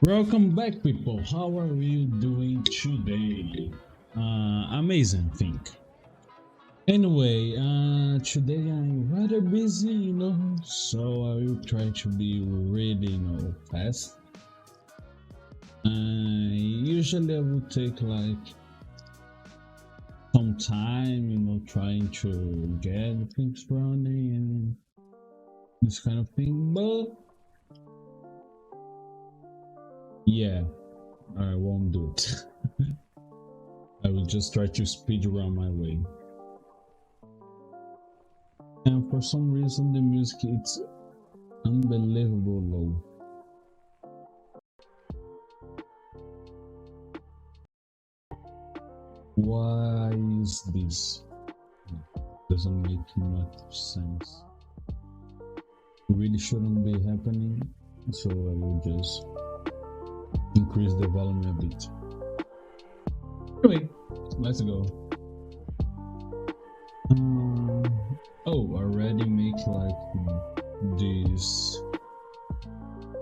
Welcome back, people. How are you doing today? Amazing, I think. Anyway, today I'm rather busy, so I will try to be really, fast. Usually I would take like some time, trying to get things running and this kind of thing, but yeah, I won't do it. I will just try to speed around my way. And for some reason, the music it's unbelievable low. Why is this? Doesn't make much sense. It really shouldn't be happening, so I will just increase the volume a bit. Anyway, let's go. Oh, already make like this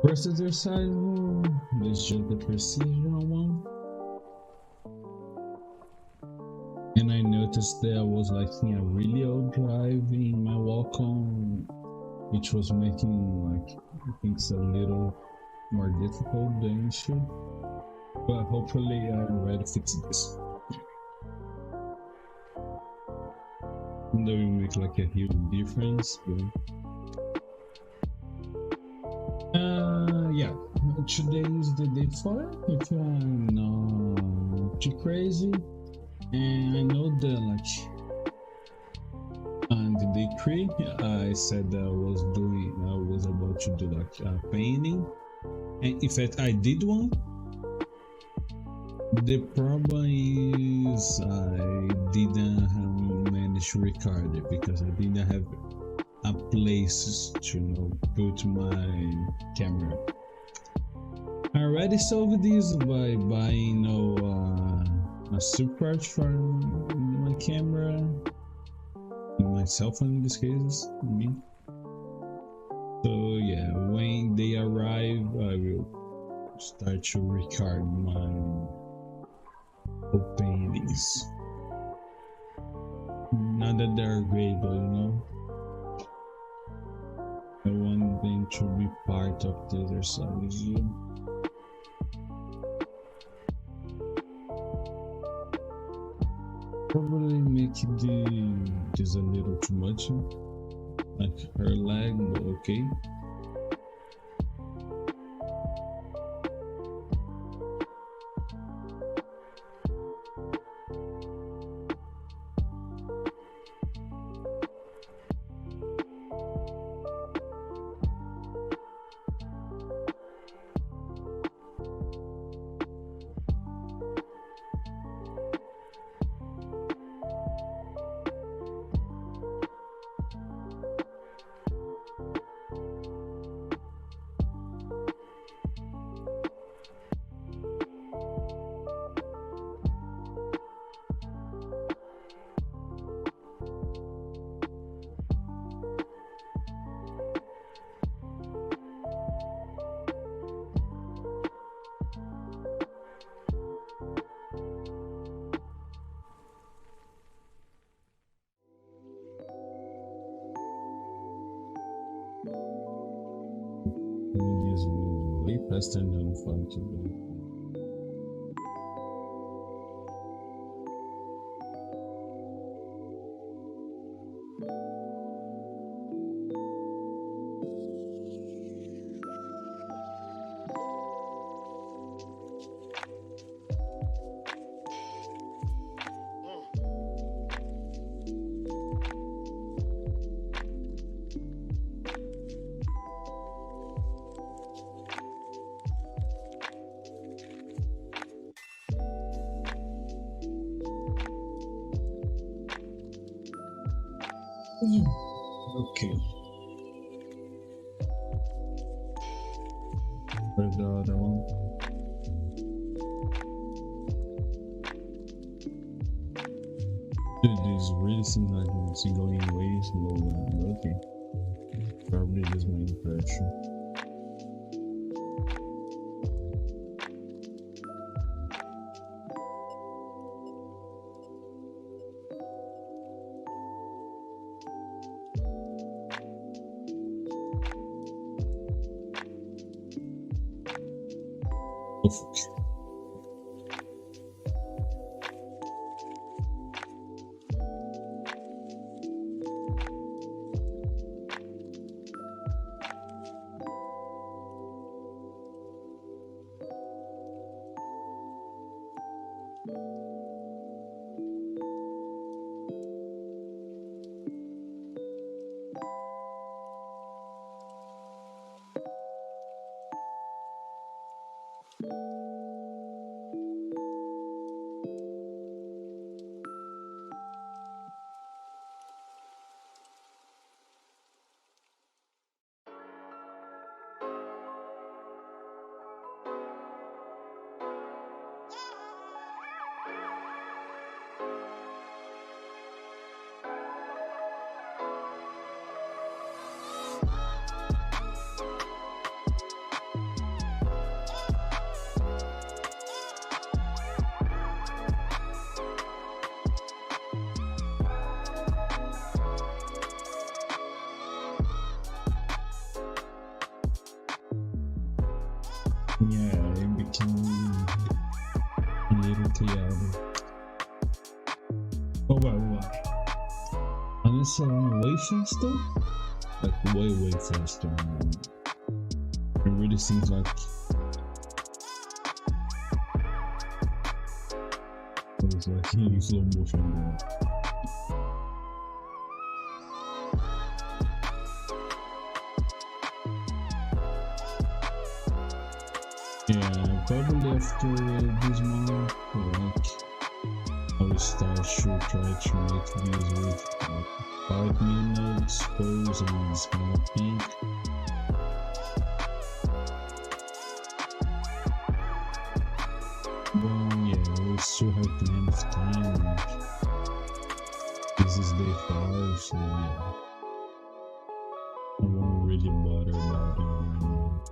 first exercise. It's just the precision one. And I noticed that I was like in a really old drive in my Wacom, which was making like things a little more difficult than it should. But hopefully I already fixed this. And that will make like a huge difference. But yeah, today is the day for it. If I'm not too crazy. And I know that like on the day 3 I said that I was about to do like a painting, and in fact I did one. The problem is I didn't manage to record it because I didn't have a place to put my camera. I already solved this by buying a support for my camera, my cell phone in this case, me. So yeah, when they arrive, I will start to record my paintings. Not that they're great, but I want them to be part of the exercise. Probably make this a little too much, like her leg, but okay. This will way faster than fun to do. Okay. Where's the other one? Dude, this really seems like it's going way slower. Okay. Probably just my impression. Of yeah, it became a little chaotic. Oh well, and it's way faster, like way faster. It really seems like it's like in slow motion there. Yeah, probably after this month, like I will start to try to make videos with like 5 minutes pose and this kind of thing. But yeah, we still have plenty of time. And this is day 5, so yeah, I won't really bother about it right now.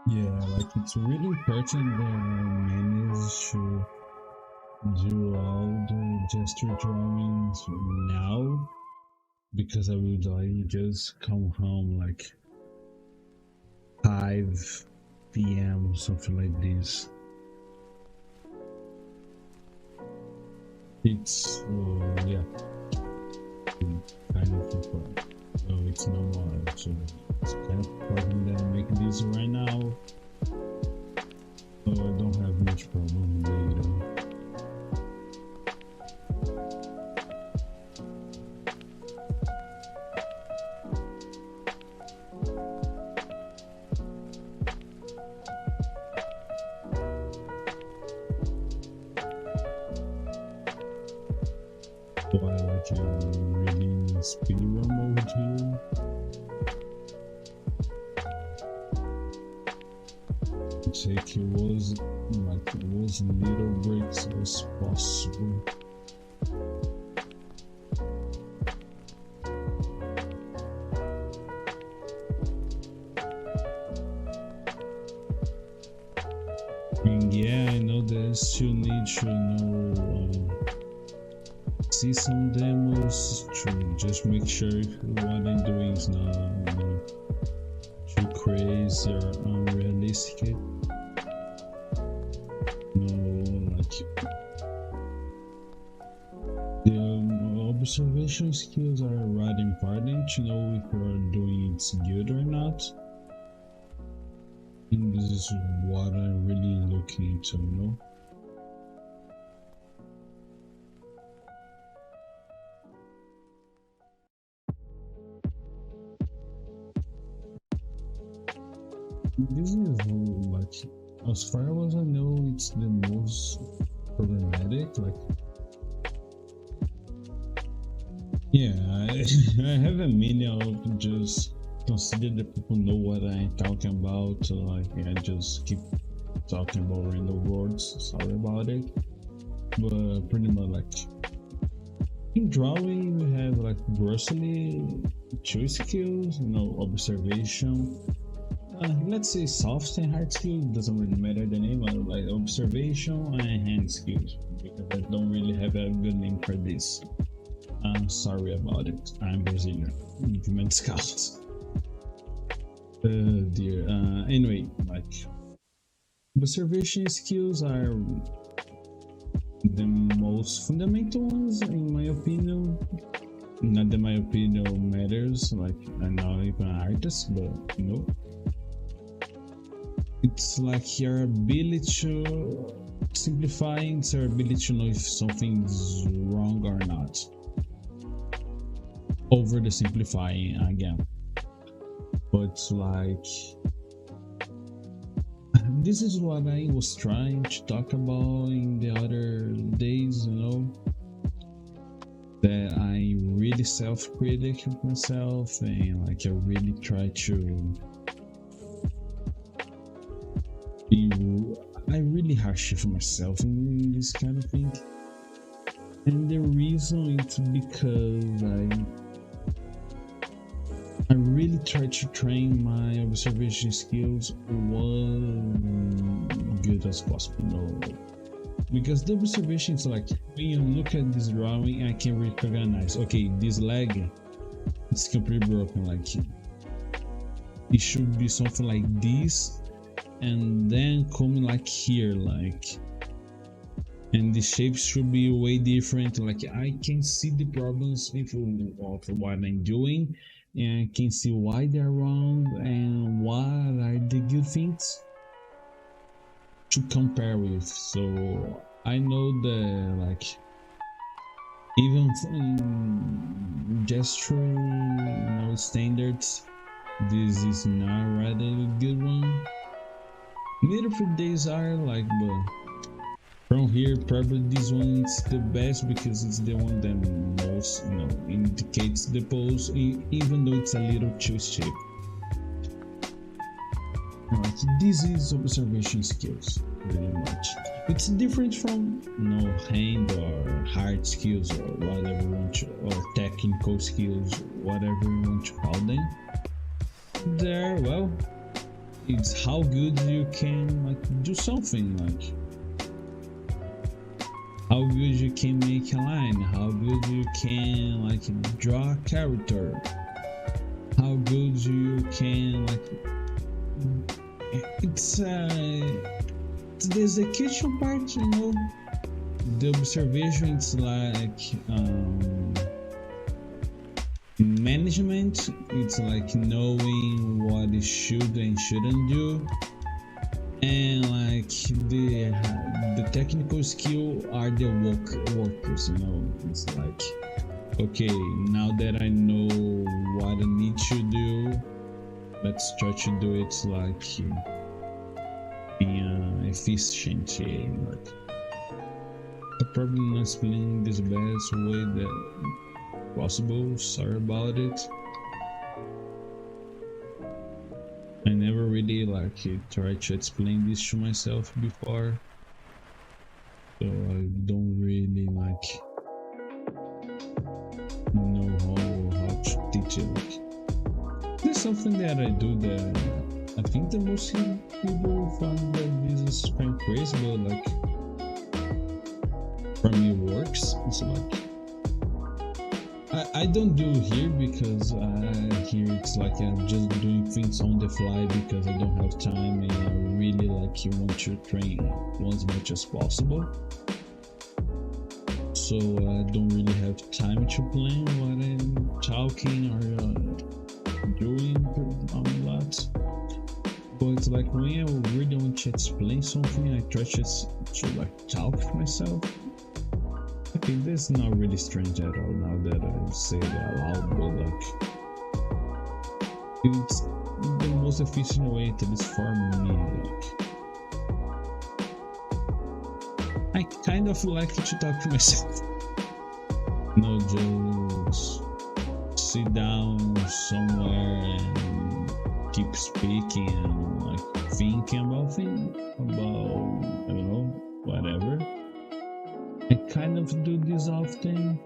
Yeah, like it's really important that I manage to do all the gesture drawings now because I would like just come home like 5 p.m. something like this. It's yeah, kind of important. So it's no more. So it's kind of important that I make this right now. So I don't have much problem later. So I like reading speedrun mode here. Take it was little breaks as possible. And yeah, I know that I still need to see some demos to just make sure what I'm doing is not too crazy or unrealistic. The observation skills are rather important to know if you're doing it good or not. And this is what I'm really looking to know. This is like, as far as I know, it's the most problematic. Like, yeah, I have a minute of just consider the people know what I'm talking about. So like, I just keep talking about random words. Sorry about it, but pretty much like in drawing, we have like grossly two skills, observation. Let's say soft and hard skills, doesn't really matter the name, like observation and hand skills, because I don't really have a good name for this. I'm sorry about it. I'm Brazilian. Implement scouts. Dear. Anyway, like observation skills are the most fundamental ones, in my opinion. Not that my opinion matters. Like, I'm not even an artist, but it's like your ability to simplifying. It's your ability to know if something's wrong or not. Over the simplifying again, but like this is what I was trying to talk about in the other days, that I really self-critic with myself, and like I really try to be, I really harsh with myself in this kind of thing. And the reason it's because I really try to train my observation skills as good as possible. Because the observation is like, when you look at this drawing, I can recognize, okay, this leg is completely broken. Like, it should be something like this, and then coming like here, like, and the shapes should be way different. Like, I can see the problems of what I'm doing, and I can see why they're wrong and what are the good things to compare with. So I know that, like, even in gesture standards, this is not rather a good one. Neither of these are like, but from here, probably this one is the best because it's the one that most, indicates the pose, even though it's a little too steep. Right, this is observation skills, pretty much. It's different from, hand or hard skills or whatever you want to, or technical skills, whatever you want to call them. There, well, it's how good you can like do something, like how good you can make a line, how good you can like draw a character, how good you can like, it's the execution part, the observation, it's like management, it's like knowing what you should and shouldn't do. And like the technical skill are the workers, it's like, okay, now that I know what I need to do, let's try to do it like being efficient. Like, I'm probably not explaining this best way that possible, sorry about it. I never really like tried to explain this to myself before, so I don't really like know how to teach it. Like, this is something that I do that I think that most people find that this is kind of crazy, but like for me it works. It's like I don't do here because here it's like I'm just doing things on the fly because I don't have time, and I really like want to train as much as possible. So I don't really have time to plan what I'm talking or doing a lot. But it's like when I really want to explain something, I try to like talk with myself. Okay, this is not really strange at all now that I say that out loud, but like the most efficient way, at least for me. Like, I kind of like to talk to myself. Just sit down somewhere and keep speaking and like thinking about things, about I don't know, whatever. I kind of do this often.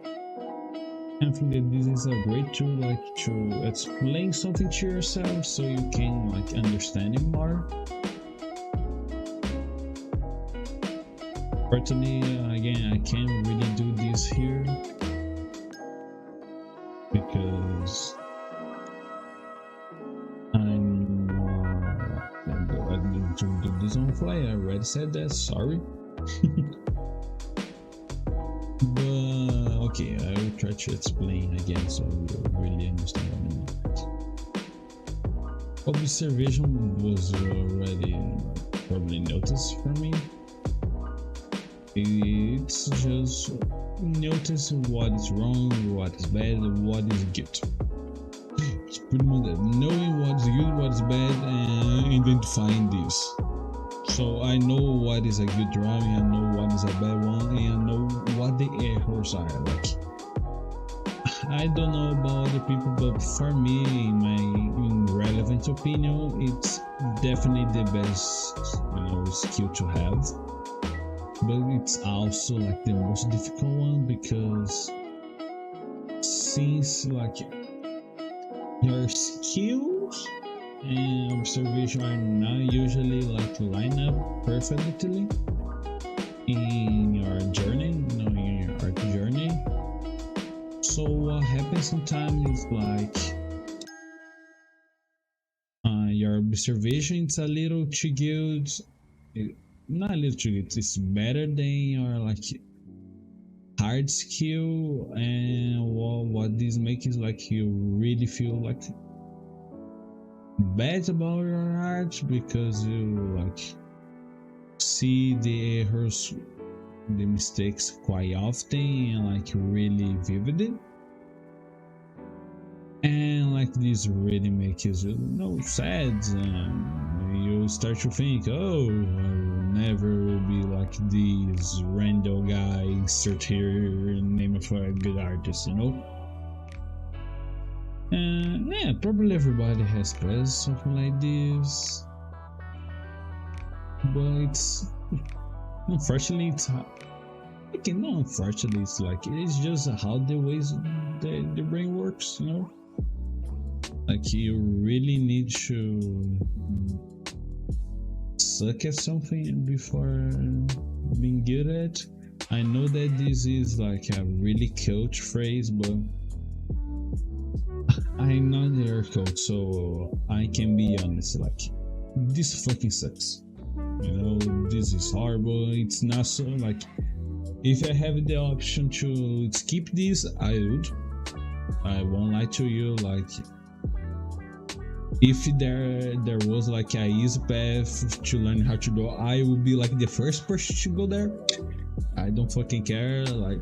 I think that this is a great tool, like to explain something to yourself so you can like understand it more. Fortunately, again, I can't really do this here because I'm going to do this on fly. I already said that. Sorry. But okay, I will try to explain again so you really understand what I mean. Observation was already probably noticed for me. It's just notice what is wrong, what is bad, what is good. It's pretty much that. Knowing what is good, what is bad, and identifying this. So I know what is a good drawing, I know what is a bad one, and I know what the errors are. Like, I don't know about other people, but for me, in my relevant opinion, it's definitely the best, skill to have. But it's also like the most difficult one because since like your skills and observation are not usually like line up perfectly in your journey, in your art journey. So what happens sometimes is like your observation is a little too good. Not a little too good. It's better than your like hard skill, and what this makes is like you really feel like bad about your art because you like see the errors, the mistakes quite often and like really vividly, and like this really makes you sad, and you start to think, oh, never will be like this random guy insert here name of a good artist, and yeah, probably everybody has pressed something like this, but it's unfortunately it's unfortunately it's like it's just how the ways the brain works, like you really need to suck at something before being good at. I know that this is like a really coach phrase, but I'm not their coach, so I can be honest, like this fucking sucks. This is horrible. It's not so like if I have the option to skip this, I would. I won't lie to you, like if there was like a easy path to learn how to draw, I would be like the first person to go there. I don't fucking care. Like,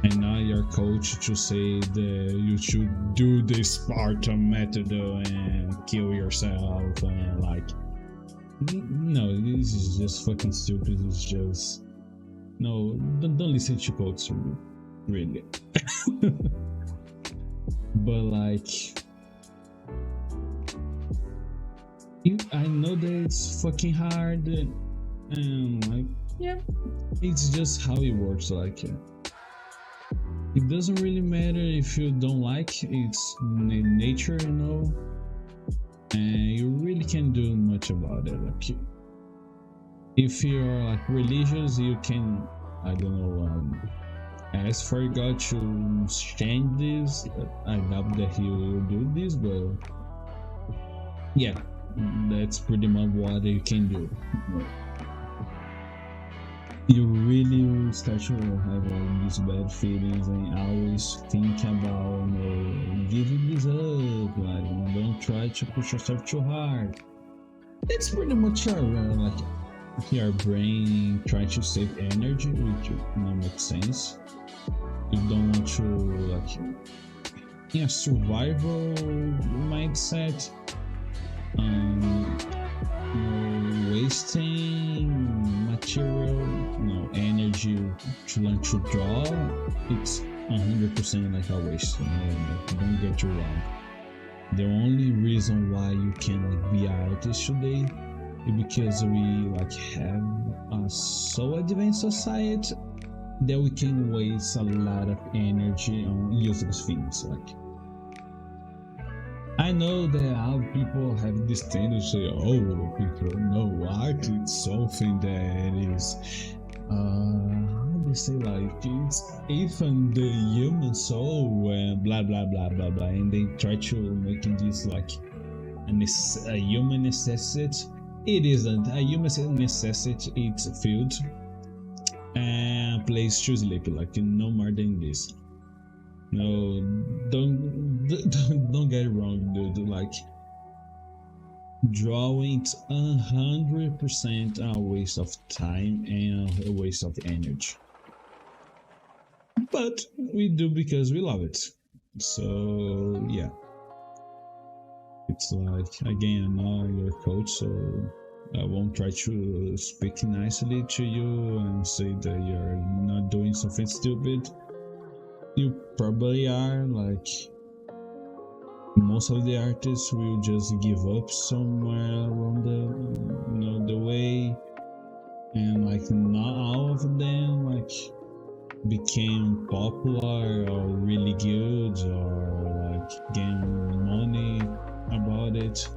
I'm not your coach to say that you should do the Spartan method and kill yourself and like. No, this is just fucking stupid. It's just no. Don't listen to quotes, really. But like. I know that it's fucking hard, and like, yeah, it's just how it works. Like, it doesn't really matter if you don't like it's nature, and you really can't do much about it. Like, if you're like religious, you can, I don't know, ask for God to change this. I doubt that He will do this, but yeah. That's pretty much what you can do. You really start to have all these bad feelings and always think about giving this up, like don't try to push yourself too hard. It's pretty much your brain trying to save energy, which makes sense. You don't want to survival mindset. um, wasting material, energy to learn to draw. It's 100% like a waste. Don't get you wrong. The only reason why you can be an artist today is because we have a so advanced society that we can waste a lot of energy on useless things. I know that how people have this tendency to say, "Oh, people, no, art is something that is, how do they say, it's even the human soul and blah blah blah blah blah," and they try to make this a human necessity. It isn't a human necessity. It's food and place to sleep. No more than this. No, don't get it wrong, dude. Drawing's 100% a waste of time and a waste of energy. But we do because we love it. So yeah, it's again, I'm not your coach, so I won't try to speak nicely to you and say that you're not doing something stupid. You probably are. Most of the artists will just give up somewhere along the way, and not all of them became popular or really good or gain money about it.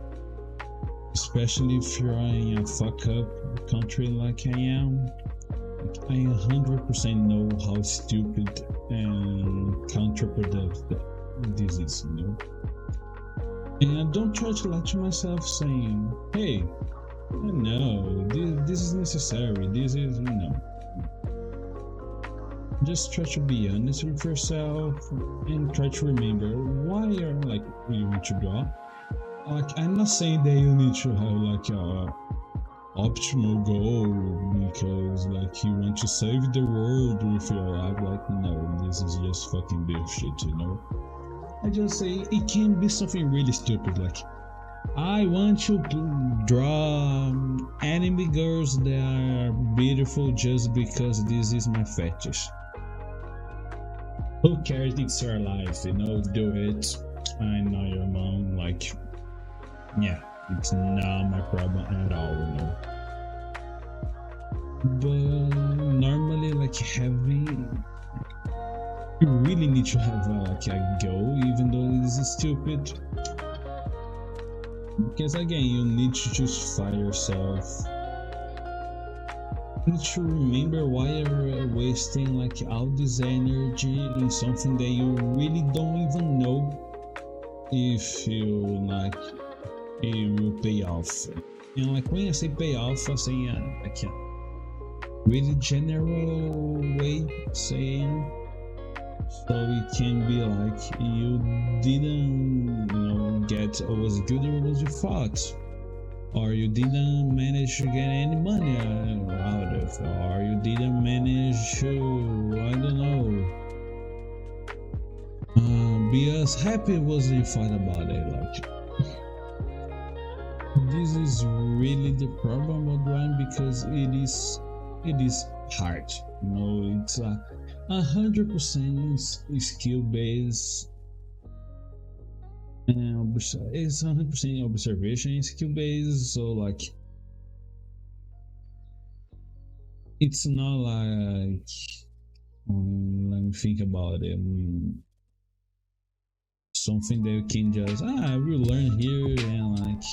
Especially if you're in a fuck up country like I am. I 100% know how stupid and counterproductive this is, And I don't try to lie to myself saying, "Hey, no, this is necessary, this is, Just try to be honest with yourself and try to remember why you want to draw. I'm not saying that you need to have a optimal goal because you want to save the world with your art. No, this is just fucking bullshit, I just say it can be something really stupid, I want to draw anime girls that are beautiful just because this is my fetish. Who cares? It's your life, do it. I know your mom, yeah, it's not my problem at all, But normally, having, you really need to have a goal, even though this is stupid. Because again, you need to justify yourself. You need to remember why you're wasting all this energy in something that you really don't even know if you it will pay off. When I say pay off, I say really general way saying, so it can be you didn't get as good as you thought, or you didn't manage to get any money out of it, or you didn't manage to, I don't know, be as happy as you thought about it. This is really the problem of drawing, because it is hard. It's 100% skill based, and it's 100% observation and skill based. So it's not let me think about it. Something that you can just I will learn here and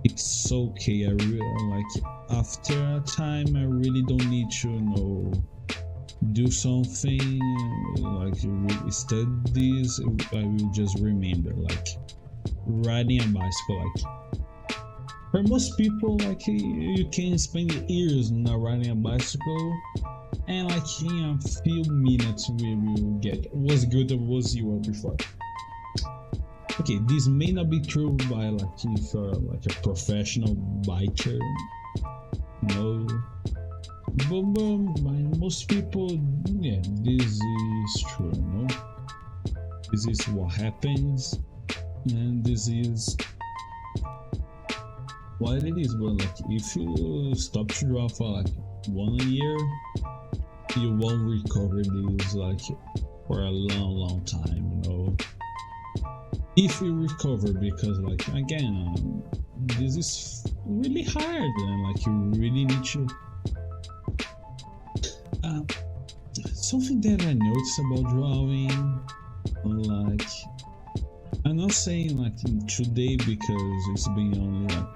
it's okay. I really after a time I really don't need to do something study this. I will just remember riding a bicycle. For most people, you can spend years not riding a bicycle, and in a few minutes we will get was good as was you were before. Okay, this may not be true by if you're a professional biker, but by most people, yeah, this is true, This is what happens, and this is what it is, but like if you stop to draw for like 1 year, you won't recover these like for a long time, you know. If you recover, because like again, this is really hard, and like you really need to. Uh, Something that I noticed about drawing, like I'm not saying like today because it's been only like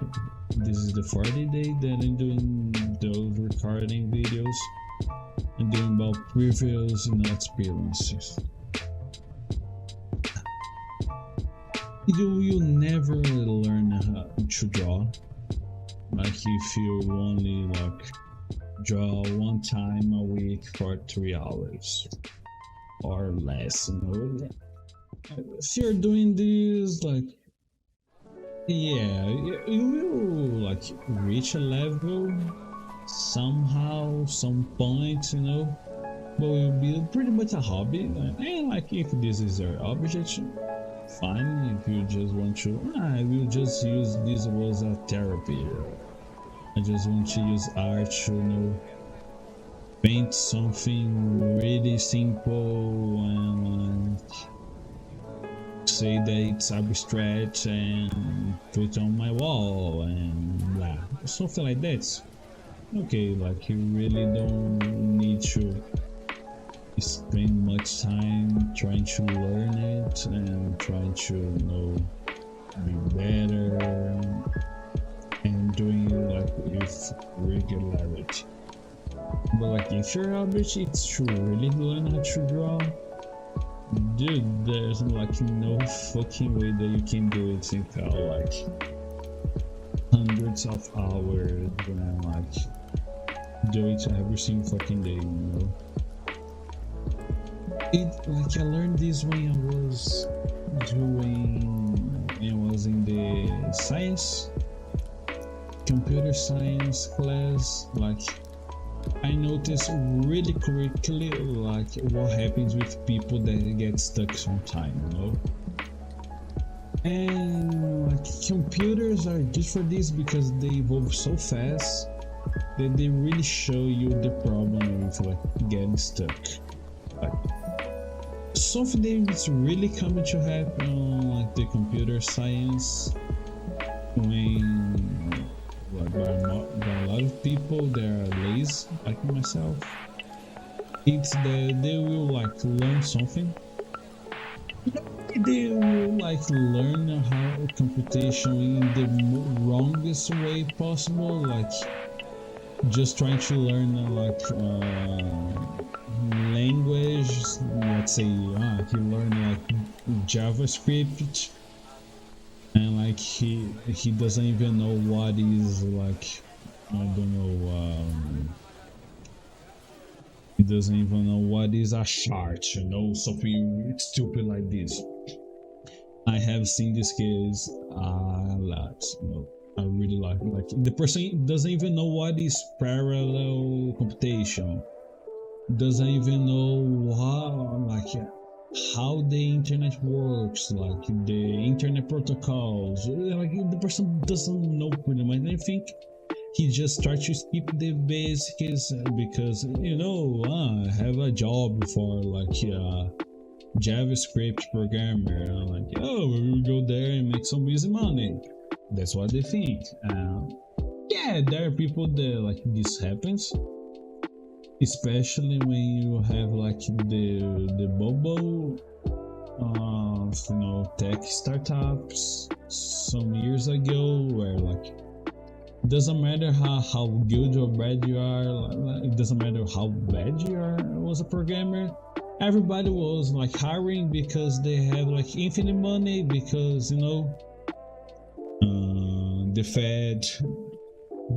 this is the 40th day that I'm doing those recording videos and doing about previous experiences. You will never learn how to draw. Like if you only like draw one time a week for 3 hours or less, you know. If you're doing this, like, yeah, you will like reach a level somehow, some point, you know. But it will be pretty much a hobby. And like, if this is your object, fine. If you just want to, I will just use this as a therapy. I just want to use art to, you know, paint something really simple and say that it's abstract and put on my wall and blah, something like that. Okay, like you really don't need to spend much time trying to learn it and trying to, you know, be better and doing it like with regularity. But like if your ability is to really learn how to draw, dude, there's like no fucking way that you can do it without like hundreds of hours and like do it every single fucking day, you know. It like I learned this when I was in the computer science class. Like I noticed really quickly like what happens with people that get stuck sometime, you know. And like computers are just for this because they evolve so fast that they really show you the problem with like getting stuck. Like something that's really coming to happen on like the computer science when by a lot of people that are lazy like myself, it's that they will like learn something, they will like learn how computation in the wrongest way possible, like just trying to learn like language. Let's say he learned like JavaScript and like he doesn't even know what is like, I don't know, he doesn't even know what is a chart, you know, something stupid like this. I have seen this case a lot, you know. I really like the person doesn't even know what is parallel computation, doesn't even know how the internet works, like the internet protocols. Like the person doesn't know pretty much. I think he just starts to skip the basics because, you know, I have a job for like JavaScript programmer. I'm like, oh, we will go there and make some easy money. That's what they think. Yeah, there are people that like this happens, especially when you have like the bubble of, you know, tech startups some years ago, where like it doesn't matter how good or bad you are, it doesn't matter how bad you are as a programmer. Everybody was like hiring because they have like infinite money, because, you know, the Fed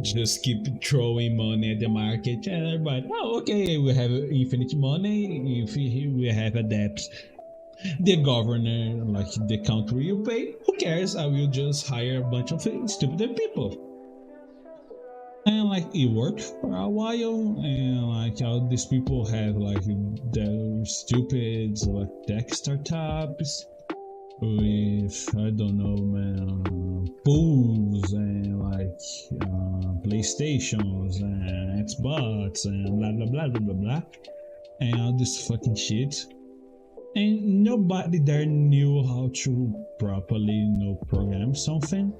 just keep throwing money at the market, and everybody, oh, okay, we have infinite money. If we have a debt, the governor, like the country, will pay. Who cares? I will just hire a bunch of stupid people. And like it worked for a while, and like all these people have like their stupid like tech startups, with, I don't know, man, pools and like PlayStations and Xbox and blah blah blah blah blah blah and all this fucking shit. And nobody there knew how to properly, program something.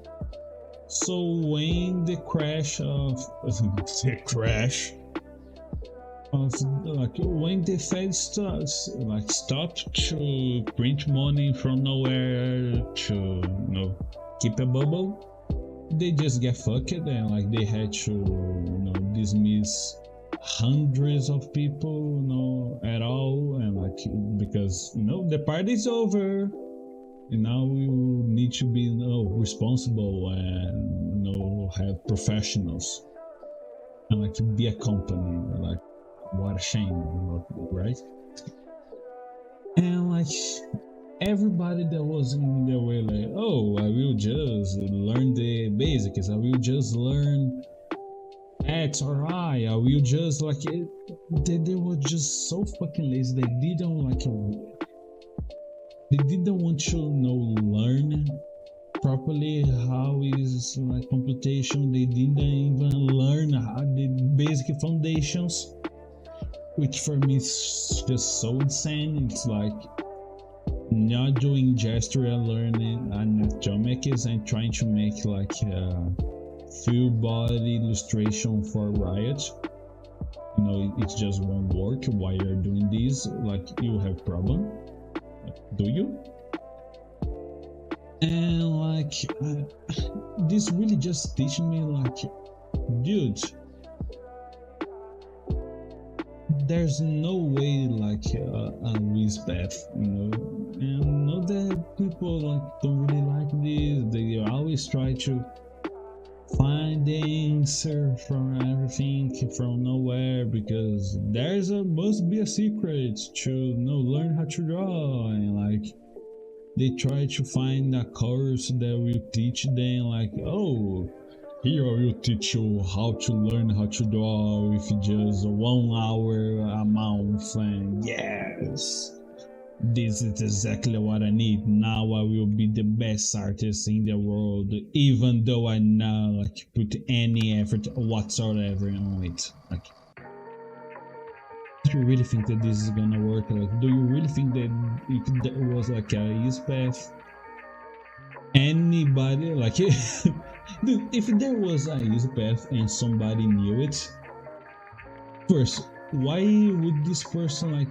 So when the crash of the crash of like when the Fed starts like stopped to print money from nowhere to keep a bubble, they just get fucked and like they had to dismiss hundreds of people at all, and like because the party's over and now we need to be responsible and have professionals and like be a company. Like what a shame, right? And like everybody that was in their way, like, oh, I will just learn the basics, I will just learn X or I will just like it. They were just so fucking lazy. They didn't want to learn properly how is like computation. They didn't even learn how the basic foundations, which for me is just so insane. It's like not doing gestural learning anatomics and trying to make like full body illustration for Riot. It just won't work. Why you're doing this? Like you have problem? Do you? And like this really just teaching me like, dude, there's no way like a path, and know that people like don't really like this. They always try to find the answer from everything from nowhere because must be a secret to learn how to draw, and like they try to find a course that will teach them like, oh, here I will teach you how to learn how to draw with just 1 hour a month, and yes, this is exactly what I need. Now I will be the best artist in the world, even though I not like put any effort whatsoever on it. Like, do you really think that this is gonna work? Like, do you really think that it was like a easy path? Anybody like dude, if there was a easy path and somebody knew it, first, why would this person like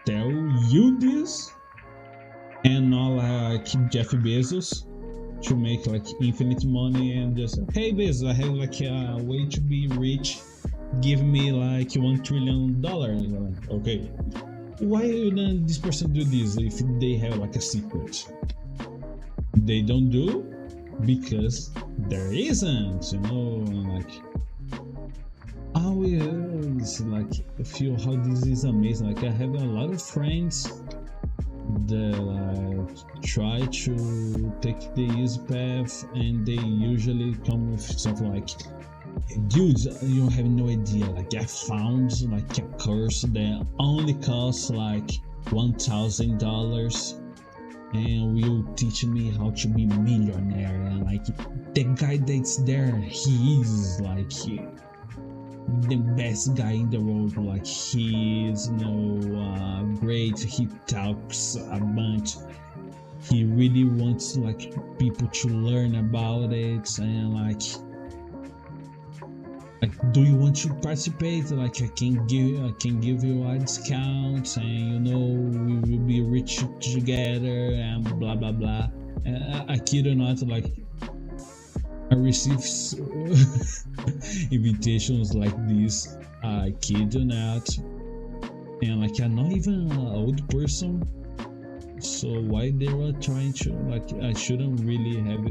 tell you this and not like Jeff Bezos to make like infinite money and just, hey Bezos, I have like a way to be rich, give me like $1 trillion. Okay, why would this person do this if they have like a secret? They don't do because there isn't, like I always like feel how this is amazing. Like I have a lot of friends that like try to take the easy path and they usually come with something like, dudes, you have no idea, like I found like a course that only costs like $1,000 and will teach me how to be millionaire. And like the guy that's there, he is like the best guy in the world. Like he is great, he talks a bunch, he really wants like people to learn about it, and like do you want to participate? Like I can give you a discount, and we will be rich together and blah blah blah. And I kid or not, like I receive invitations like this. I kid or not, and like I'm not even an old person, so why they were trying to like I shouldn't really have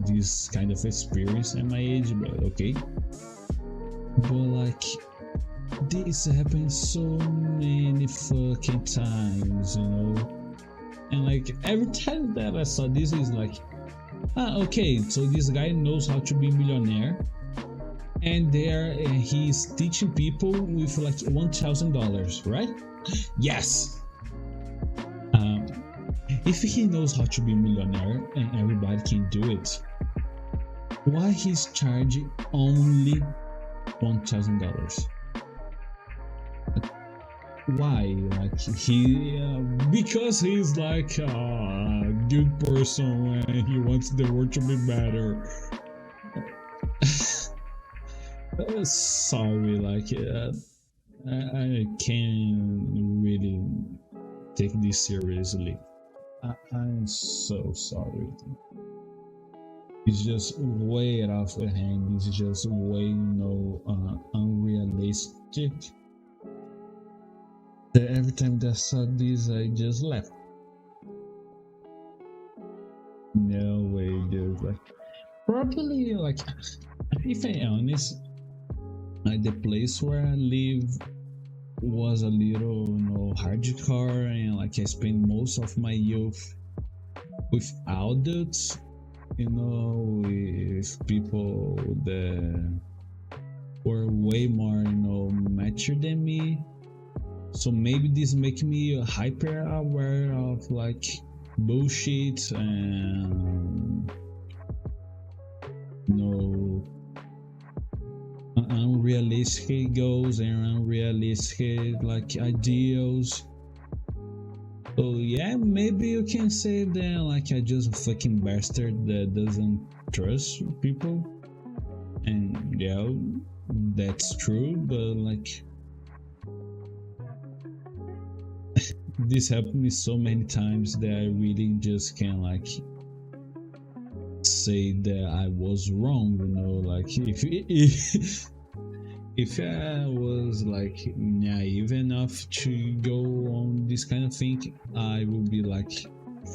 this kind of experience at my age, but okay. But like this happens so many fucking times, and like every time that I saw this is like, okay, so this guy knows how to be a millionaire, and he's teaching people with like $1,000, right? Yes. If he knows how to be millionaire and everybody can do it, why he's charging only $1,000? Why? Like he, because he's like a good person and he wants the world to be better. Sorry, like I can't really take this seriously. I'm so sorry. It's just way off the hand. It's just way unrealistic. That every time that I saw this, I just left. No way, dude. Like probably like, if I'm honest, like the place where I live was a little, hardcore, and like I spent most of my youth with adults, with people that were way more, mature than me. So maybe this make me hyper aware of like bullshit and unrealistic goals and unrealistic like ideals. So yeah, maybe you can say that like I just a fucking bastard that doesn't trust people, and yeah, that's true. But like this happened to me so many times that I really just can't like say that I was wrong, like if I was like naive enough to go on this kind of thing, I would be like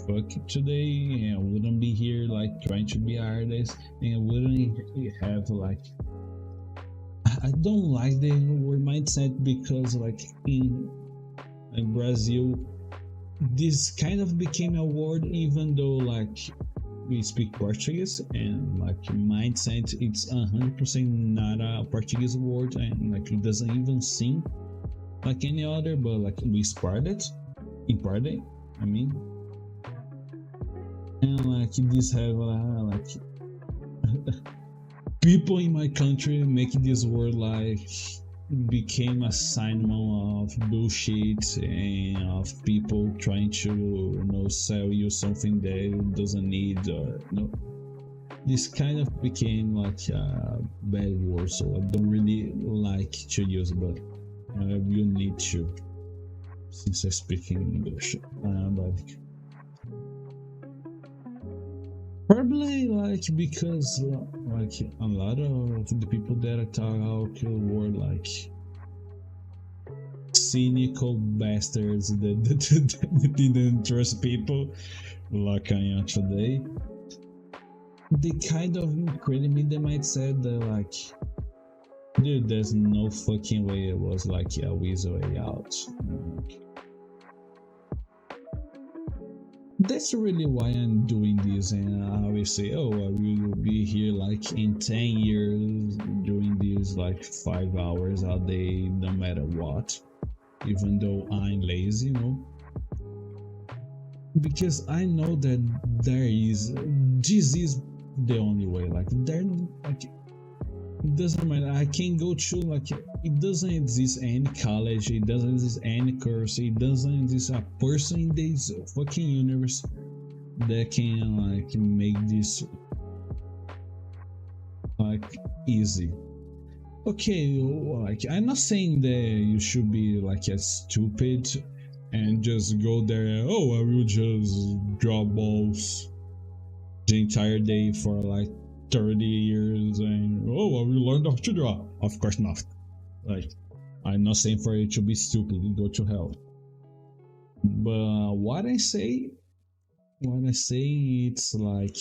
fuck today, and I wouldn't be here like trying to be artist, and I wouldn't have like, I don't like the word mindset, because like in Brazil this kind of became a word, even though like we speak Portuguese, and like mindset it's 100% not a Portuguese word, and like it doesn't even seem like any other, but like we spread it in part it, I mean, and like this have like people in my country making this word like became a sign of bullshit and of people trying to sell you something they doesn't need, or this kind of became like a bad word, so I don't really like to use it, but I will need to, since I speak in English. Like probably like because like a lot of the people that I talk were like cynical bastards that didn't trust people like I am today. They kind of created me the mindset that like, dude, there's no fucking way it was like a easy way out. That's really why I'm doing this, and I always say, oh, I will be here like in 10 years doing this like 5 hours a day, no matter what, even though I'm lazy, because I know that this is the only way, like there, like it doesn't matter, I can go to like, it doesn't exist any college, it doesn't exist any course, it doesn't exist a person in this fucking universe that can like make this like easy. Okay, like I'm not saying that you should be like a stupid and just go there, oh, I will just draw balls the entire day for like 30 years and oh, I will learn how to draw. Of course not. Like, I'm not saying for you to be stupid and go to hell. But what I say, it's like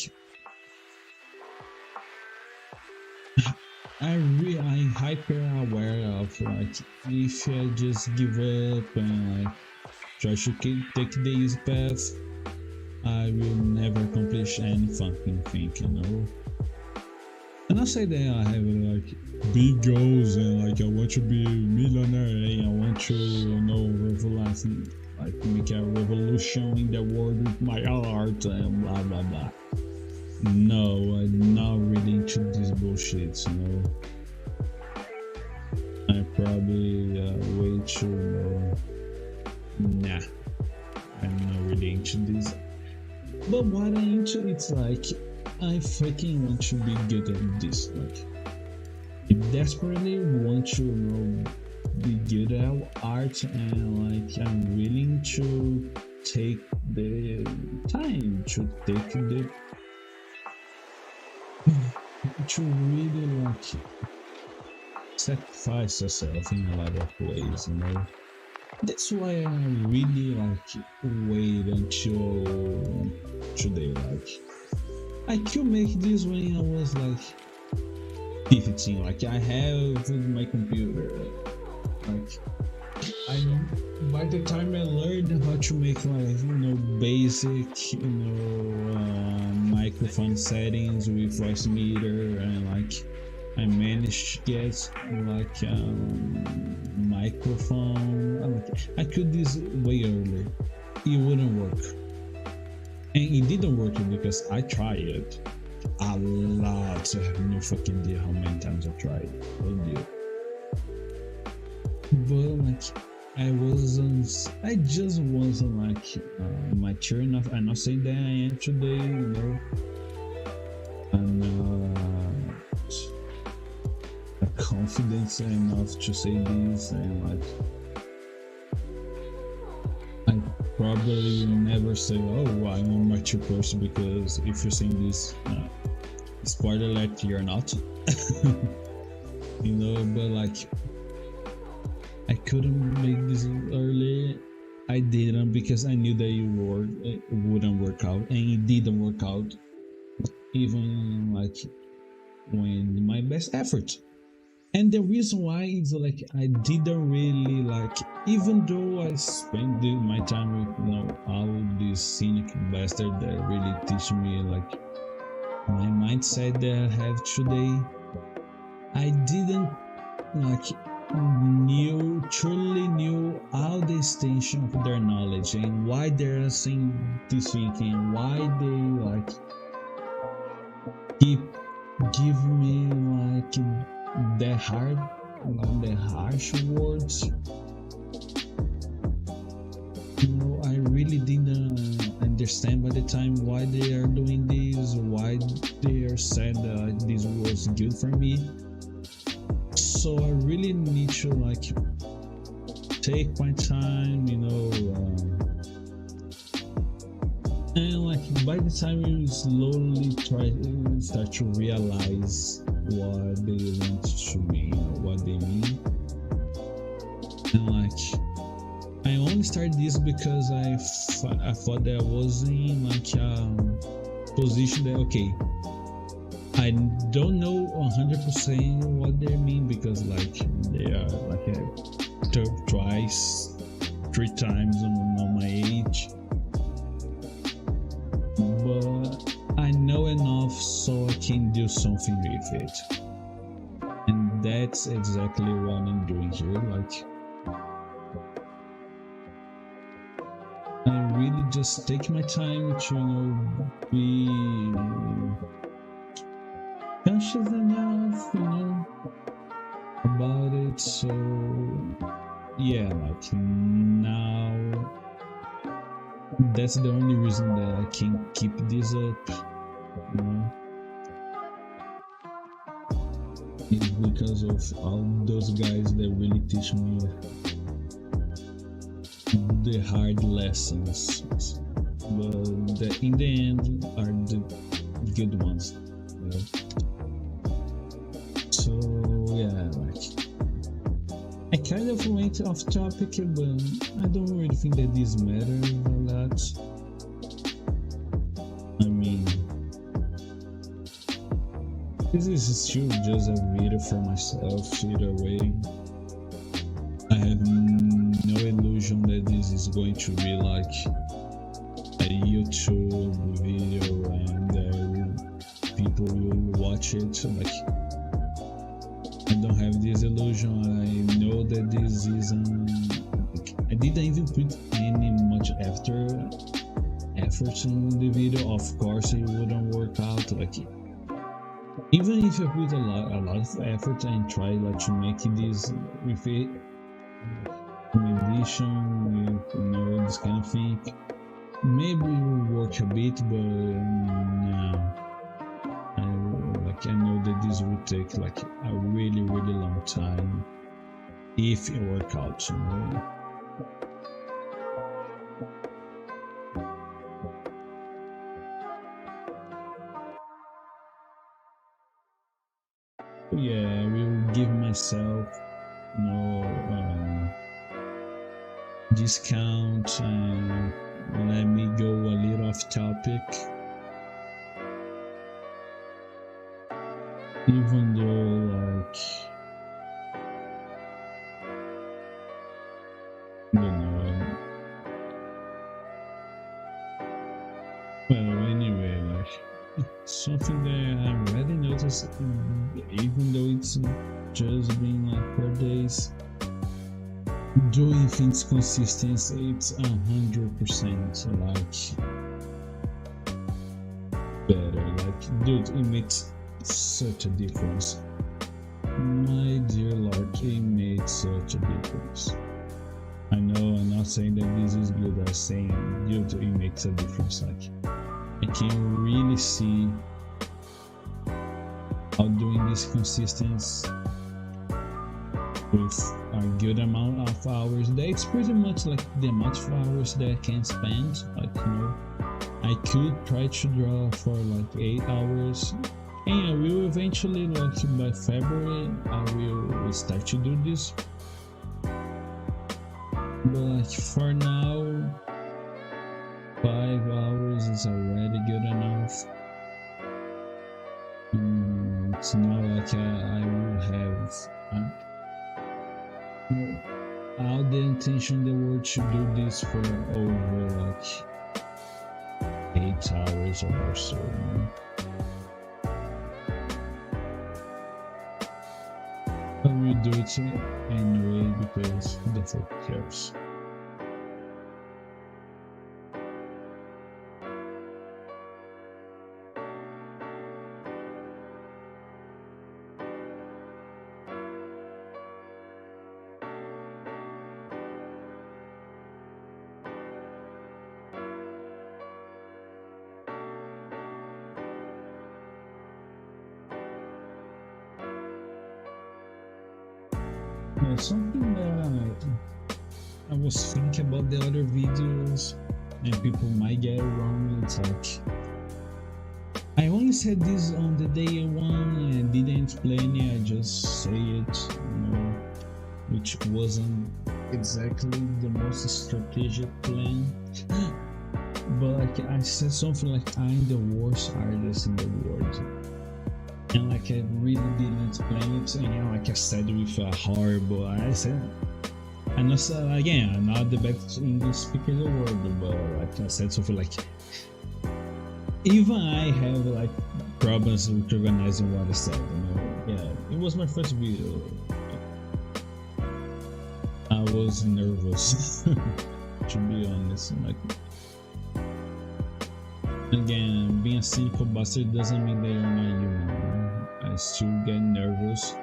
I'm hyper aware of like, if I just give up and like try to take the easy path, I will never accomplish any fucking thing, And I say that I have like big goals and like I want to be a millionaire and I want to revolutionize like make a revolution in the world with my art and blah blah blah. No, I'm not really into this bullshit, you know. I probably way too nah. I'm not really into this. But what I'm into, it's like I freaking want to be good at this. Like I desperately want to, you know, be good at art, and like I'm willing to take the time to take the to really like sacrifice yourself in a lot of ways, you know. That's why I really like wait until today. Like I could make this when I was like 15. Like I have my computer. Like I by the time I learned how to make like, you know, basic, you know, microphone settings with voice meter, and like I managed to get like microphone. Like I could do this way earlier. It wouldn't work, and it didn't work because I tried it a lot. I have no fucking idea how many times I tried. Oh dear. But like I just wasn't like mature enough. I'm not saying that I am today, you know. I'm not confident enough to say this, and like I probably will never say, oh, I'm a mature person, because if you're saying this, spoiler alert, you're not. You know, but like I couldn't make this early. I didn't because I knew that it wouldn't work out, and it didn't work out, even like when my best effort. And the reason why is like I didn't really like, even though I spent my time with, you know, all these cynic bastards that really teach me like my mindset that I have today, I didn't like truly knew all the extension of their knowledge and why they're saying this thinking, why they like give me like the harsh words. You know, I really didn't understand by the time why they are doing this, why they are said that this was good for me. So I really need to like take my time, you know, and like by the time you slowly start to realize what they want to mean or what they mean, and like I only started this because I thought that I was in like a position that, okay, I don't know 100% what they mean, because like they are like twice, 3 times on my age, but I know enough so I can do something with it, and that's exactly what I'm doing here. Like I really just take my time to, you know, be conscious enough, you know, about it. So yeah, like now that's the only reason that I can keep this up, you know, is because of all those guys that really teach me the hard lessons, but that in the end are the good ones, you know? So yeah, like I kind of went off topic, but I don't really think that this matters a lot. I mean, this is still just a video for myself either way. I have no illusion that this is going to be like a YouTube video and people will watch it. Like I don't have this illusion. I know that this isn't. I didn't even put any much effort in the video. Of course, it wouldn't work out. Like, even if I put a lot of effort and try like to make this with it, edition, with this kind of thing, maybe it will work a bit, but no. I know that this will take like a really long time if it works out, Yeah, I will give myself discount and let me go a little off topic. Even though like well, anyway, like something that I already noticed, even though it's just been like 4 days, doing things consistent, it's 100% like better. Like, dude, it makes such a difference. My dear Lord, it made such a difference. I know I'm not saying that this is good, I'm saying, dude, it makes a difference. Like, I can really see how doing this consistent with a good amount of hours, it's pretty much like the amount of hours that I can spend. Like, I could try to draw for like 8 hours, and I will eventually, like by February, I will start to do this. But like for now, 5 hours is already good enough. It's not like I will have all the intention in the world to do this for over like 8 hours or so. I will do it anyway because the fuck cares. Something that I was thinking about the other videos and people might get it wrong, it's like I only said this on the day one and didn't explain it, I just say it, which wasn't exactly the most strategic plan. But like I said something like I'm the worst artist in the world. And like I really didn't explain it, and like I said with a horrible accent. And also, again, I'm not the best English speaker in the world, but like I said something like, even I have like problems with organizing what I said. Yeah, it was my first video. I was nervous, to be honest. Like, again, being a cynical bastard doesn't mean that you're not human. I still get nervous,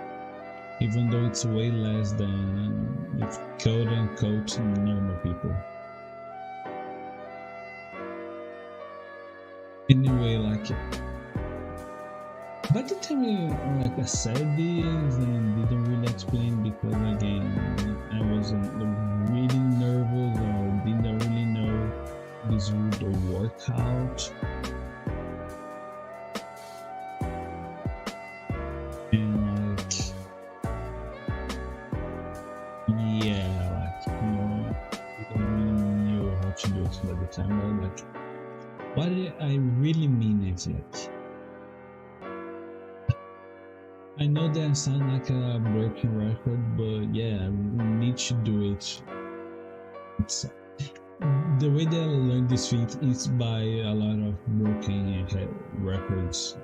even though it's way less than with quote-unquote normal people. Anyway, like, by the time I said this and didn't really explain because again, I wasn't really nervous or didn't really know this would work out. And like, yeah, like, I don't really knew how to do it at the time, but like, what I really mean is like, I know that sounds like a broken record, but yeah, we need to do it. It's, the way that I learned this feat is by a lot of broken records.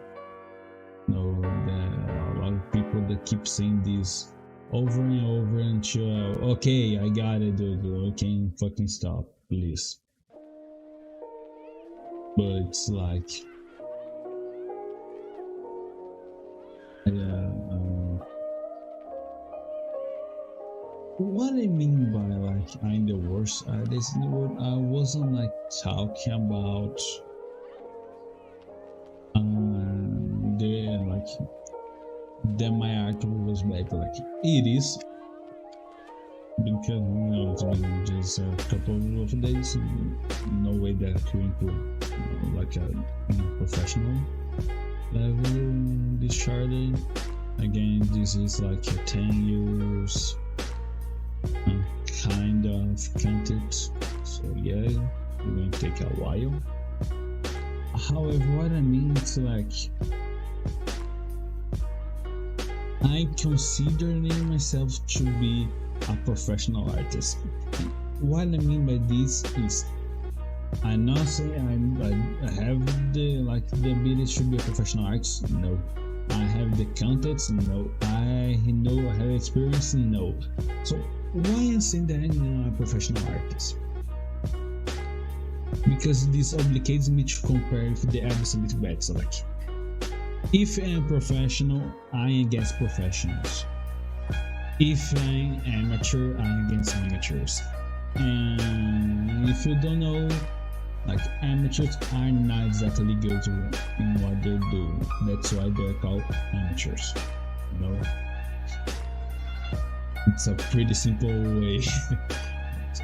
There are a lot of people that keep saying this over and over until okay, I got it, dude. Okay, fucking stop, please. But it's like, yeah. What I mean by like I'm the worst artist in the world, I wasn't like talking about the like that my art was bad. Like it is, because it's been just a couple of days. No way that to improve, like a professional level. This charting again. This is like a 10 years kind of content, so yeah, it's going to take a while. However, what I mean is like I consider myself to be a professional artist. What I mean by this is I'm not saying I have the ability to be a professional artist. No, I have the contacts. No, I have experience. No, so why I'm saying that I'm a professional artist? Because this obligates me to compare with the absolute best. Like, if I'm professional, I'm against professionals. If I'm amateur, I'm against amateurs. And if you don't know, like amateurs are not exactly good in what they do. That's why they're called amateurs. You know, it's a pretty simple way. It's a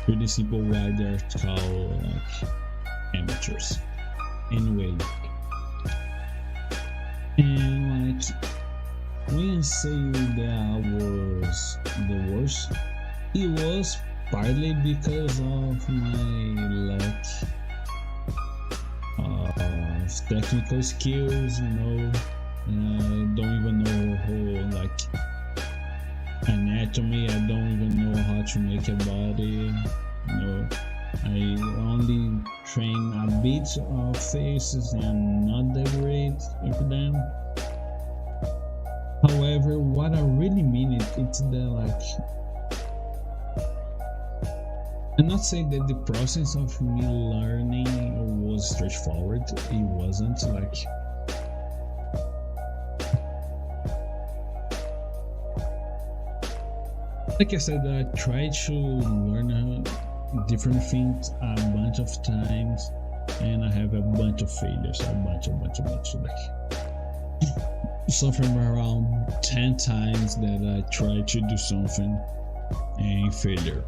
pretty simple why they're called like amateurs. Anyway, and like when I say that I was the worst, it was partly because of my lack of technical skills. I don't even know how, like, anatomy. I don't even know how to make a body. I only train a bit of faces and not that great with them. However, what I really mean it's that, like, I'm not saying that the process of me learning was straightforward. It wasn't. Like I said, I tried to learn different things a bunch of times, and I have a bunch of failures. A bunch. Like something around 10 times that I tried to do something and failure.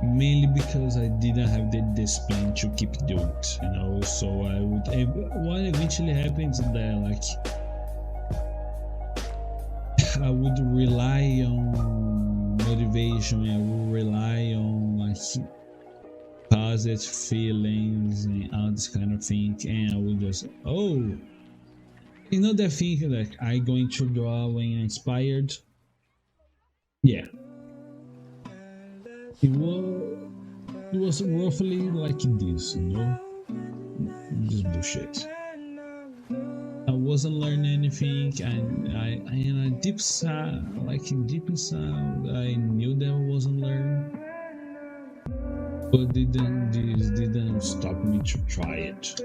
Mainly because I didn't have the discipline to keep doing it, so what eventually happens is that, like, I would rely on motivation, I would rely on like positive feelings and all this kind of thing, and I would just that thing like I going to draw when I'm inspired. Yeah, it was roughly like this, just bullshit. I wasn't learning anything, and deep inside, I knew that I wasn't learning, but this didn't stop me to try it,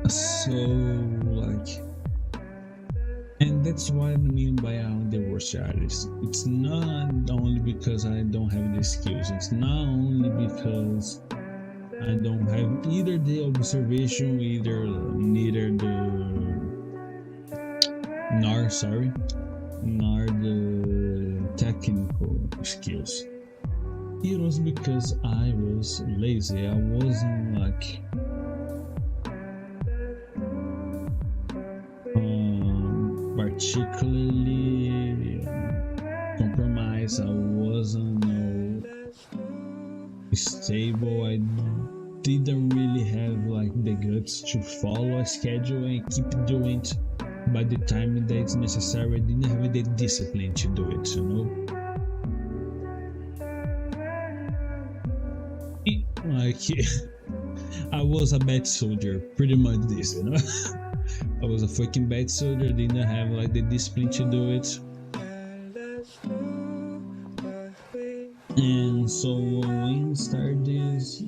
So, like, and that's what I mean by I'm the worst artist. It's not only because I don't have the skills. It's not only because I don't have either the observation, nor the technical skills. It was because I was lazy. I wasn't like particularly compromised. I wasn't stable. I didn't really have like the guts to follow a schedule and keep doing it by the time that it's necessary. I didn't have the discipline to do it, like I was a bad soldier, pretty much this, I was a fucking bad soldier, didn't have like the discipline to do it. And so when we started this,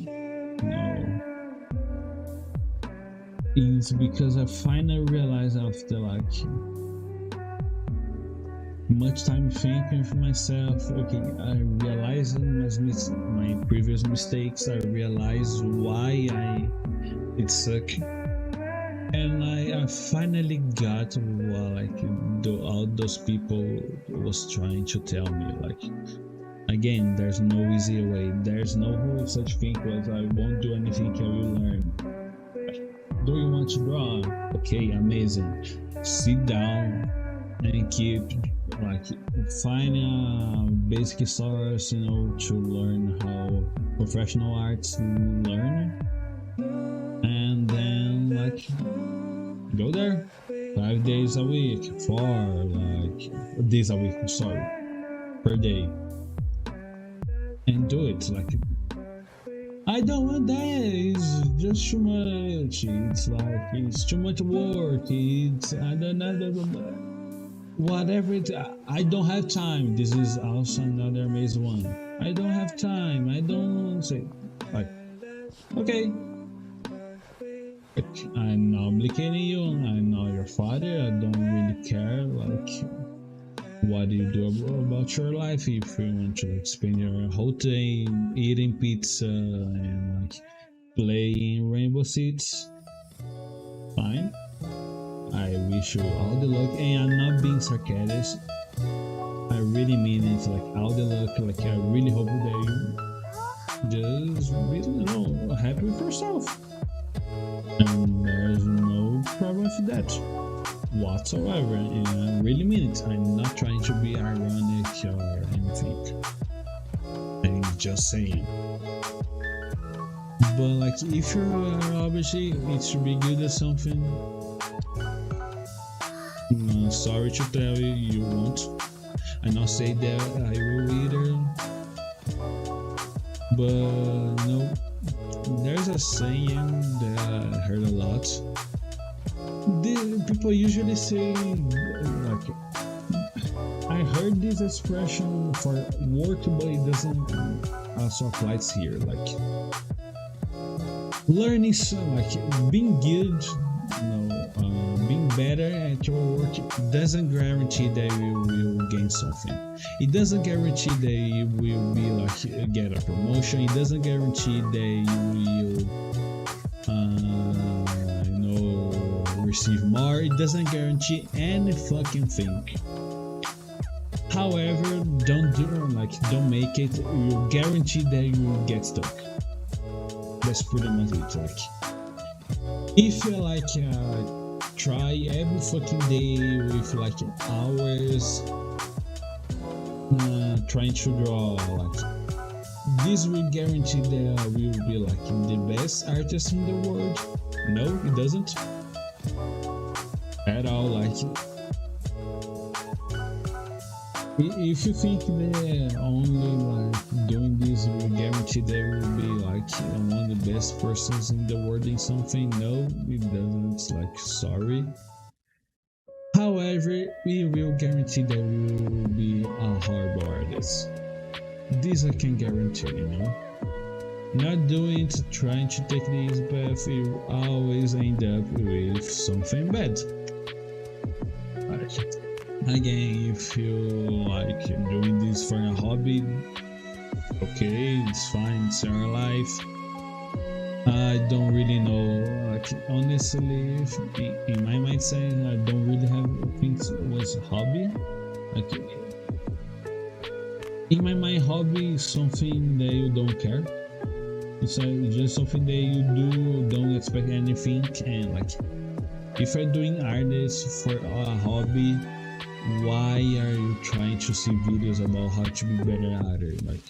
it's because I finally realized after like much time thinking for myself, okay, I realized my previous mistakes, I realized why it sucked, and I finally got what like all those people was trying to tell me. Like, again, there's no easy way, there's no such thing as I won't do anything, I will learn. Do you want to draw? Okay, amazing. Sit down and keep like find a basic source, to learn how professional arts learn, and then like go there 5 days a week, 4 like days a week, sorry, per day, and do it. Like, I don't want that, it's just too much, it's too much work, it's I don't know, whatever I don't have time. This is also another amazing one. I don't have time, I don't say like, okay, I'm not obligating you, I'm not your father, I don't really care like what do you do about your life. If you want to like spend your whole day eating pizza and like playing Rainbow Six, fine. I wish you all the luck, and I'm not being sarcastic, I really mean it, like all the luck. Like, I really hope that you just be happy with yourself, and there's no problem with that whatsoever, and I really mean it. I'm not trying to be ironic or anything, I'm just saying. But like, if you're obviously it should be good at something, sorry to tell you, you won't. I not say that I will either, but there's a saying that I heard a lot. People usually say, like, I heard this expression for work, but it doesn't also applies here. Like, learning, like being good, being better at your work doesn't guarantee that you will gain something. It doesn't guarantee that you will be like get a promotion. It doesn't guarantee that you will receive more. It doesn't guarantee any fucking thing. However, don't make it. You guarantee that you will get stuck. That's pretty much it. Like, if you like try every fucking day with like hours trying to draw, like, this will guarantee that we will be like the best artist in the world. No, it doesn't at all. Like, if you think that only like doing this will guarantee that you will be like one of the best persons in the world in something, no, it doesn't. It's like, sorry. However, we will guarantee that we will be a horrible artist. This I can guarantee, Not doing it, trying to take this path, you always end up with something bad. Again, if you like doing this for a hobby, okay, it's fine, it's your life. I don't really know, like, honestly, in my mindset, I don't really have things was a hobby. Like, in my mind, hobby is something that you don't care. It's just something that you do, don't expect anything. And like, if you're doing artists for a hobby, why are you trying to see videos about how to be better at it? Like,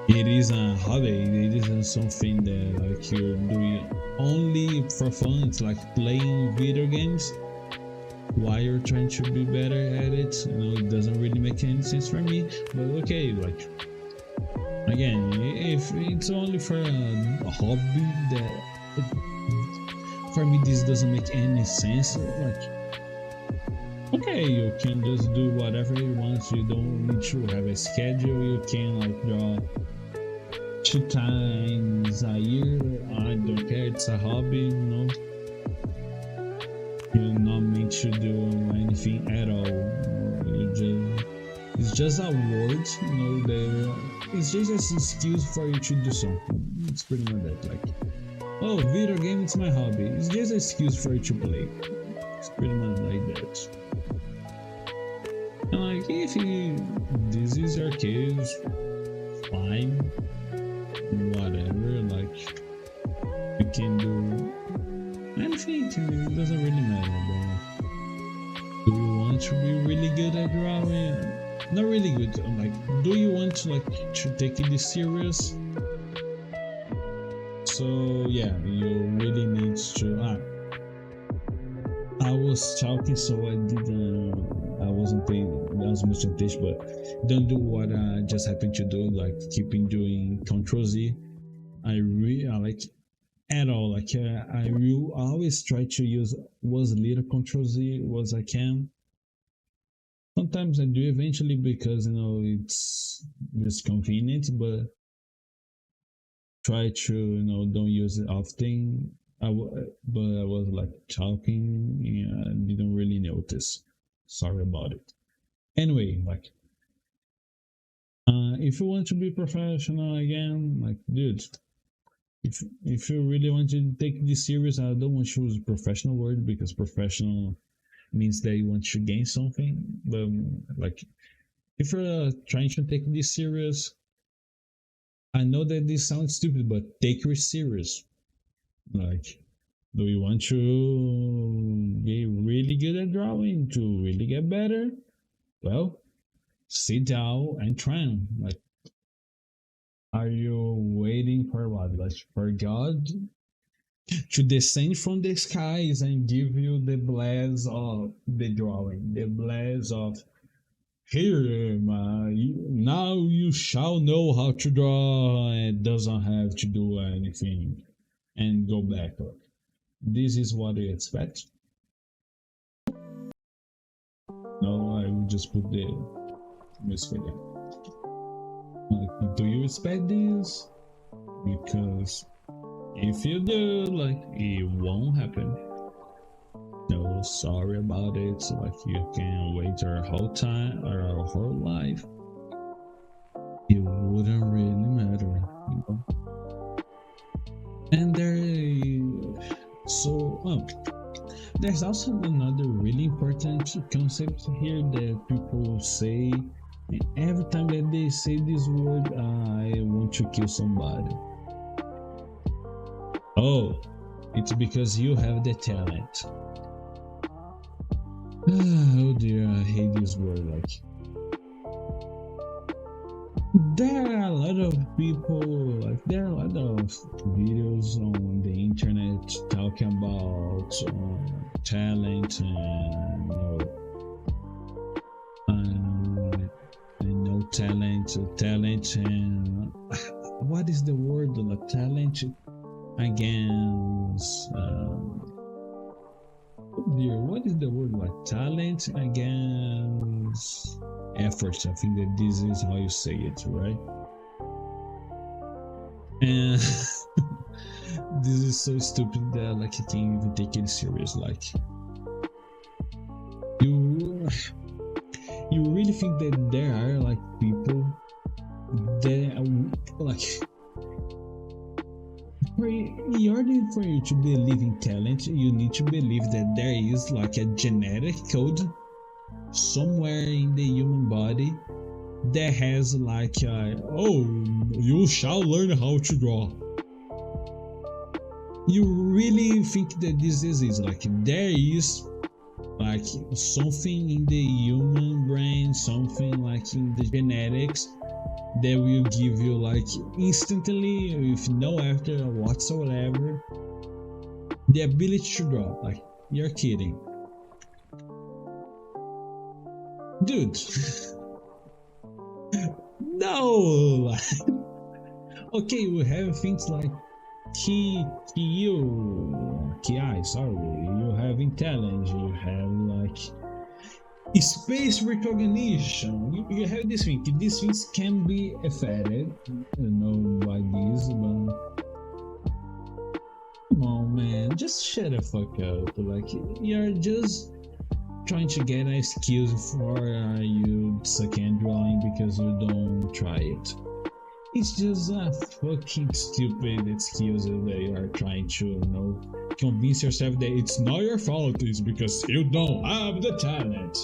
it is a hobby, it isn't something that like you're doing only for fun. It's like playing video games. Why you're trying to be better at it, it doesn't really make any sense for me. But okay, like, again, if it's only for a hobby, that for for me this doesn't make any sense. Like, okay, you can just do whatever you want. You don't need to have a schedule. You can like draw 2 times a year. I don't care. It's a hobby, you know. You're not meant to do anything at all. It's just a word, you know. It's just an excuse for you to do something. It's pretty much that. Like, oh, video game, it's my hobby. It's just an excuse for you to play. It's pretty much like that. And like, if this is your case, fine, whatever. Like, you can do anything. It doesn't really matter. But do you want to be really good at drawing? Not really good. Like, do you want to take it serious? So yeah, you really need to. I was talking, so I wasn't paying as much attention, but don't do what I just happened to do, like keeping doing Control Z. I like at all. Like I always try to use as little Control Z as I can. Sometimes I do eventually because you know it's just convenient, but try to don't use it often. But I was like talking, and I didn't really notice. Sorry about it. Anyway, like, if you want to be professional again, like, dude, if you really want to take this serious, I don't want to use professional word because professional means that you want to gain something. But like, if you're trying to take this serious, I know that this sounds stupid, but take it serious. Like, do you want to be really good at drawing to really get better? Well, sit down and try. Like, are you waiting for what? Like, for God to descend from the skies and give you the bless of the drawing, the bless of here, now you shall know how to draw and doesn't have to do anything and go backward. This is what you expect? No, I will just put the music again. Like, do you expect this? Because if you do, like, it won't happen. No, sorry about it. So, like, you can wait your whole time or your whole life. It wouldn't really matter, you know. And there's also another really important concept here that people say every time that they say this word. I want to kill somebody. Oh, it's because you have the talent. Oh dear, I hate this word. Like, there are a lot of people, like there are a lot of videos on the internet talking about talent and talent and what is the word? Like talent against dear, what is the word? Like talent against efforts. I think that this is how you say it, right? And this is so stupid that like I can't even take it serious. Like, you really think that there are like people that are, like, in order for you to believe in talent, you need to believe that there is like a genetic code somewhere in the human body that has like oh, you shall learn how to draw. You really think that this is like there is like something in the human brain, something like in the genetics that will give you like instantly, with no after whatsoever, the ability to draw? Like, you're kidding, dude. No. Okay, we have things like Kyo, KI, sorry, you have intelligence, you have like space recognition. You have this thing. These things can be affected, by this, but come on, man, just shut the fuck up. Like, you're just trying to get an excuse for you suck at drawing because you don't try it. It's just a fucking stupid excuse that you are trying to, convince yourself that it's not your fault, it's because you don't have the talent.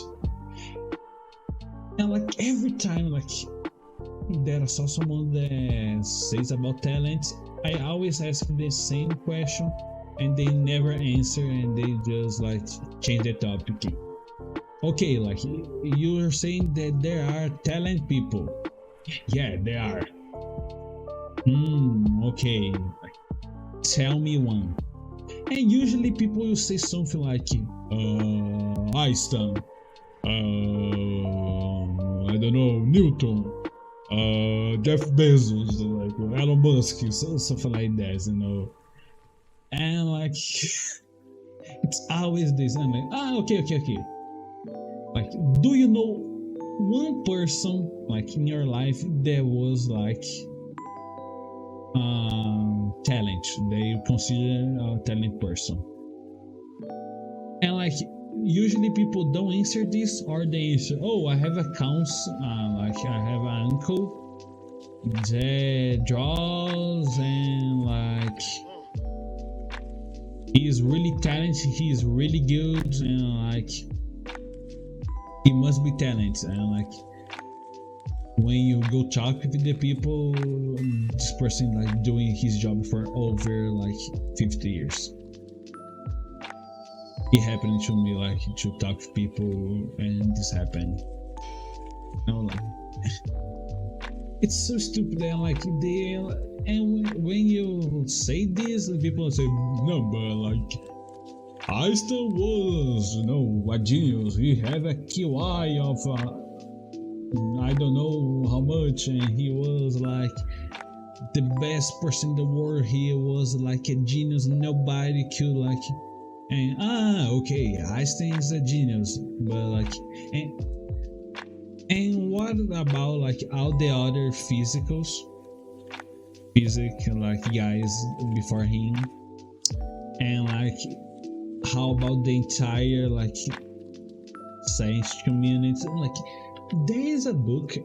And like every time that I saw someone that says about talent, I always ask the same question and they never answer and they just change the topic. Okay, you're saying that there are talent people. Yeah, there are. Okay. Tell me one. And usually people will say something like Einstein, I don't know, Newton, Jeff Bezos, Elon Musk, something like that, And it's always this. I'm okay. Do you know one person in your life that was talent, that you consider a talent person? And usually people don't answer this, or they answer, I have accounts, I have an uncle that draws and he's really talented, he's really good, and he must be talented. And when you go talk with the people, this person doing his job for over 50 years. It happened to me to talk to people, and this happened. It's so stupid that and when you say this, people say no, but Einstein was a genius. He had a QI of I don't know how much, and he was the best person in the world. He was a genius. Nobody could and okay, Einstein is a genius, but and what about all the other physics guys before him? And how about the entire science community? There is a book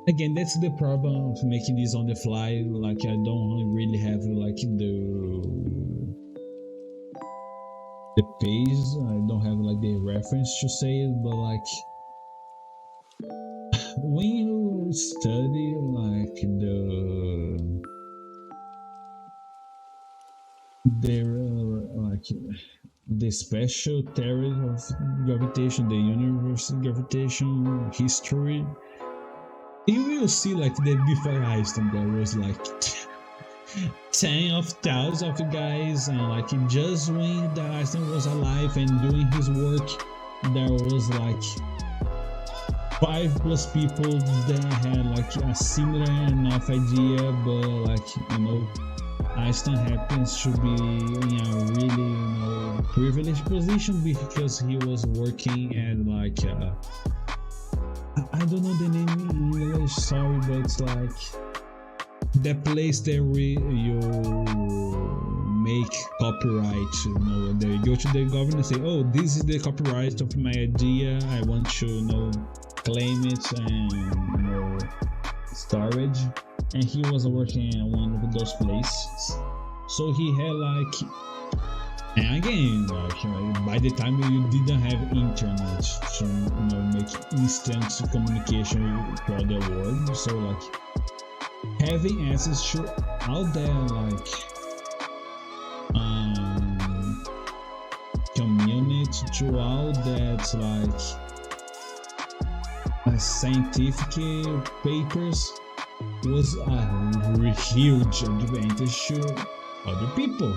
again, that's the problem of making this on the fly. I don't really have the page. I don't have the reference to say it, but when you study the special theory of gravitation, the universal gravitation history, you will see that before Einstein there was 10 of thousands of guys, and just when the Einstein was alive and doing his work, there was 5+ people that had a similar enough idea, but Einstein happens to be in a really privileged position because he was working at I don't know the name in English, sorry, but it's the place that you make copyright, they go to the government and say, this is the copyright of my idea, I want to claim it and storage. And he was working in one of those places, so he had and again by the time you didn't have internet to make instant communication throughout the world, so having access to all that community, to all that scientific papers was a huge advantage to other people.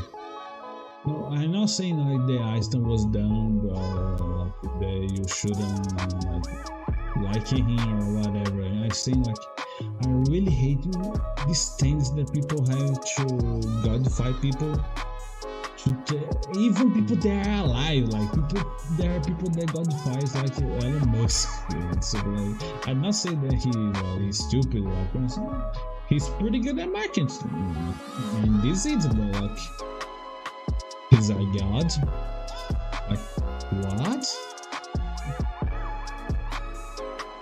I'm not saying that Einstein was dumb, or that you shouldn't liking him or whatever. And I think like I really hate these things that people have to godify people. Even people that are alive, like people, there are people that godifies like Elon Musk. So like, I'm not saying that he's stupid. Like he's pretty good at marketing, and this is like he's a god. Like what?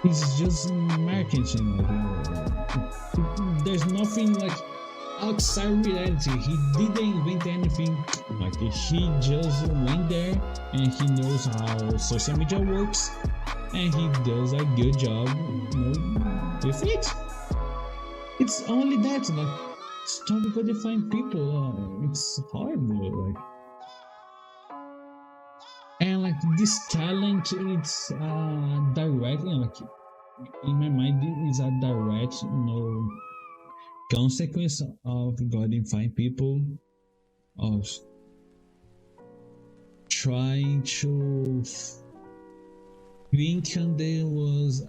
He's just marketing. There's nothing like outside reality. He didn't invent anything. Like he just went there and he knows how social media works, and he does a good job, with it. It's only that. Like stop codifying people. It's horrible. Like and like this talent, it's directly like in my mind, it's a direct, consequence of godifying people, of trying to think there was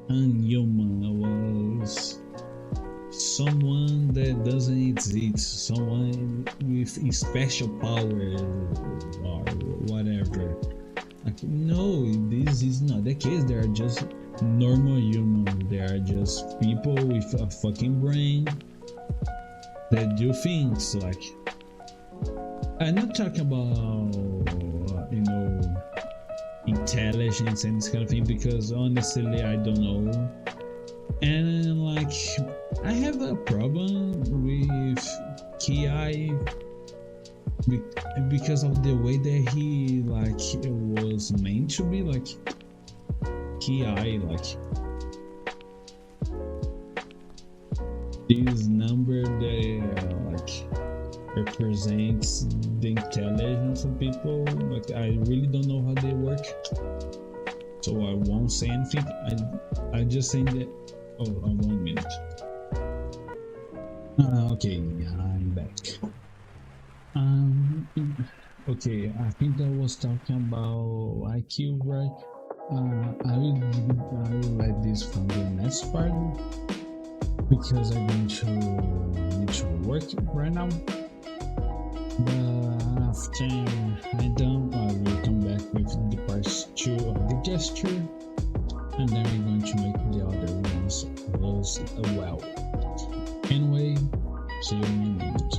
unhuman, was someone that doesn't exist, someone with special powers or whatever. Like, no, this is not the case. They are just normal humans. They are just people with a fucking brain that do things. Like, I'm not talking about, intelligence and this kind of thing, because honestly, I don't know. And like, I have a problem with Ki because of the way that he like was meant to be. Like Ki, like this number that like represents the intelligence of people. Like I really don't know how they work, so I won't say anything. I just say that. Oh, 1 minute. Okay, I'm back. Okay, I think I was talking about IQ, right? I will let this from the next part because I'm going to need to work right now. But after I'm done, I will come back with the part 2 of the gesture, and then we're going to make the other ones as well. Anyway, see you in a minute.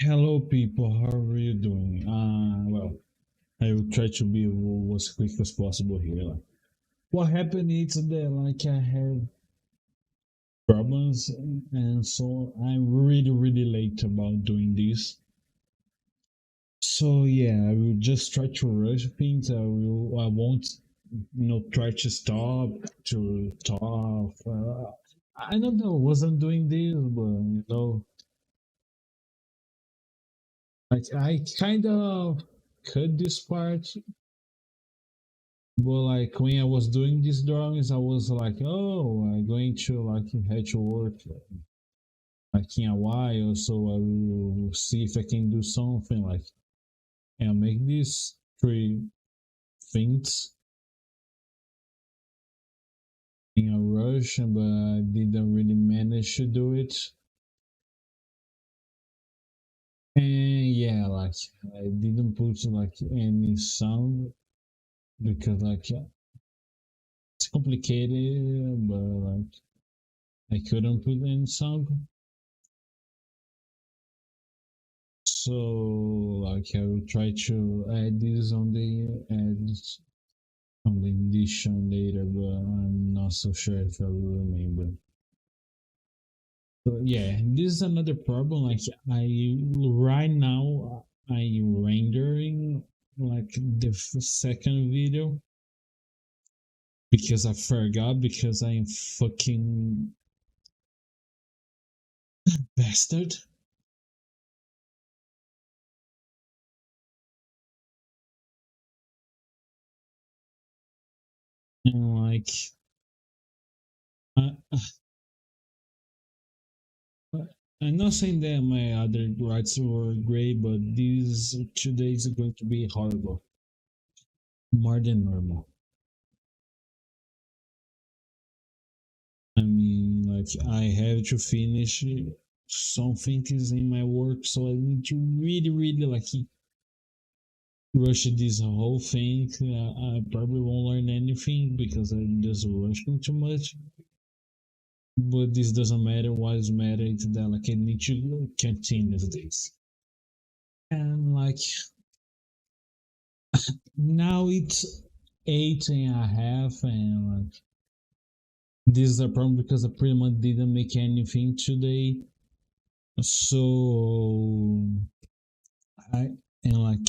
Hello people, how are you doing? Well, I will try to be as quick as possible here. Like, what happened is that like I have problems, and so I'm really late about doing this. So yeah, I will just try to rush things. I won't, try to stop to talk. I don't know. I wasn't doing this, but like I kind of cut this part. But like when I was doing these drawings, I was like, oh, I'm going to like have to work like in a while, so I will see if I can do something like and make these 3 things in a rush, but I didn't really manage to do it. And yeah, like I didn't put like any sound because like it's complicated, but like I couldn't put any sound. So like I will try to add this on the edition later, but I'm not so sure if I will remember. So yeah, this is another problem. Like right now I rendering like the second video because I forgot, because I am fucking bastard. And like I, I'm not saying that my other rights were great, but these 2 days are going to be horrible, more than normal. like I have to finish something is in my work, so I need to really like rush this whole thing. I probably won't learn anything because I'm just rushing too much. But this doesn't matter. What matters is that like I need to continue this. And like now it's 8:30, and like this is a problem because I pretty much didn't make anything today. So I and like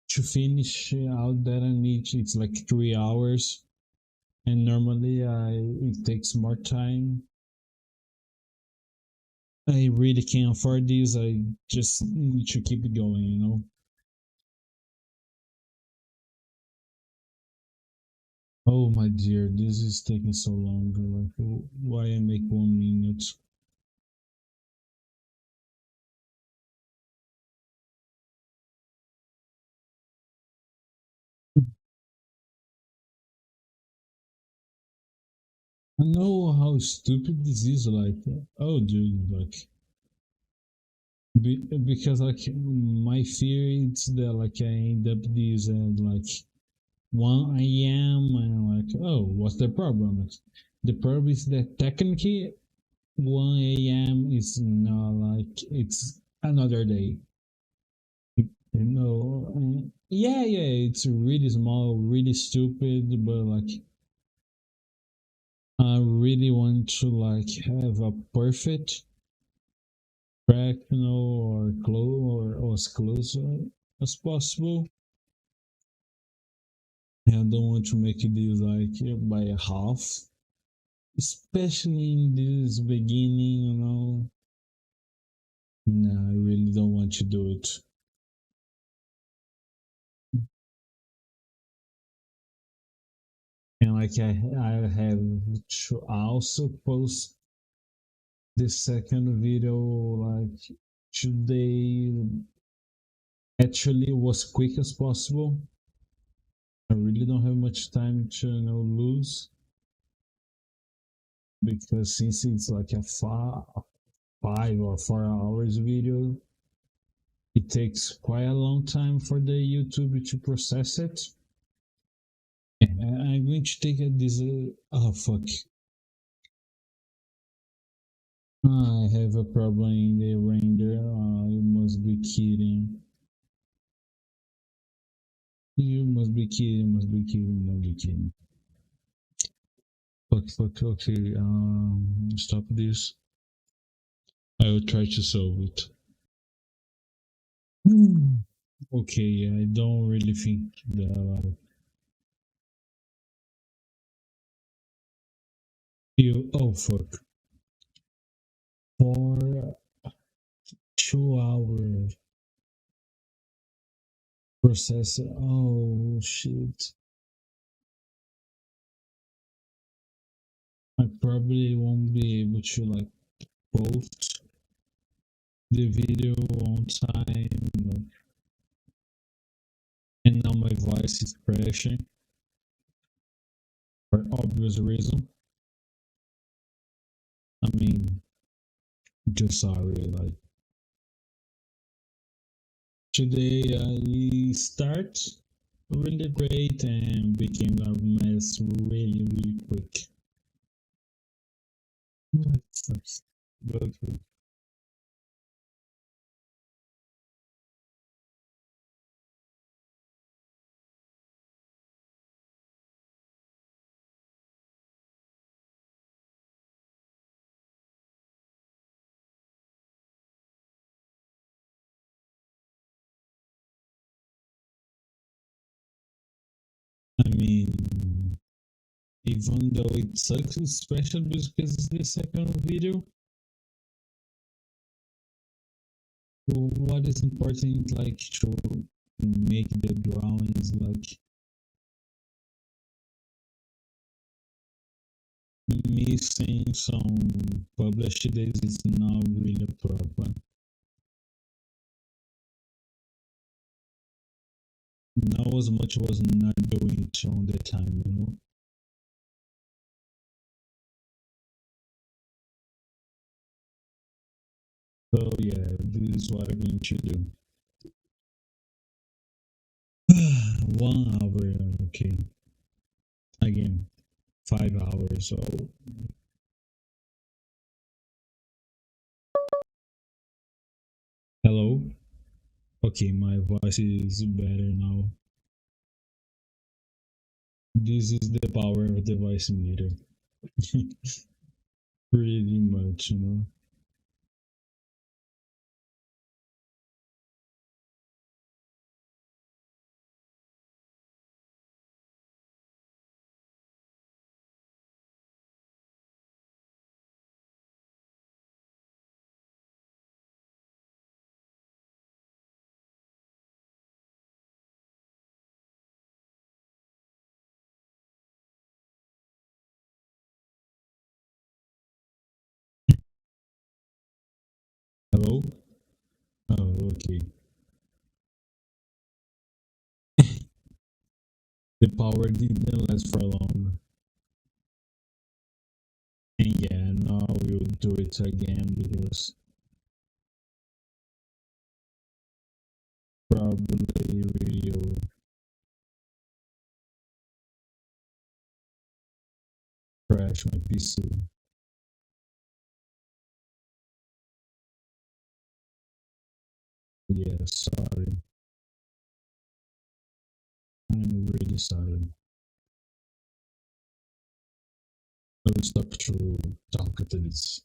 to finish out that I need it's like 3 hours, and normally I it takes more time. I really can't afford this. I just need to keep it going, you know. Oh my dear, this is taking so long. Like, why I make 1 minute? I know how stupid this is. Like, oh, dude, like, because like my fear is that like I end up this at like 1 a.m. and like, oh, what's the problem? The problem is that technically 1 a.m. is not like it's another day. You know, yeah, it's really small, really stupid, but like I really want to like have a perfect track, you know, or close or as close as possible. And I don't want to make this like by a half, especially in this beginning, you know. No, I really don't want to do it. And like I have to also post the second video like today actually was quick as possible. I really don't have much time to lose because since it's like a 5 or 4 hours video, it takes quite a long time for the YouTube to process it. I'm going to take this. Oh fuck! I have a problem in the render. You must be kidding. You must be kidding. Must be kidding. Must be kidding. Fuck. Okay. Stop this. I will try to solve it. Okay. I don't really think that. You. Oh fuck. For 2 hour process. Oh shit. I probably won't be able to like post the video on time. And now my voice is crashing for obvious reason. I mean, just sorry. Like today, I start really great and became a mess really quick. But I mean, even though it sucks, especially because it's the second video, what is important like to make the drawings like missing some published days is not really a problem. Not as much was not doing it on the time, you know. So yeah, this is what I'm going to do. 1 hour, okay. Again, 5 hours. So hello. Okay, my voice is better now. This is the power of the voice meter. Pretty much, you know. Hello. Oh, okay. The power didn't last for long. And yeah, now we'll do it again because probably will crash my PC. Yeah, sorry. I'm really sorry. I will stop to talk to this.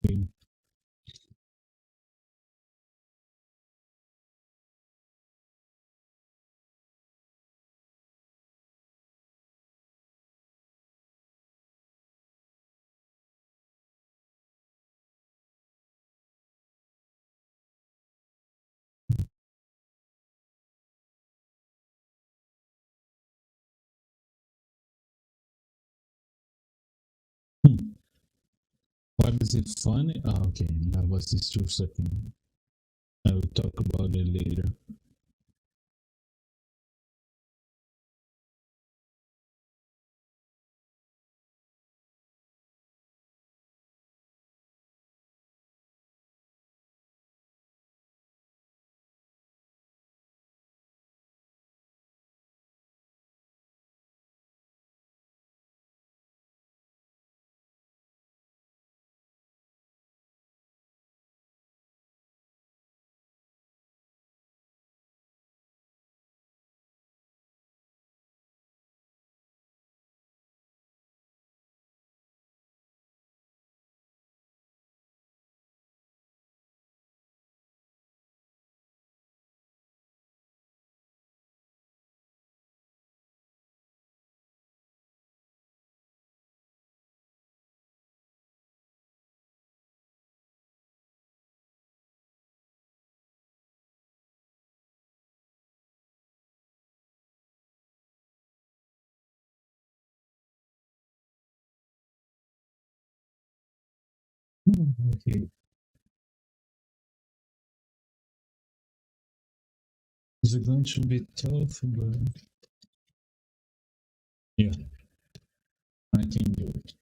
Okay. What is it funny? Oh, okay, that was just 2 seconds. I will talk about it later. Okay. Is it going to be tough? But yeah, I can do it.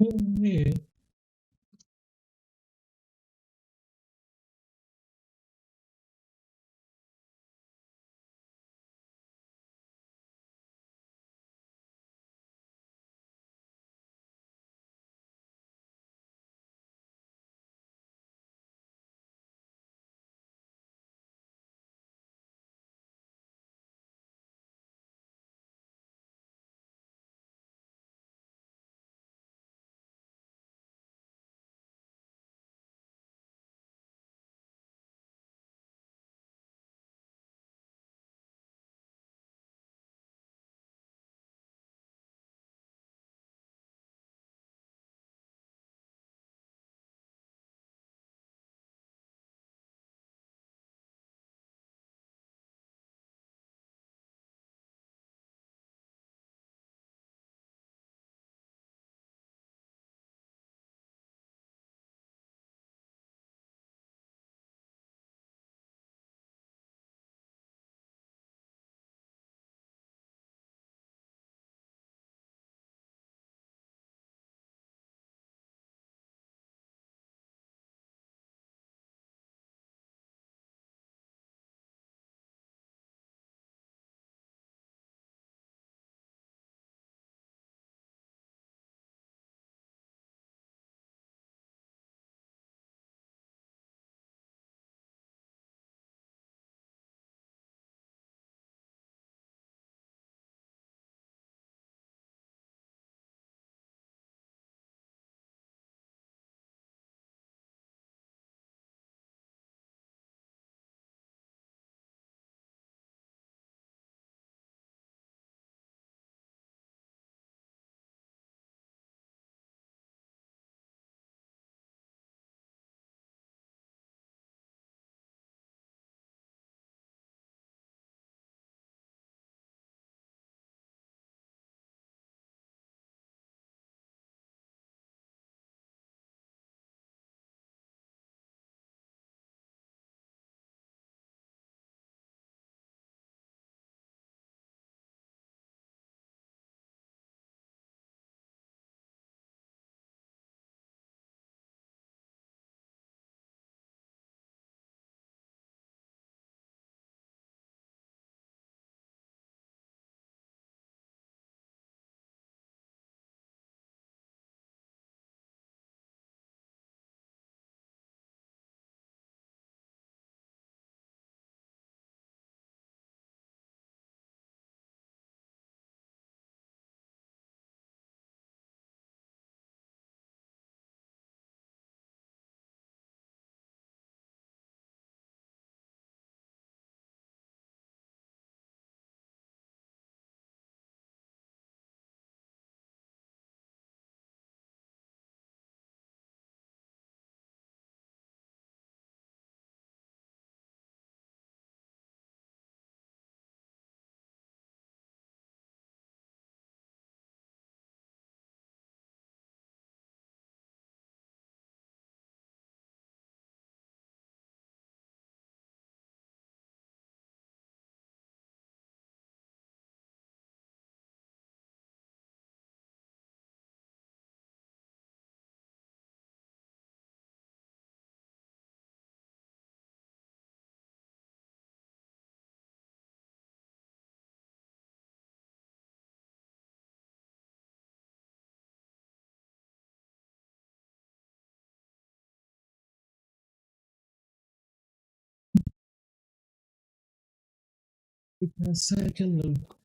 Yeah. A second look.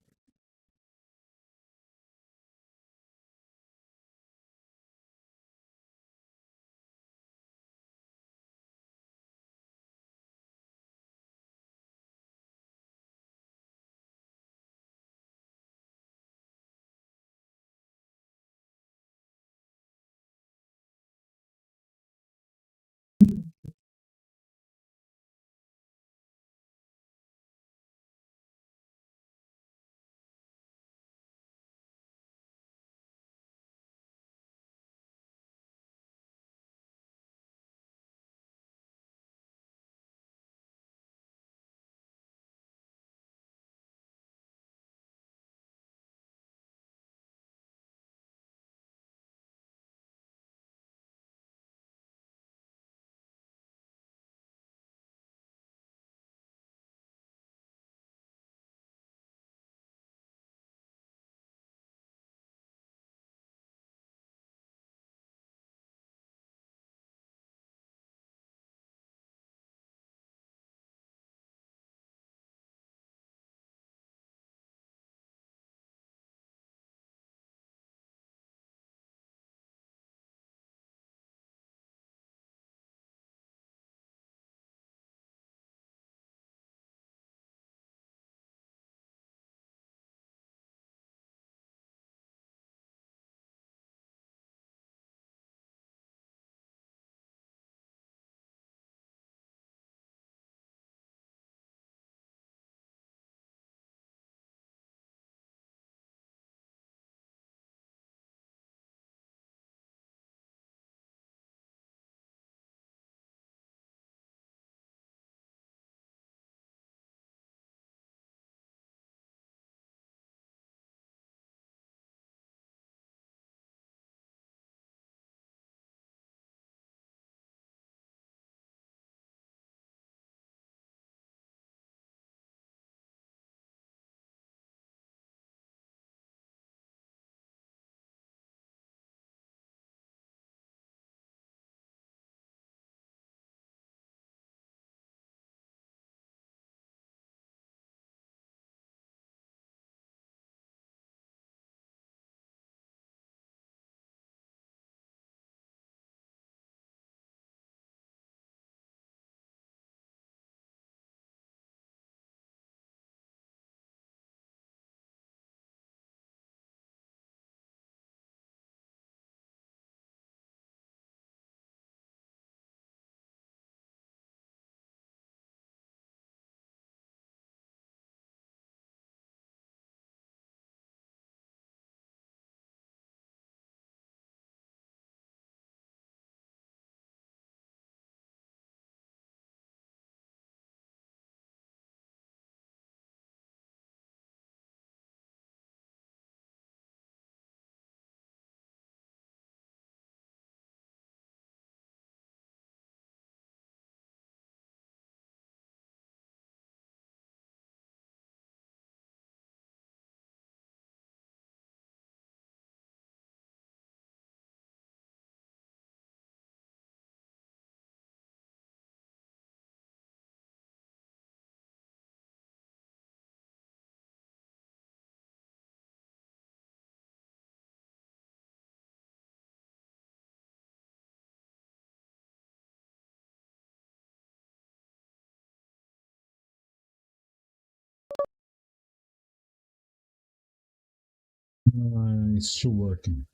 it's still working.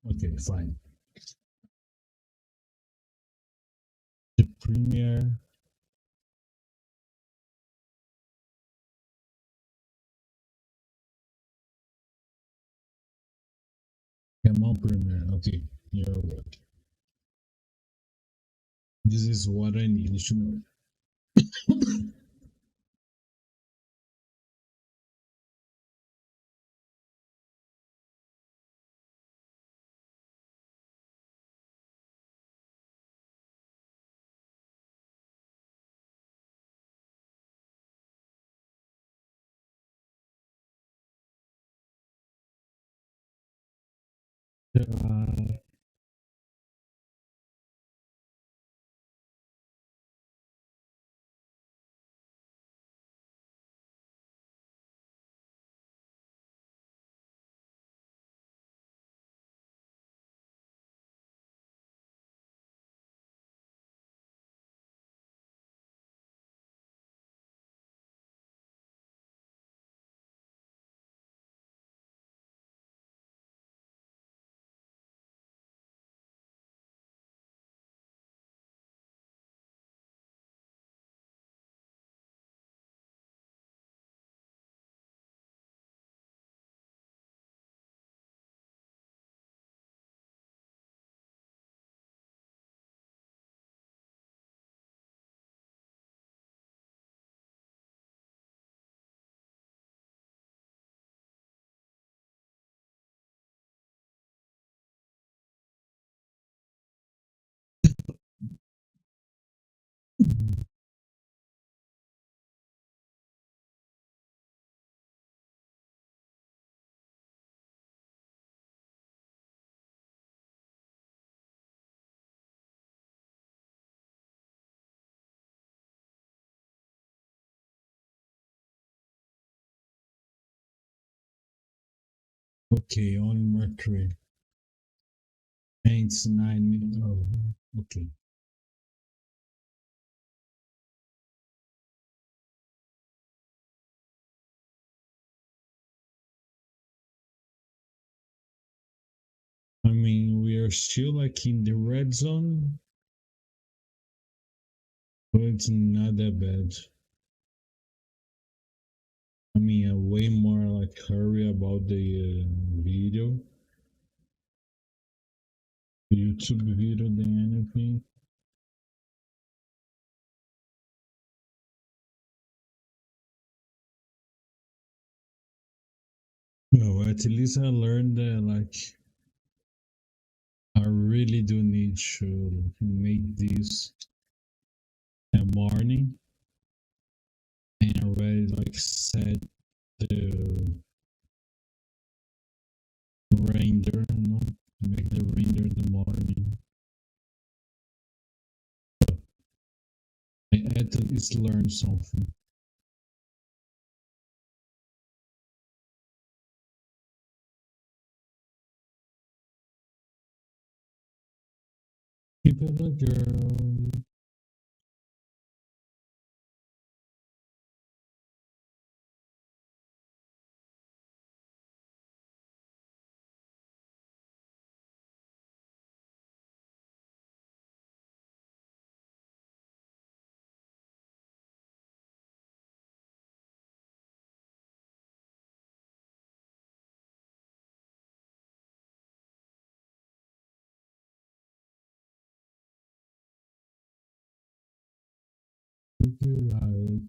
Okay, fine. The Premiere. Come on, Premiere. Okay, you're right. This is what I need to know. Uh, okay, only Mercury. And it's 9 minutes. Oh, okay. I mean, we are still like in the red zone, but it's not that bad. I mean, I way more like hurry about the video, YouTube video than anything. No, at least I learned that like I really do need to make this a morning and already like set the render, make the render in the morning. I at least learn something. Keep it a girl. Keep it like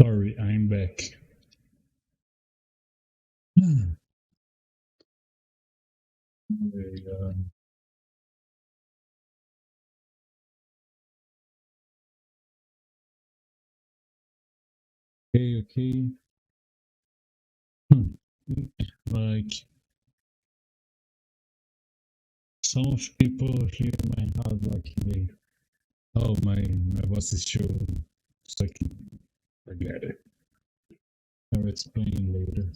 Sorry, I'm back. Uh, okay, okay. Hmm. Like some of people hear my house like they, oh my voice is too sucky. Forget it. I'll explain later.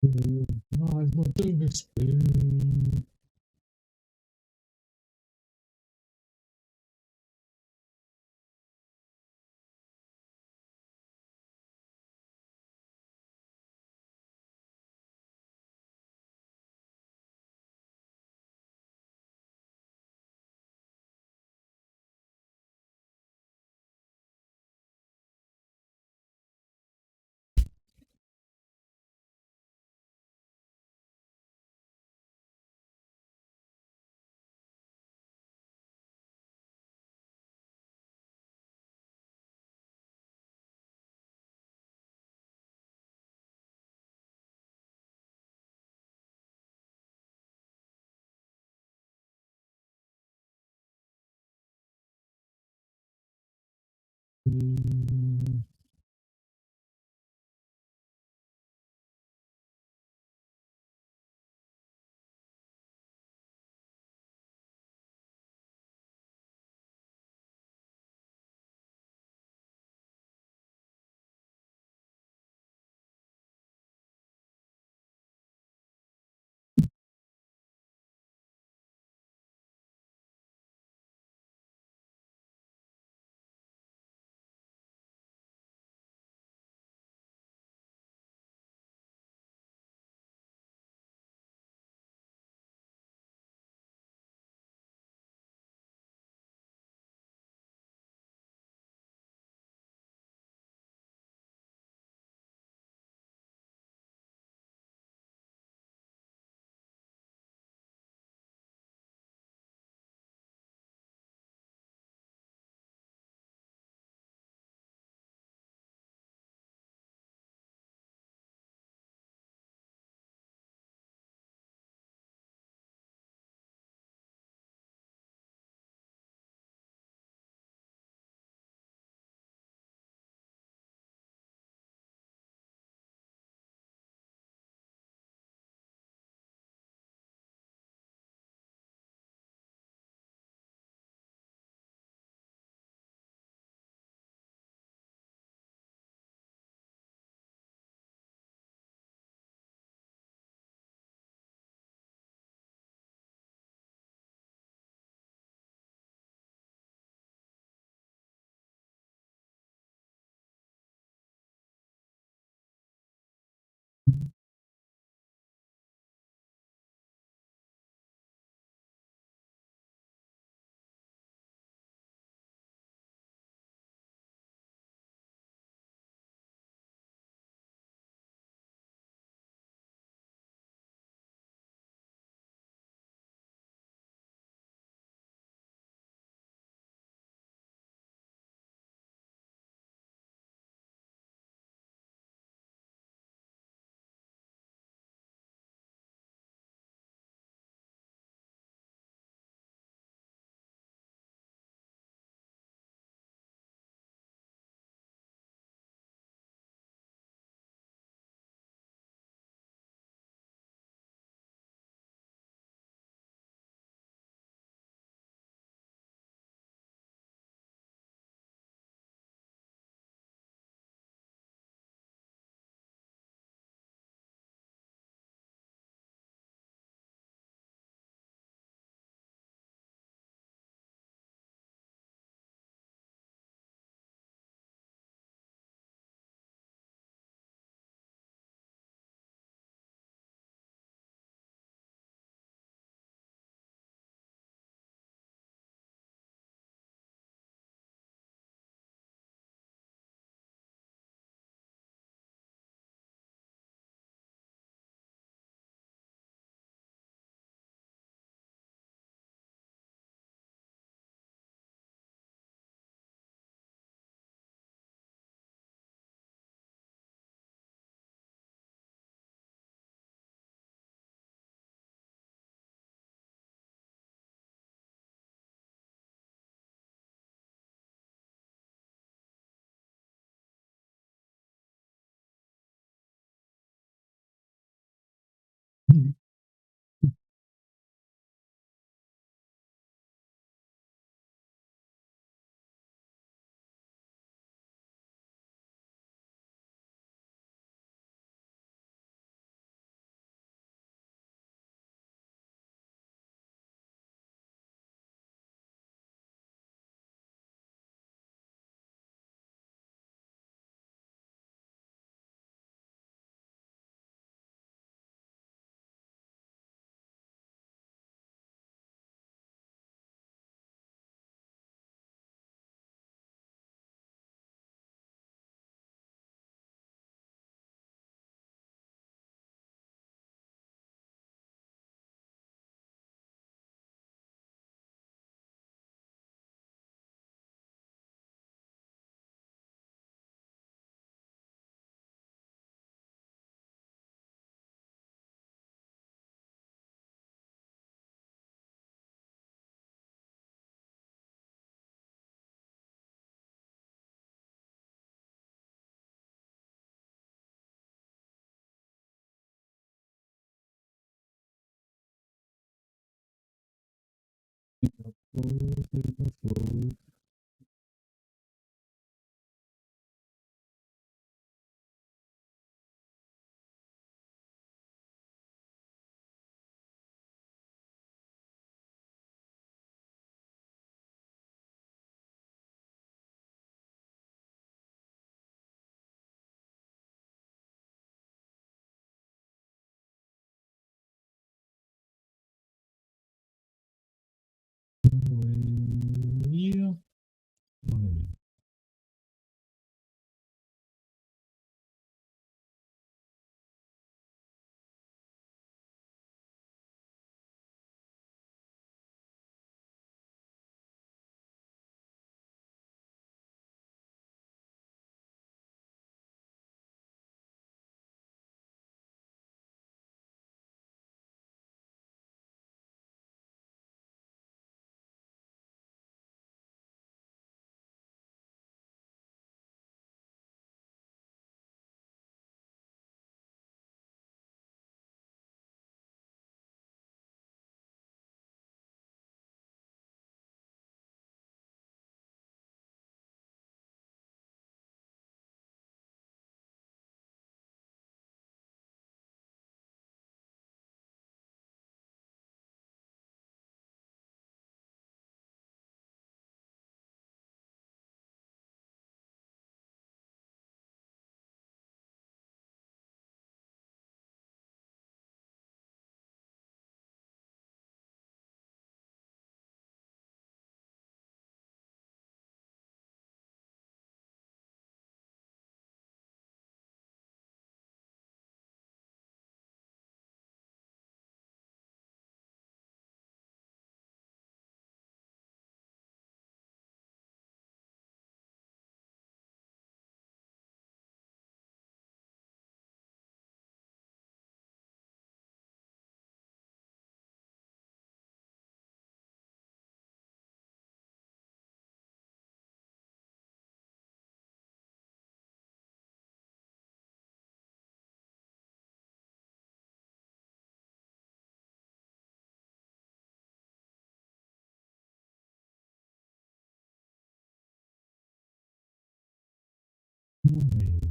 Mas não tem respeito. Flow, paper, flow. Yeah. Alright.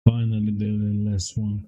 Finally, the last one.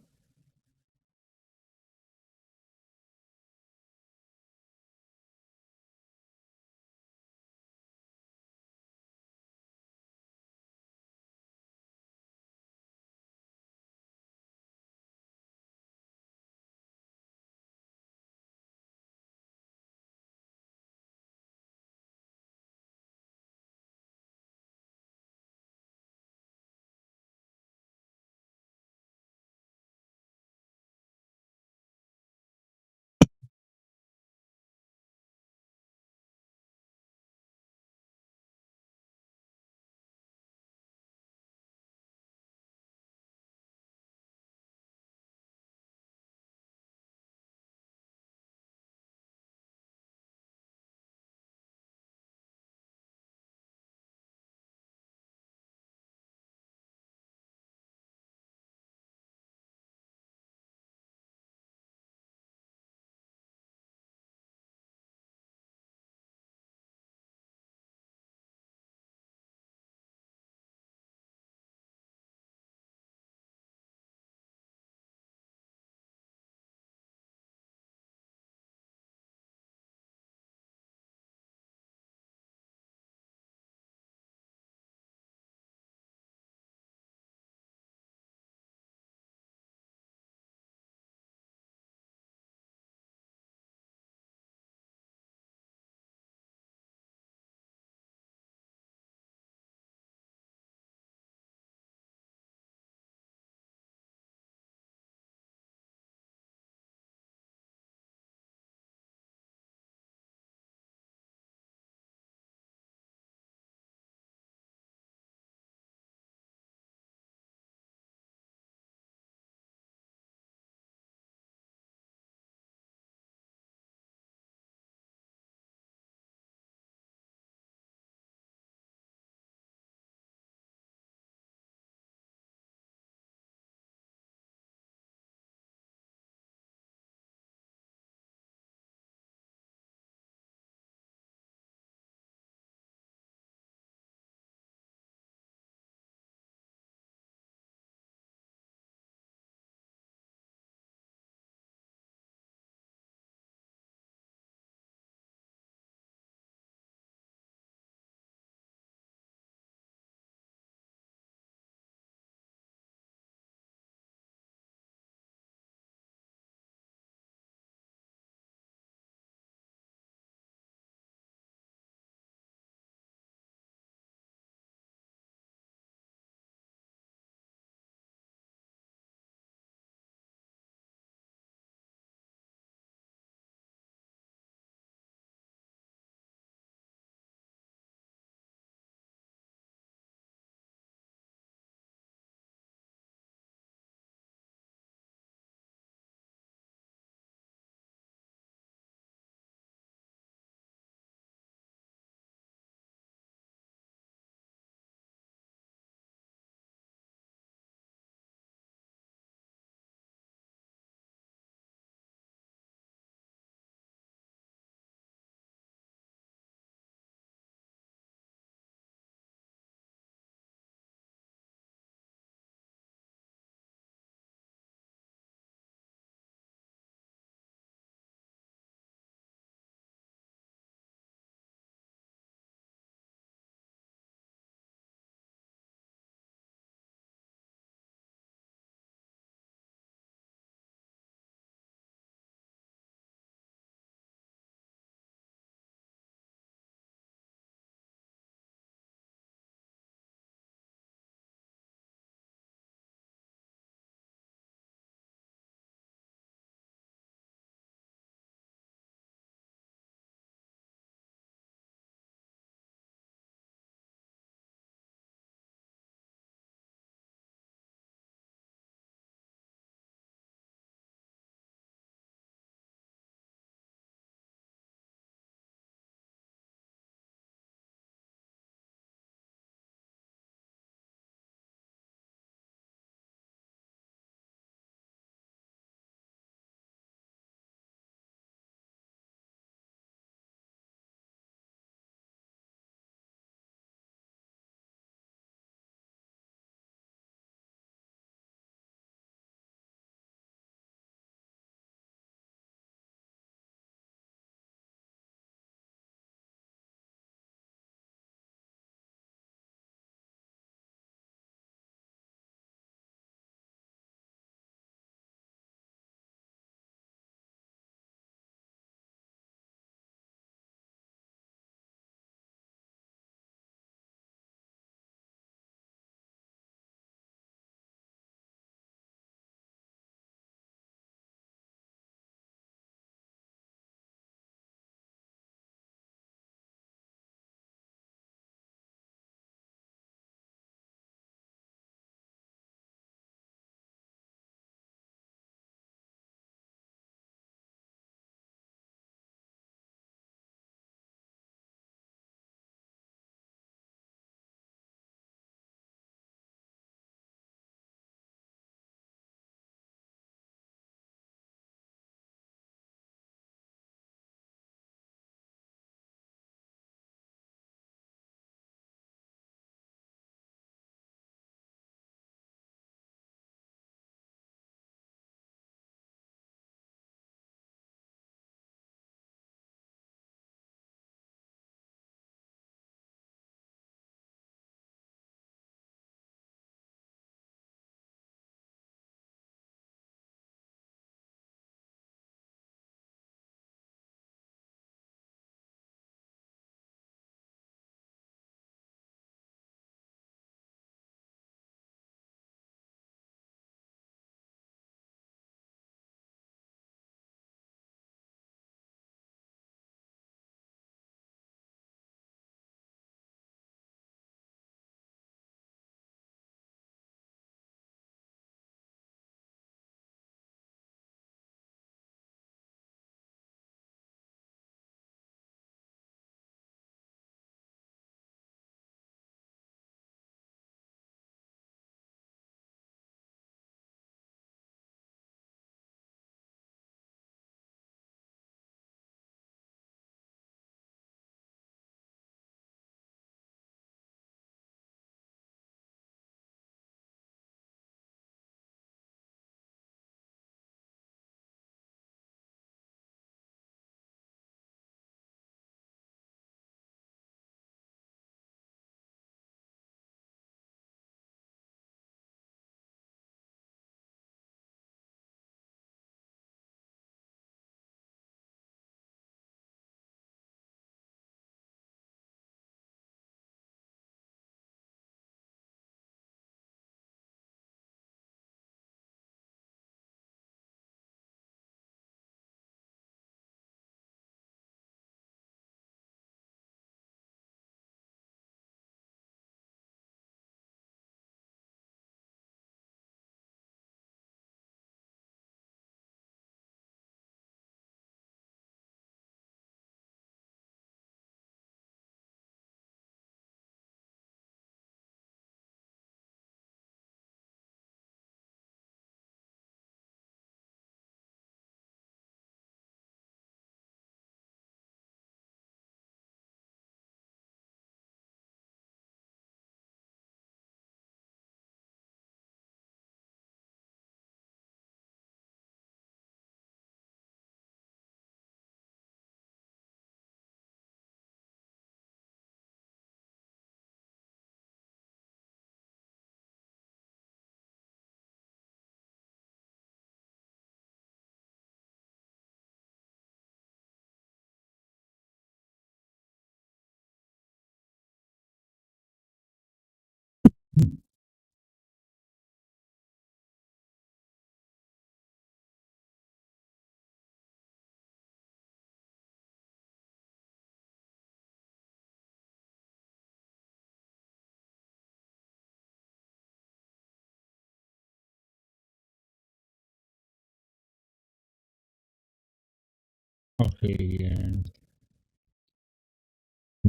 Okay, and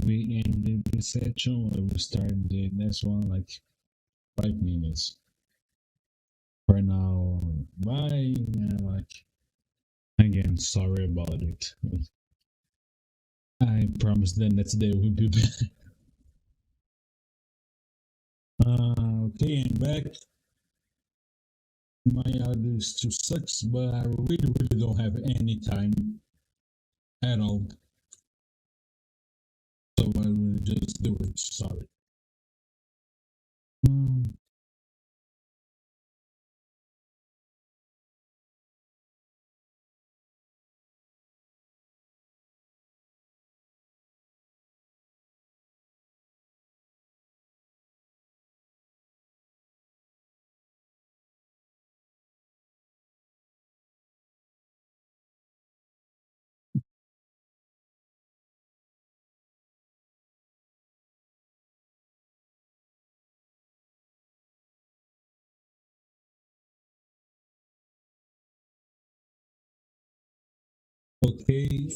we ended this section. We started the next one like 5 minutes. For now, bye. And like again, sorry about it. I promise the next day will be better. Okay, I'm back. My audio is too sucks, but I really don't have any time at all. So I will just do it. Sorry. Mm, okay.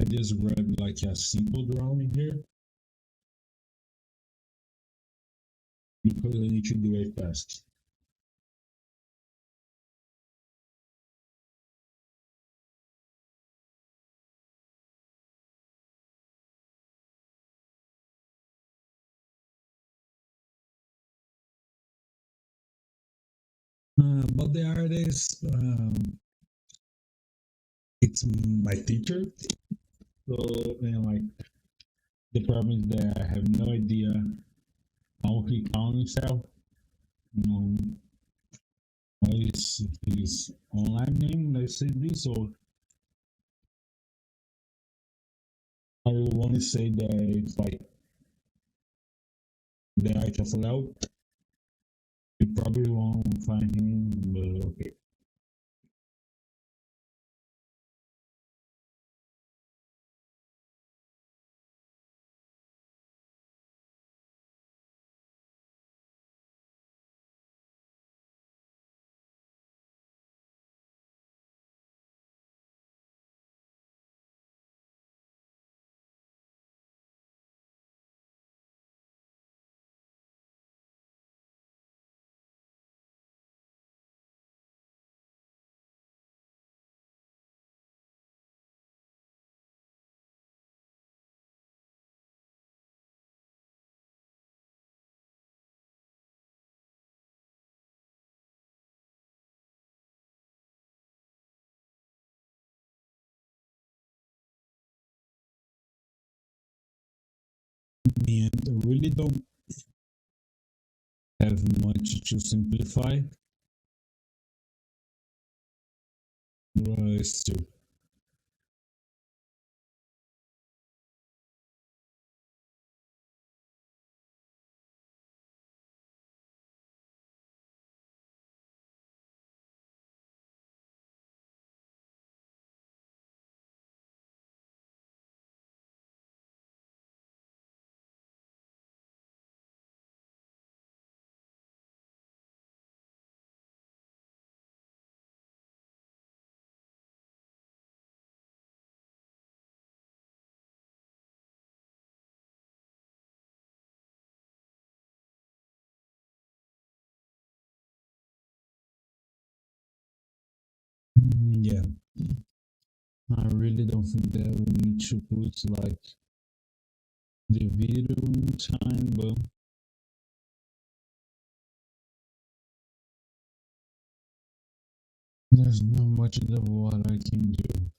I just grabbed like a simple drawing here because I need to do it fast. But the artist, it's my teacher. So, like the problem is that I have no idea how he counts himself. You know, what is his online name? Let's say this, or I will only say that it's like the art of Leo. You probably won't find him, but okay. And I really don't have much to simplify, but still. Yeah, I really don't think that we need to put like the video in time, but there's not much of what I can do.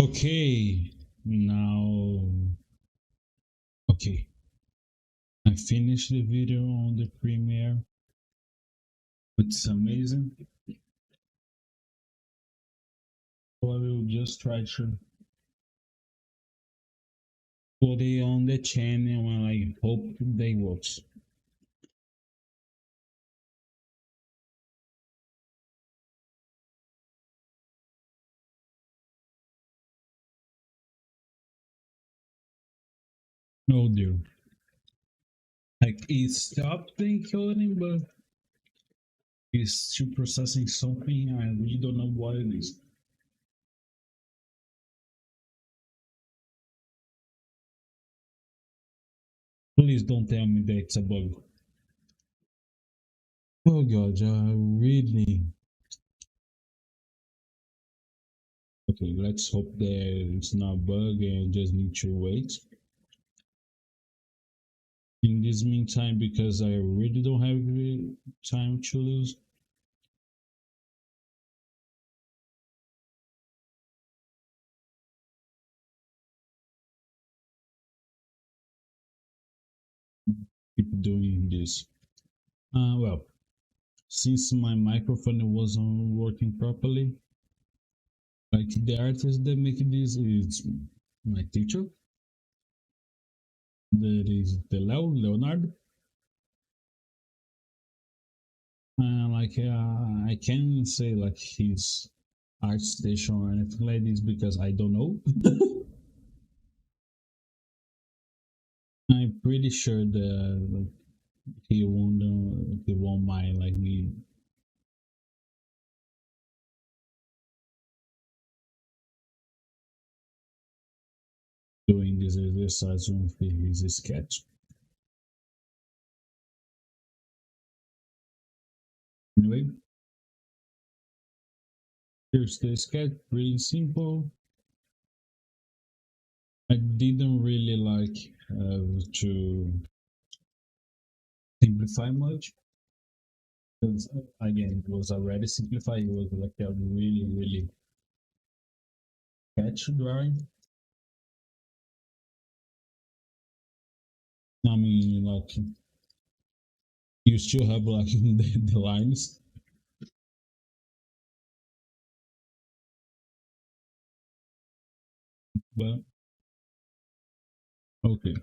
Okay, now, okay, I finished the video on the Premiere. It's amazing. So I will just try to put it on the channel and I hope they works. No dear. Like it stopped the encoding, but it's still processing something. I really don't know what it is. Please don't tell me that it's a bug. Oh god, really. Okay, let's hope that it's not a bug and just need to wait. In this meantime, because I really don't have time to lose. Keep doing this. Well, since my microphone wasn't working properly, like the artist that make this is my teacher. That is the Leonardo. I can't say like his art station or anything like this because I don't know. I'm pretty sure that like, he won't mind like me doing this exercise with his sketch. Anyway, here's the sketch, really simple. I didn't really like to simplify much because again it was already simplified. It was like a really sketch drawing. I mean, like you still have like the lines, but okay.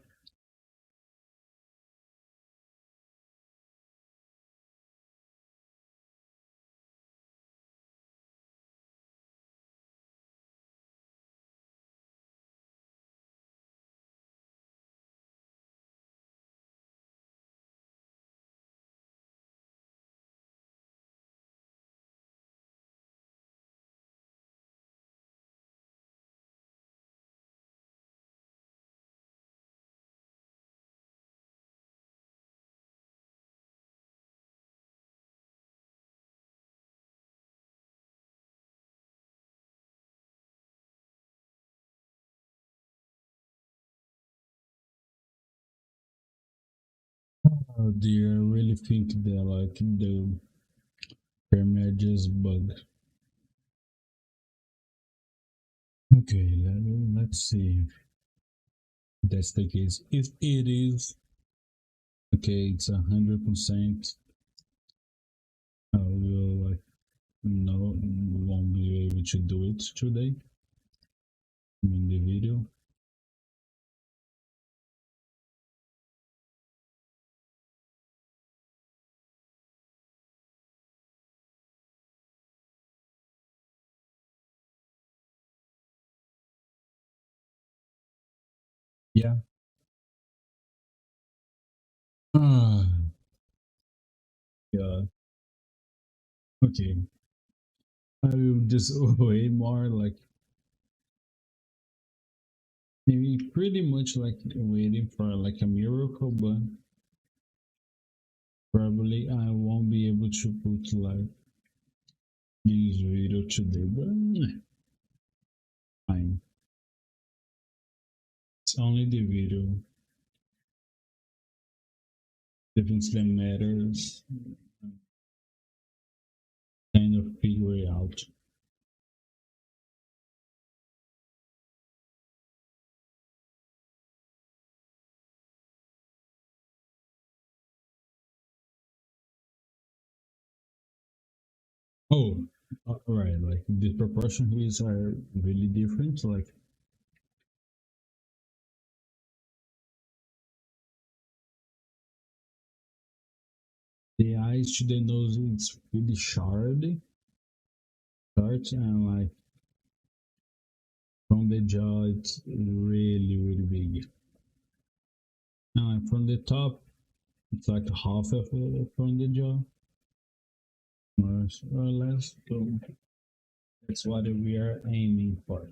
Do you really think they're like the Premiere just bug? Okay, let's see if that's the case. If it is, okay, it's 100%. I will like no, won't be able to do it today in the video. Yeah. Ah, yeah. Okay. I will just wait more like maybe pretty much like waiting for like a miracle, but probably I won't be able to put like this video today, but fine. It's only the video. The things that matters kind of figure it out. Oh, right. Like the proportion here are really different. Like the eyes to the nose, it's really short, and like from the jaw, it's really big. And like from the top, it's like half of it from the jaw, more or less. So that's what we are aiming for.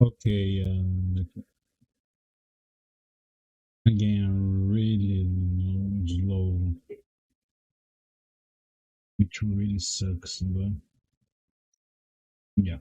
Okay, again, really slow, which really sucks, but yeah.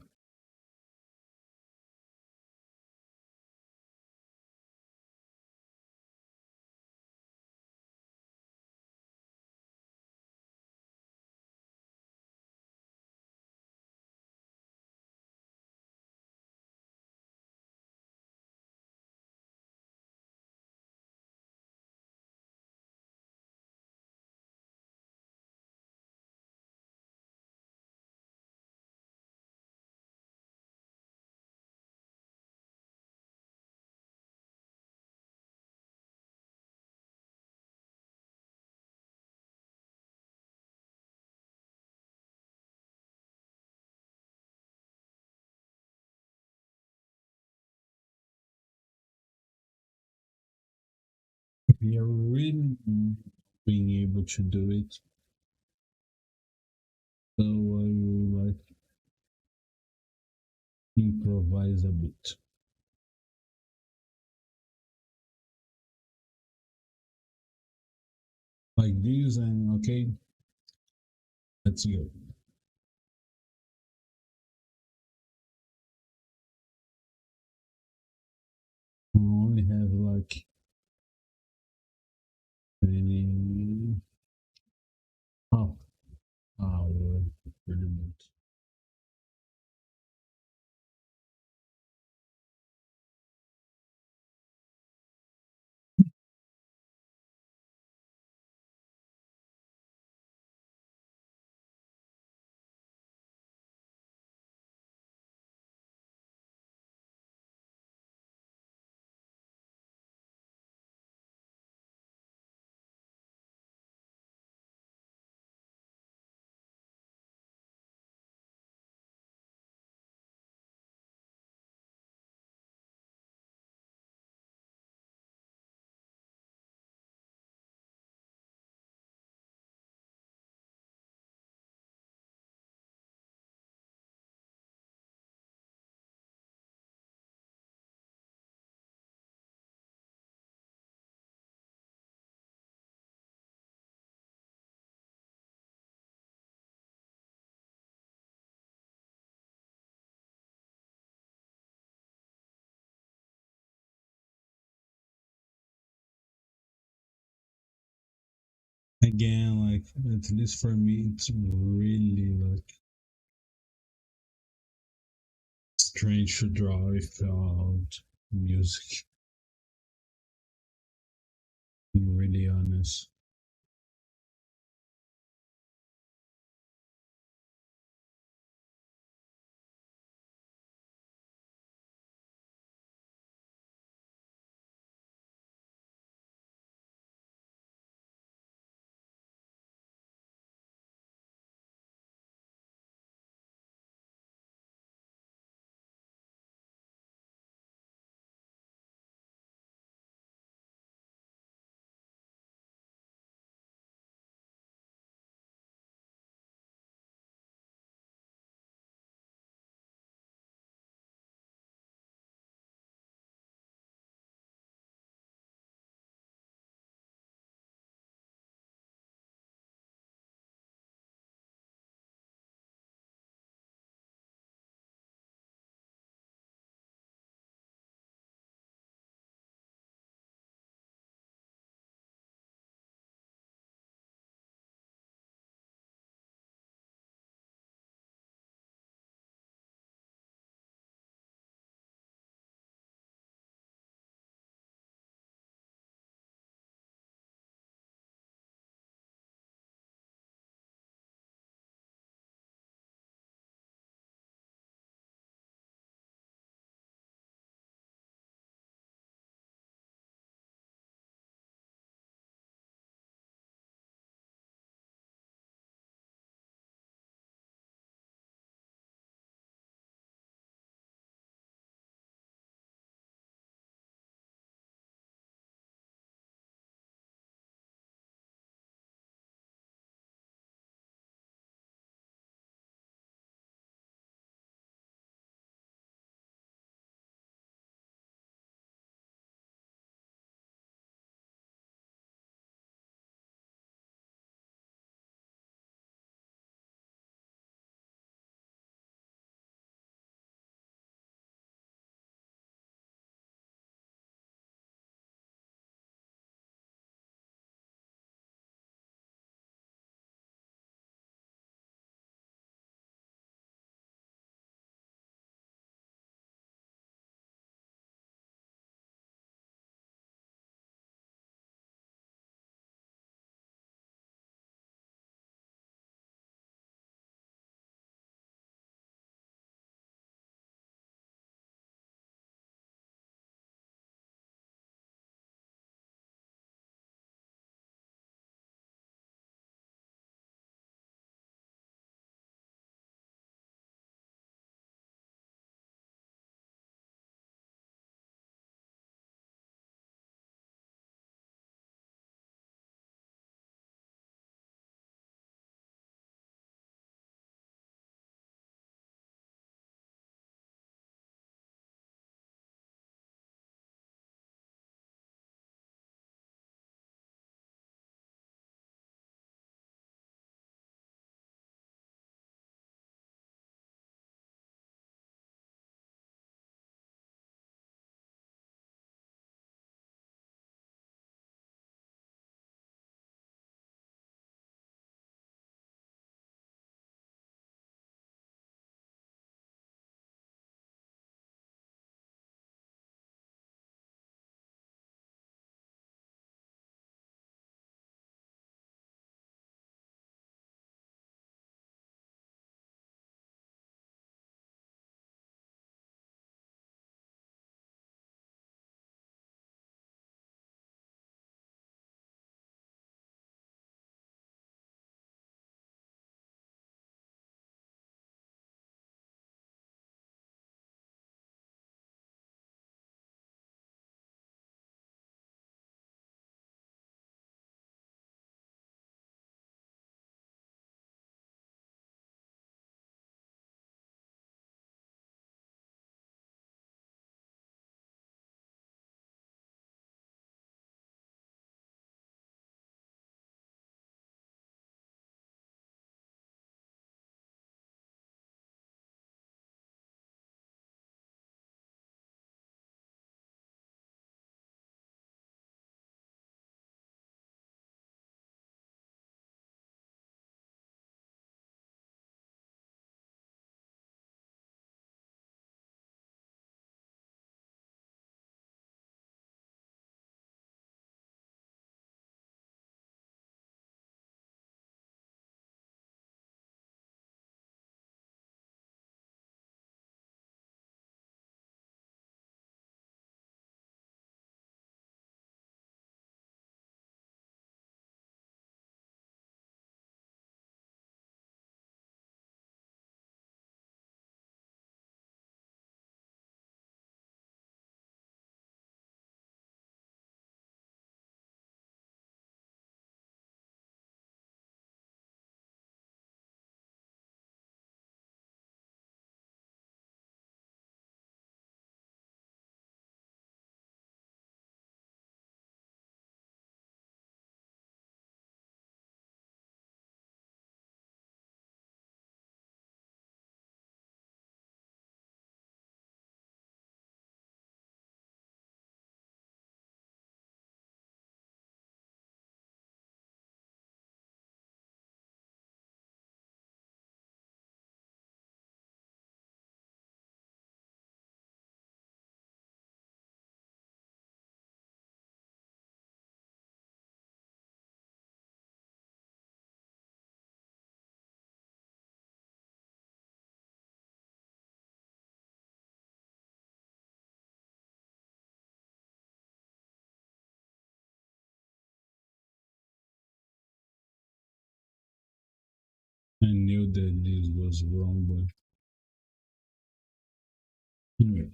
We are really being able to do it. So I will like improvise a bit. Like this and okay, let's go. I only have like 20 half hour pretty much. Again, like at least for me, it's really like strange to draw without music. Being really honest. I knew that this was wrong, but anyway.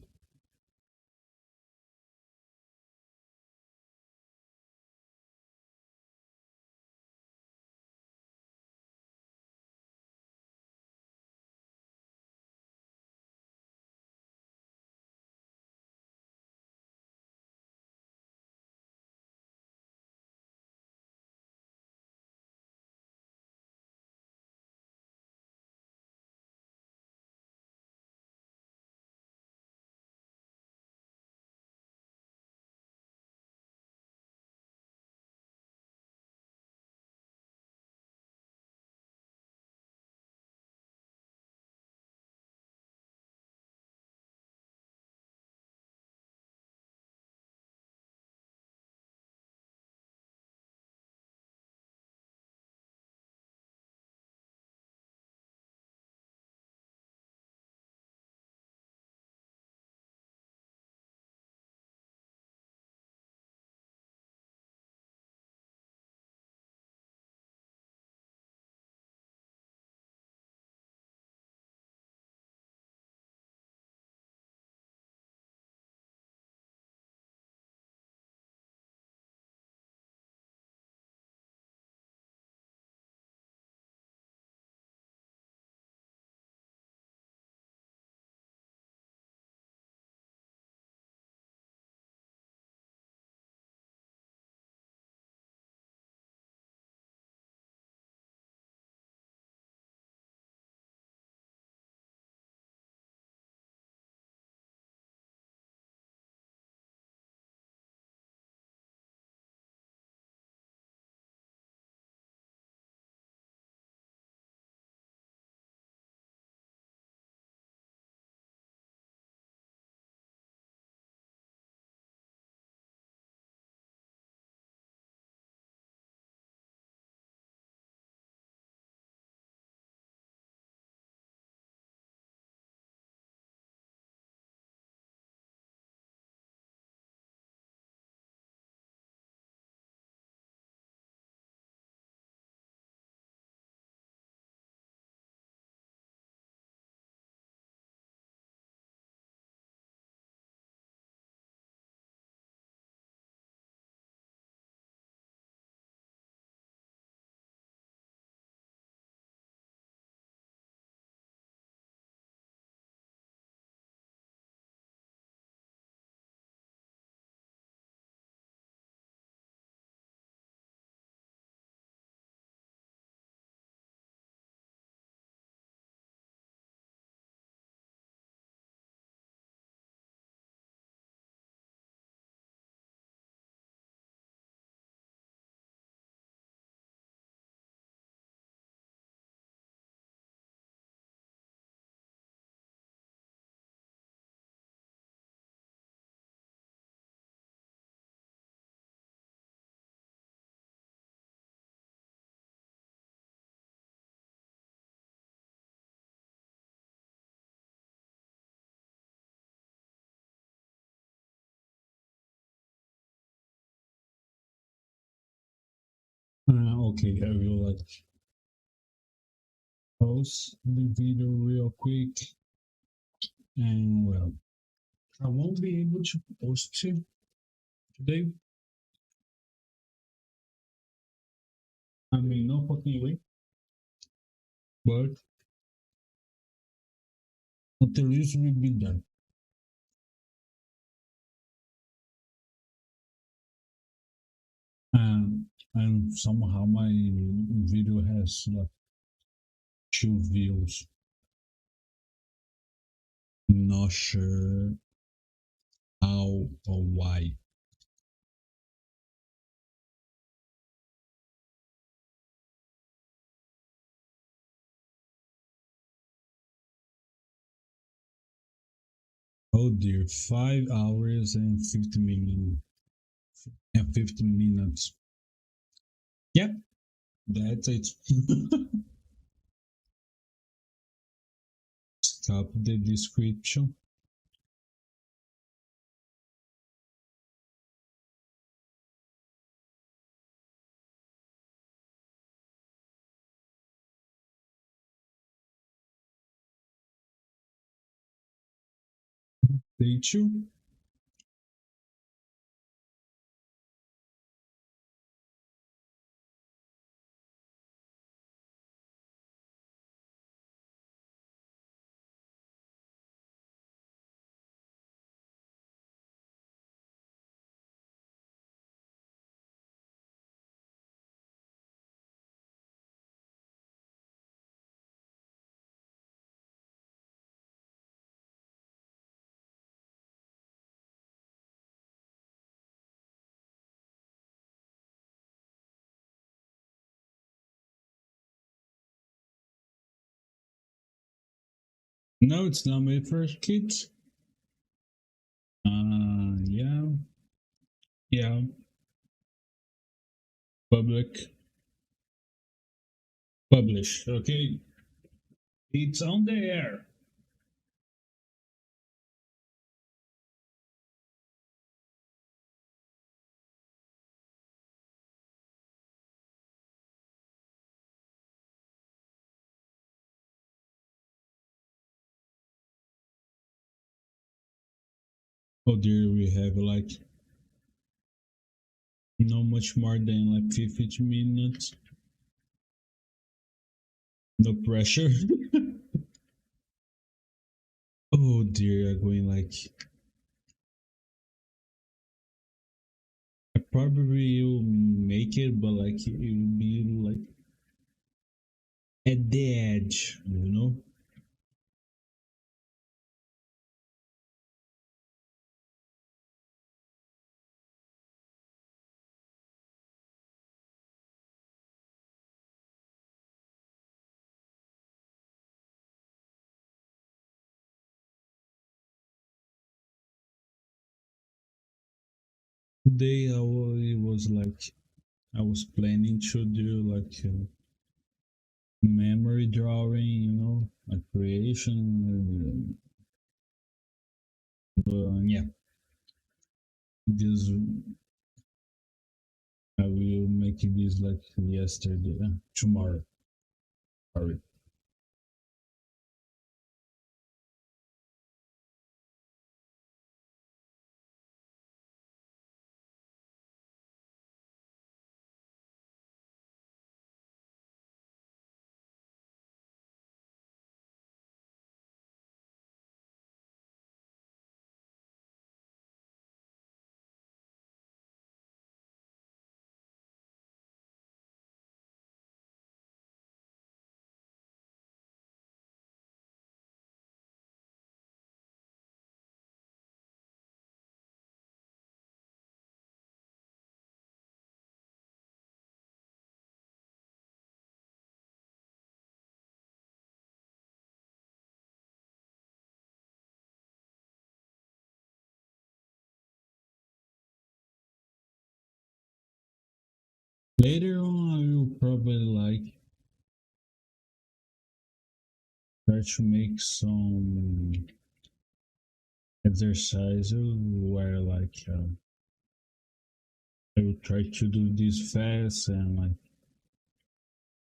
Okay, I will pause the video real quick, and well, I won't be able to post it today. I mean, no fucking way, but at least will be done. And somehow my video has like 2 views. Not sure how or why. Oh dear, 5 hours and 50 minutes. Yep, that's it. Stop the description. Day two. No, it's not my first kid. Yeah, yeah, public, publish. Okay, it's on the air. Oh dear, we have like not much more than like 50 minutes. No pressure. Oh dear, I'm going like I probably will make it, but like it will be like at the edge, you know. Today it was like I was planning to do like memory drawing, you know, like creation. But yeah, this I will make this like yesterday, tomorrow. Sorry. Later on, I will probably like try to make some exercise where like I will try to do this fast and like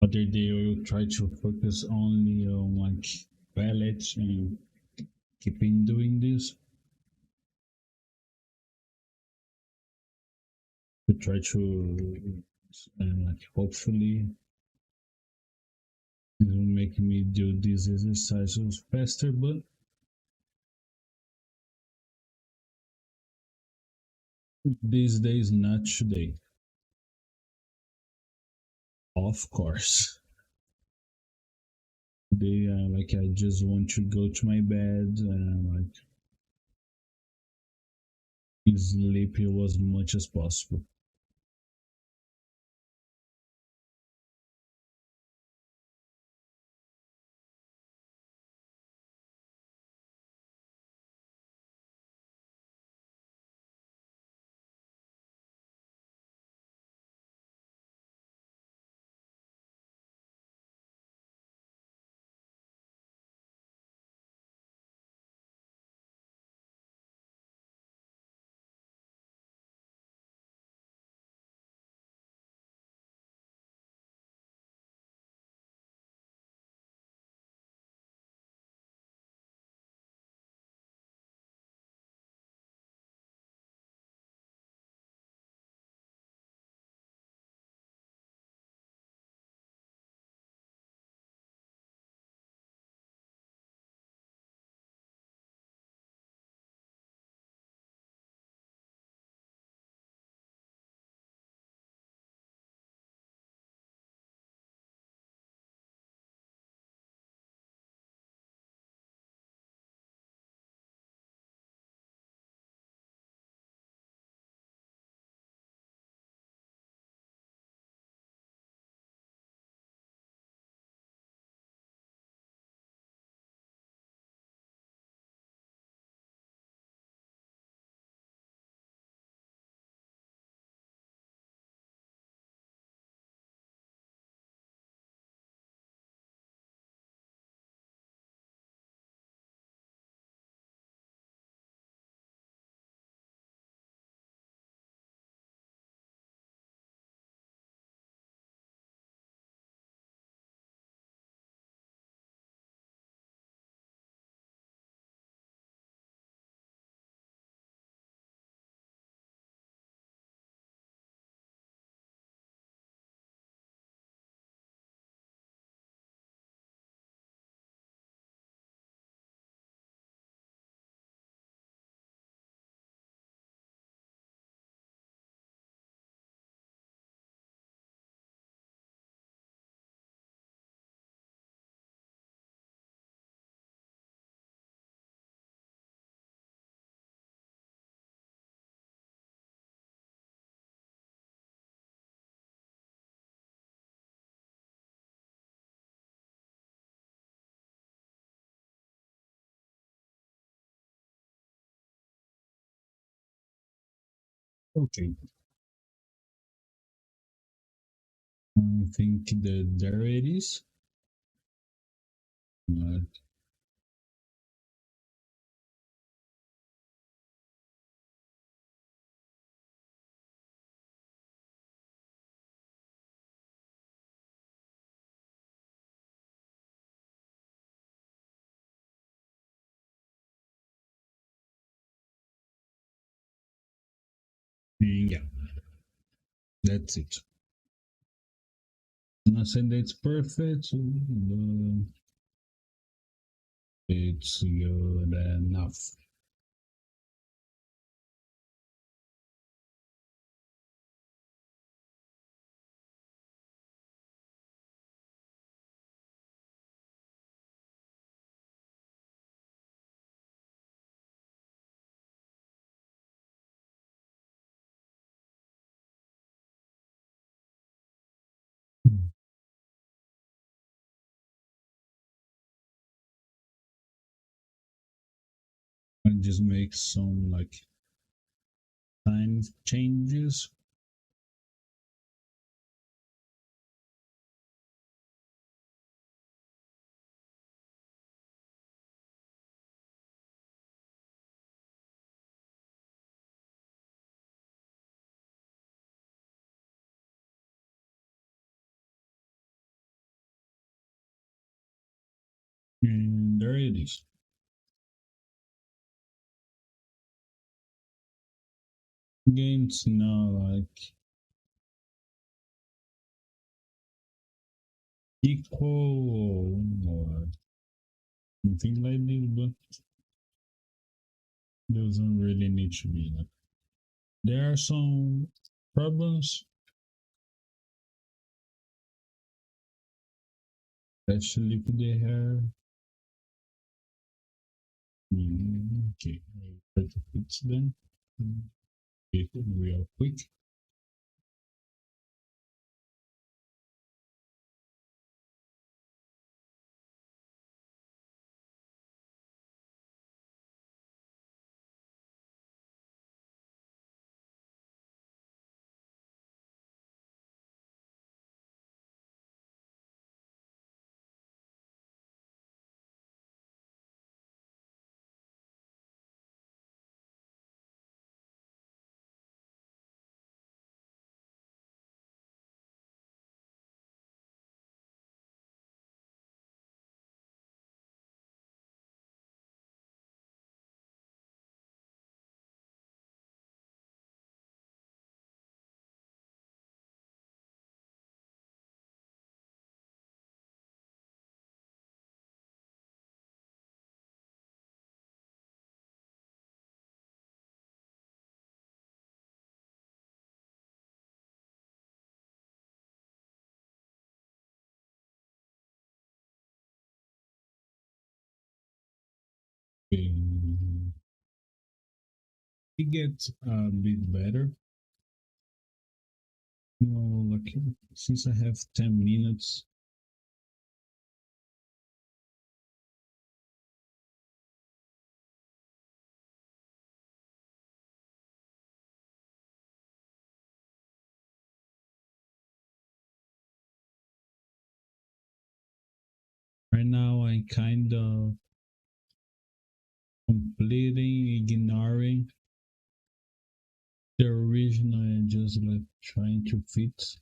other day I will try to focus only on like ballet and keeping doing this to try to and like hopefully it will make me do these exercises faster, but these days not today. Of course. Today like I just want to go to my bed and like sleep as much as possible. Okay, I think that there it is. Uh, yeah, that's it. I'm not saying that it's perfect, but it's good enough. And just make some like time changes. And there it is. Games now like equal or something like this, but doesn't really need to be like. There are some problems, especially if they have. Okay, I try to fix them. Okay, real quick. Okay. It gets a bit better. Like since I have 10 minutes, right now I kind of completing, ignoring the original and just like trying to fit.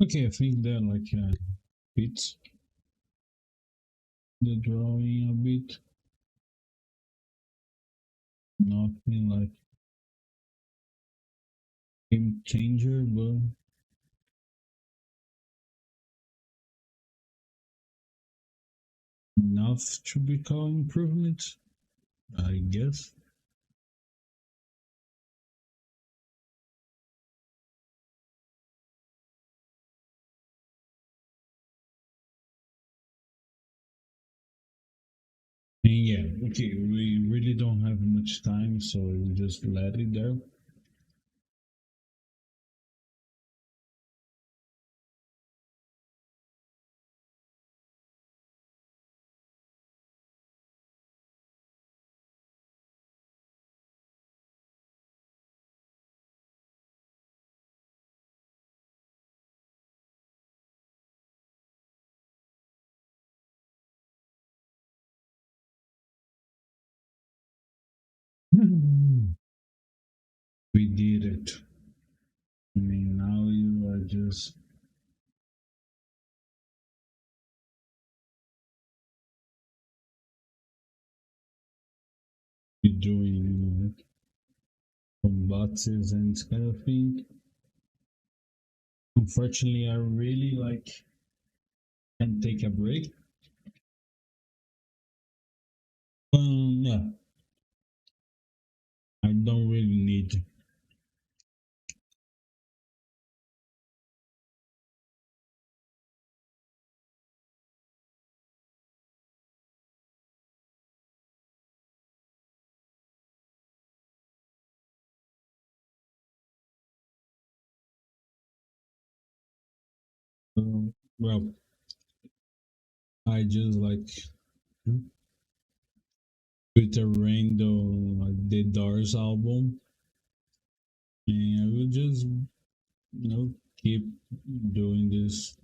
Okay, I think that like fits the drawing a bit. Nothing like game changer, but enough to be called improvement, I guess. And yeah, okay, we really don't have much time, so we just let it there. We did it. I mean, now you are just be doing some boxes and this kind of thing. Unfortunately, I really like can take a break. Yeah, I don't really need. Well, I just like with a random like the Doors album, and I will just keep doing this.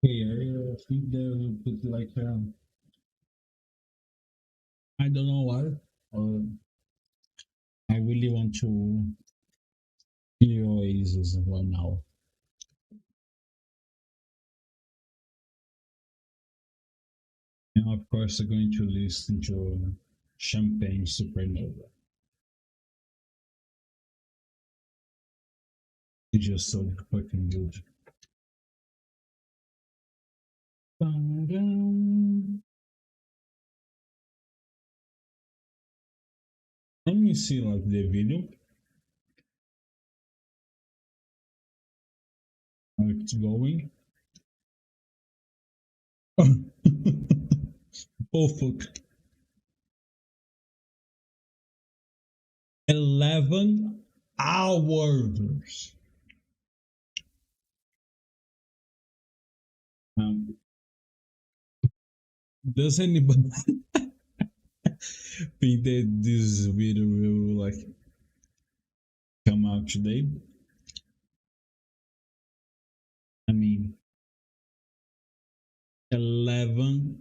Hey, I think they will put like I don't know why. Uh, I really want to hear Oasis right now, and of course I'm going to listen to Champagne Supernova. It's just so fucking good. Ba-dum. Let me see like the video, how it's going. Oh fuck. 11 hours. Um, does anybody think that this video will like come out today? I mean, 11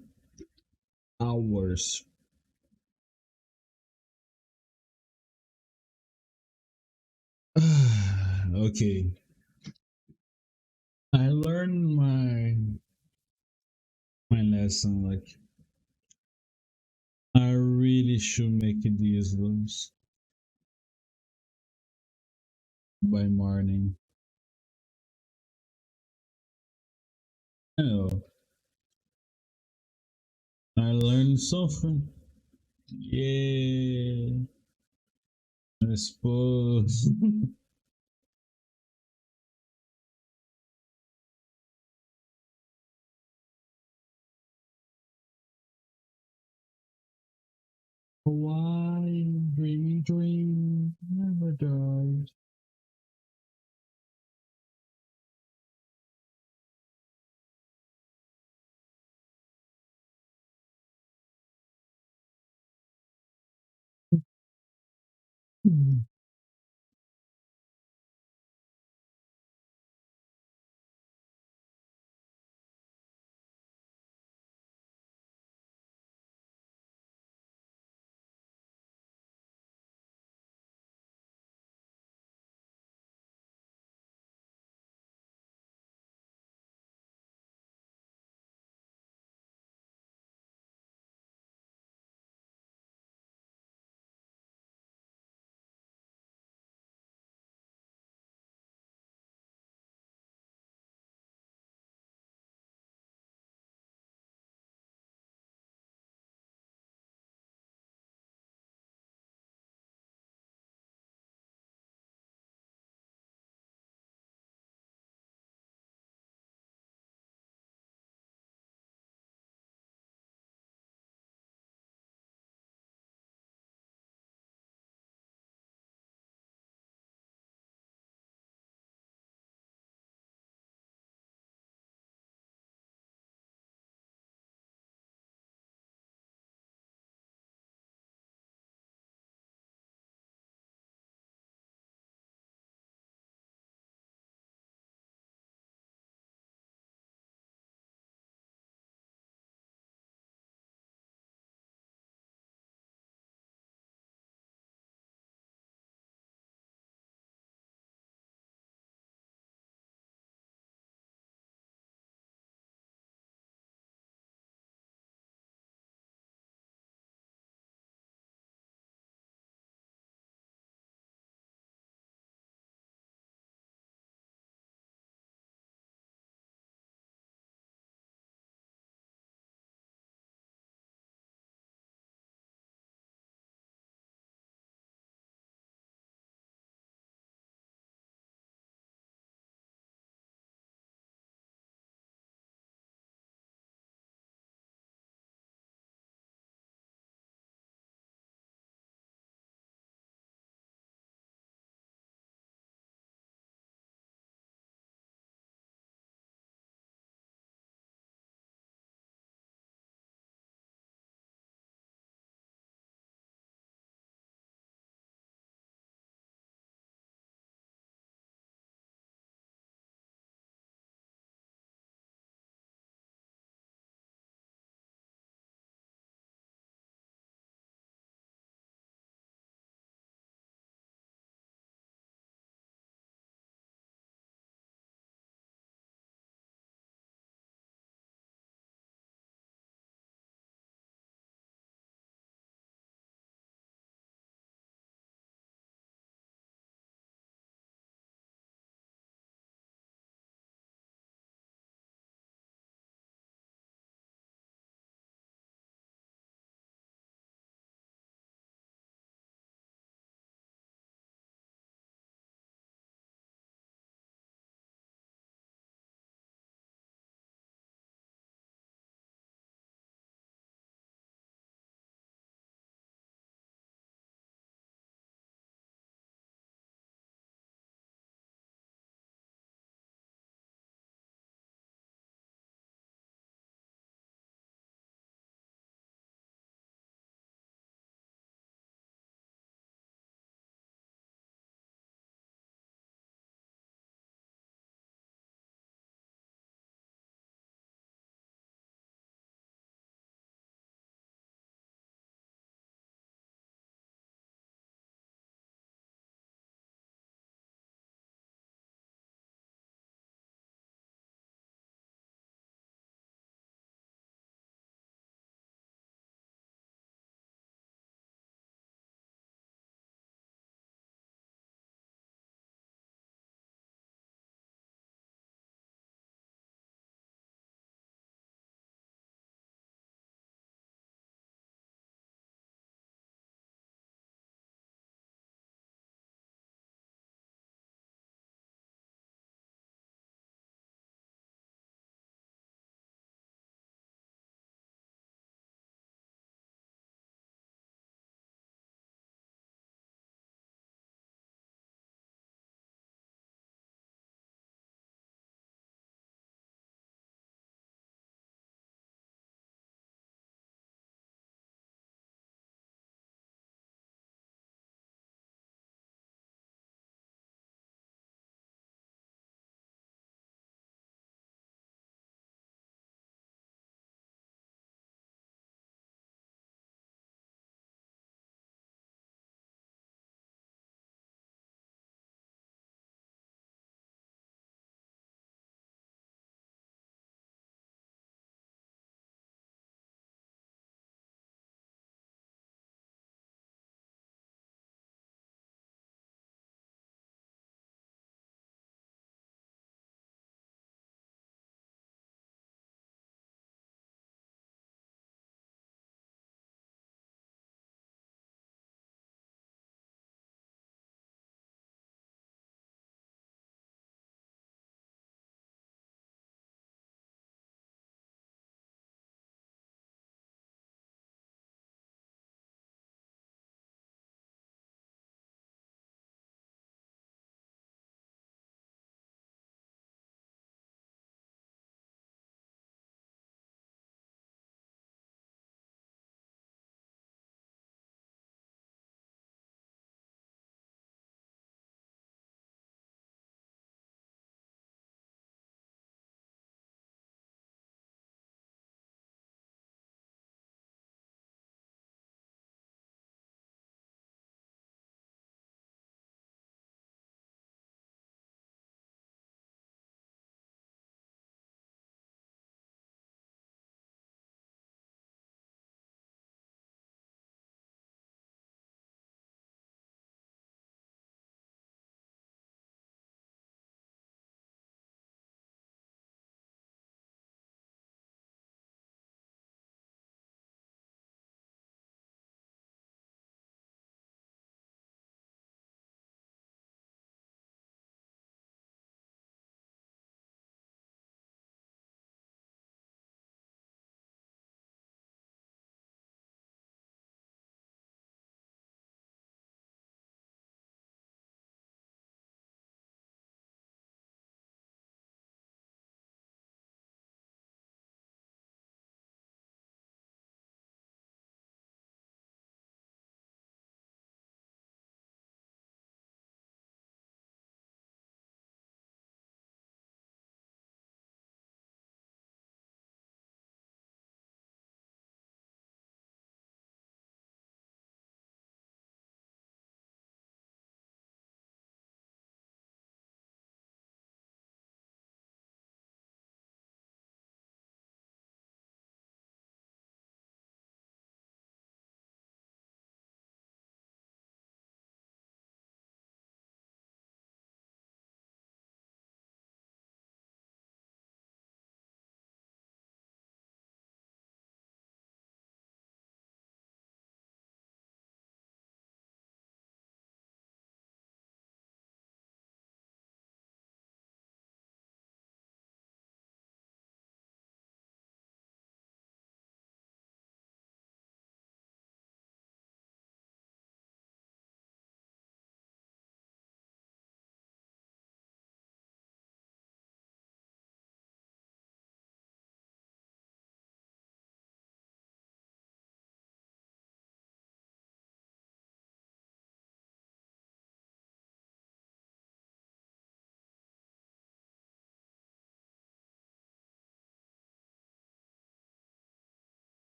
hours. Okay, I learned my lesson. Like, I really should make it these ones by morning. Oh, I learned something. Yeah, I suppose. Why dreamy dream never dies. Mm.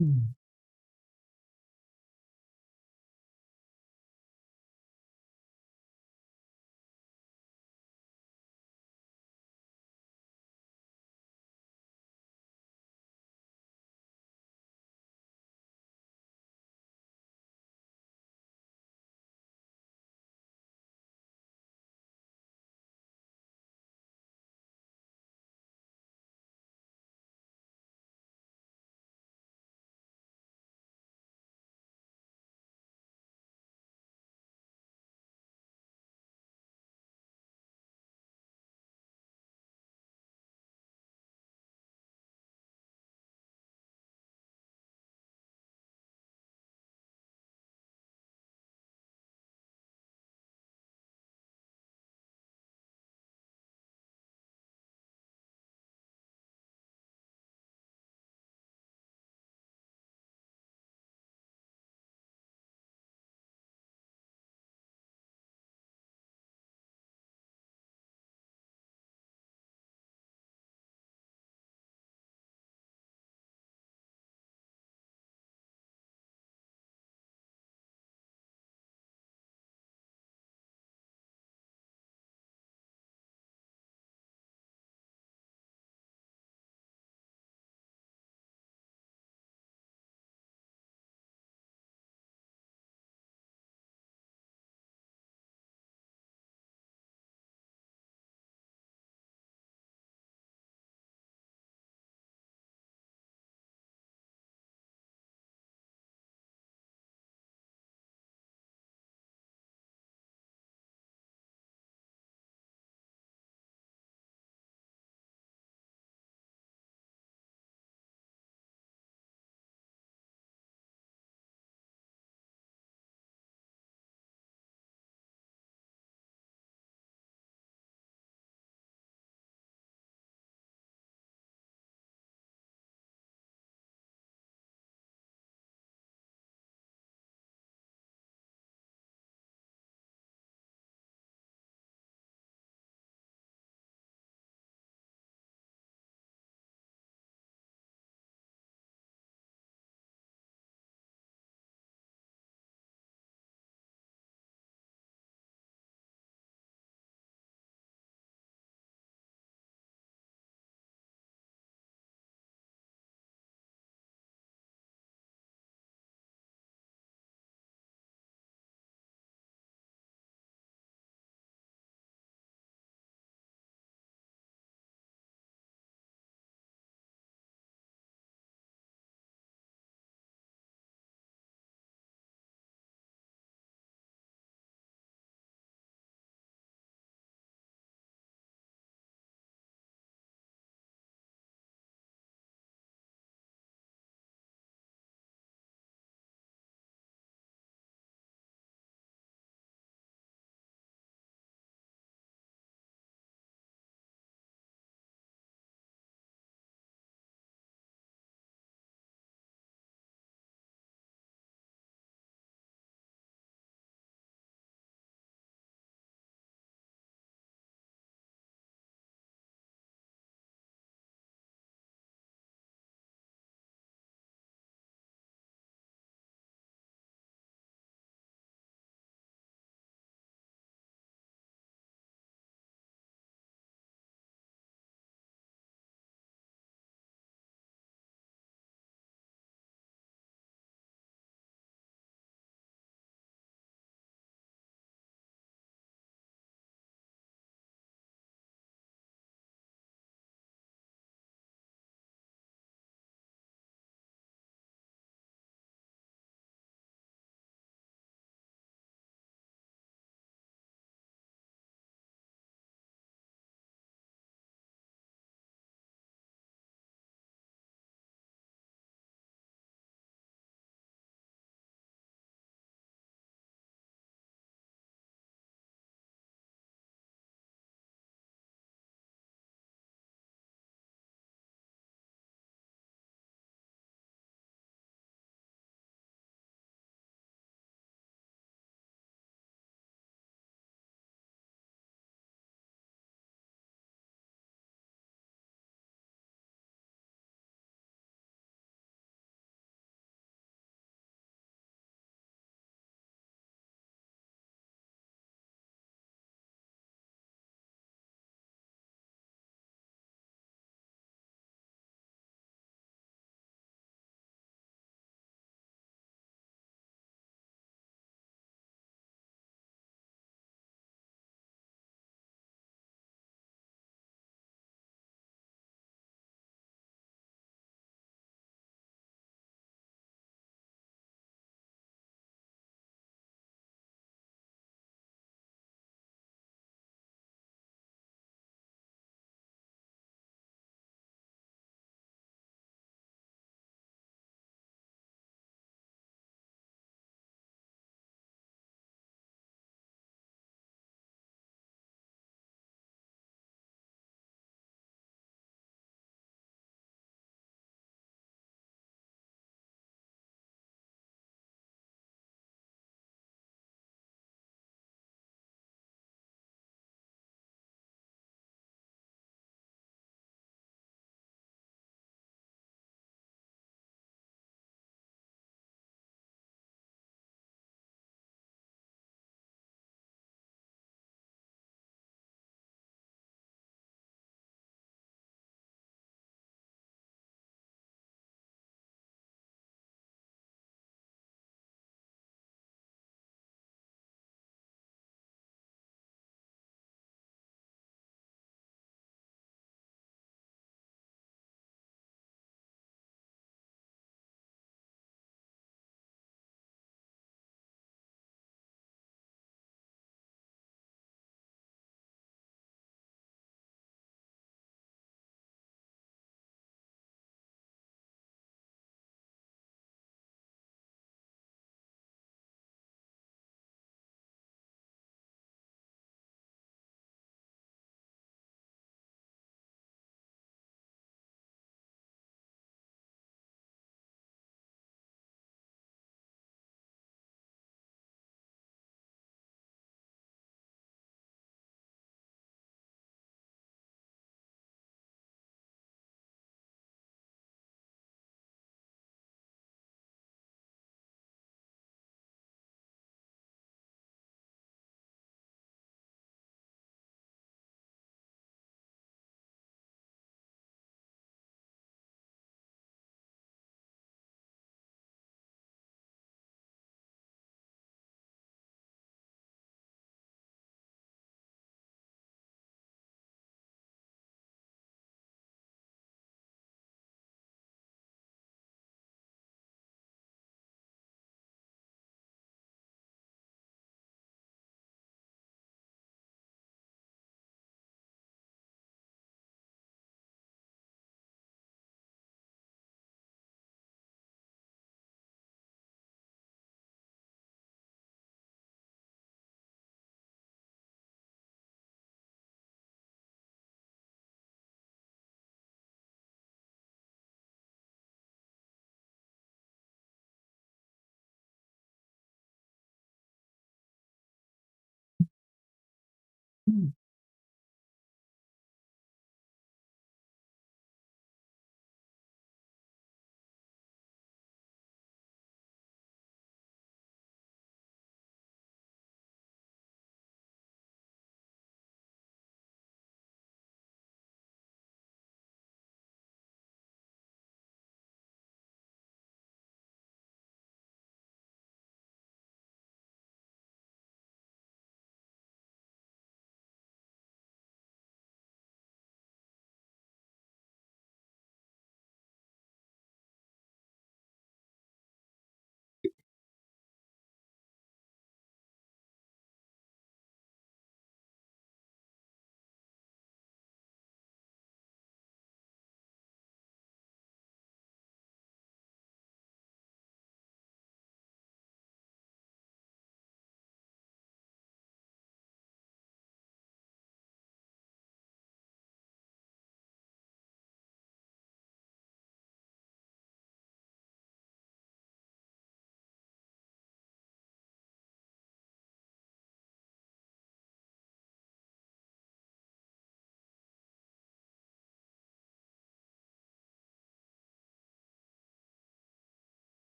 Mm.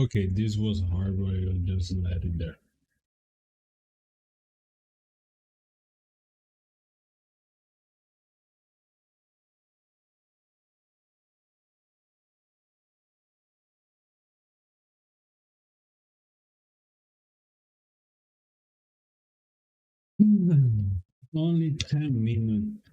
Okay, this was hard, but I'll just let it there. Only 10 minutes.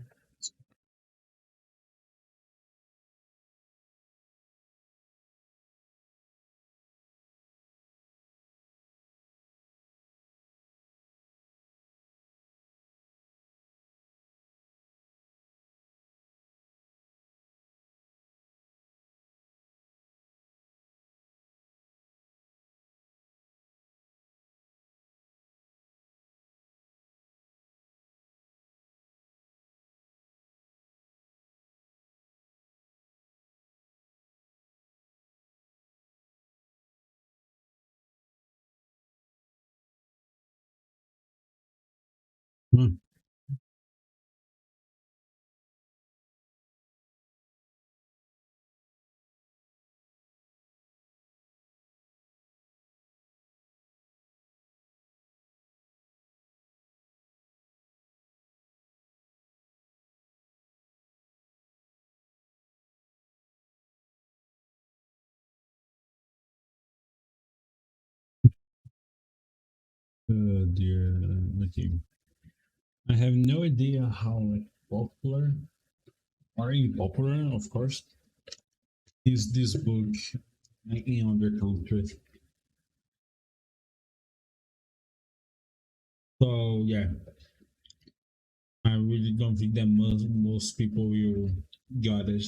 Hmm. Dear, okay. I have no idea how popular or unpopular, of course, is this book in other countries. So yeah, I really don't think that most people will got it.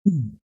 Mm.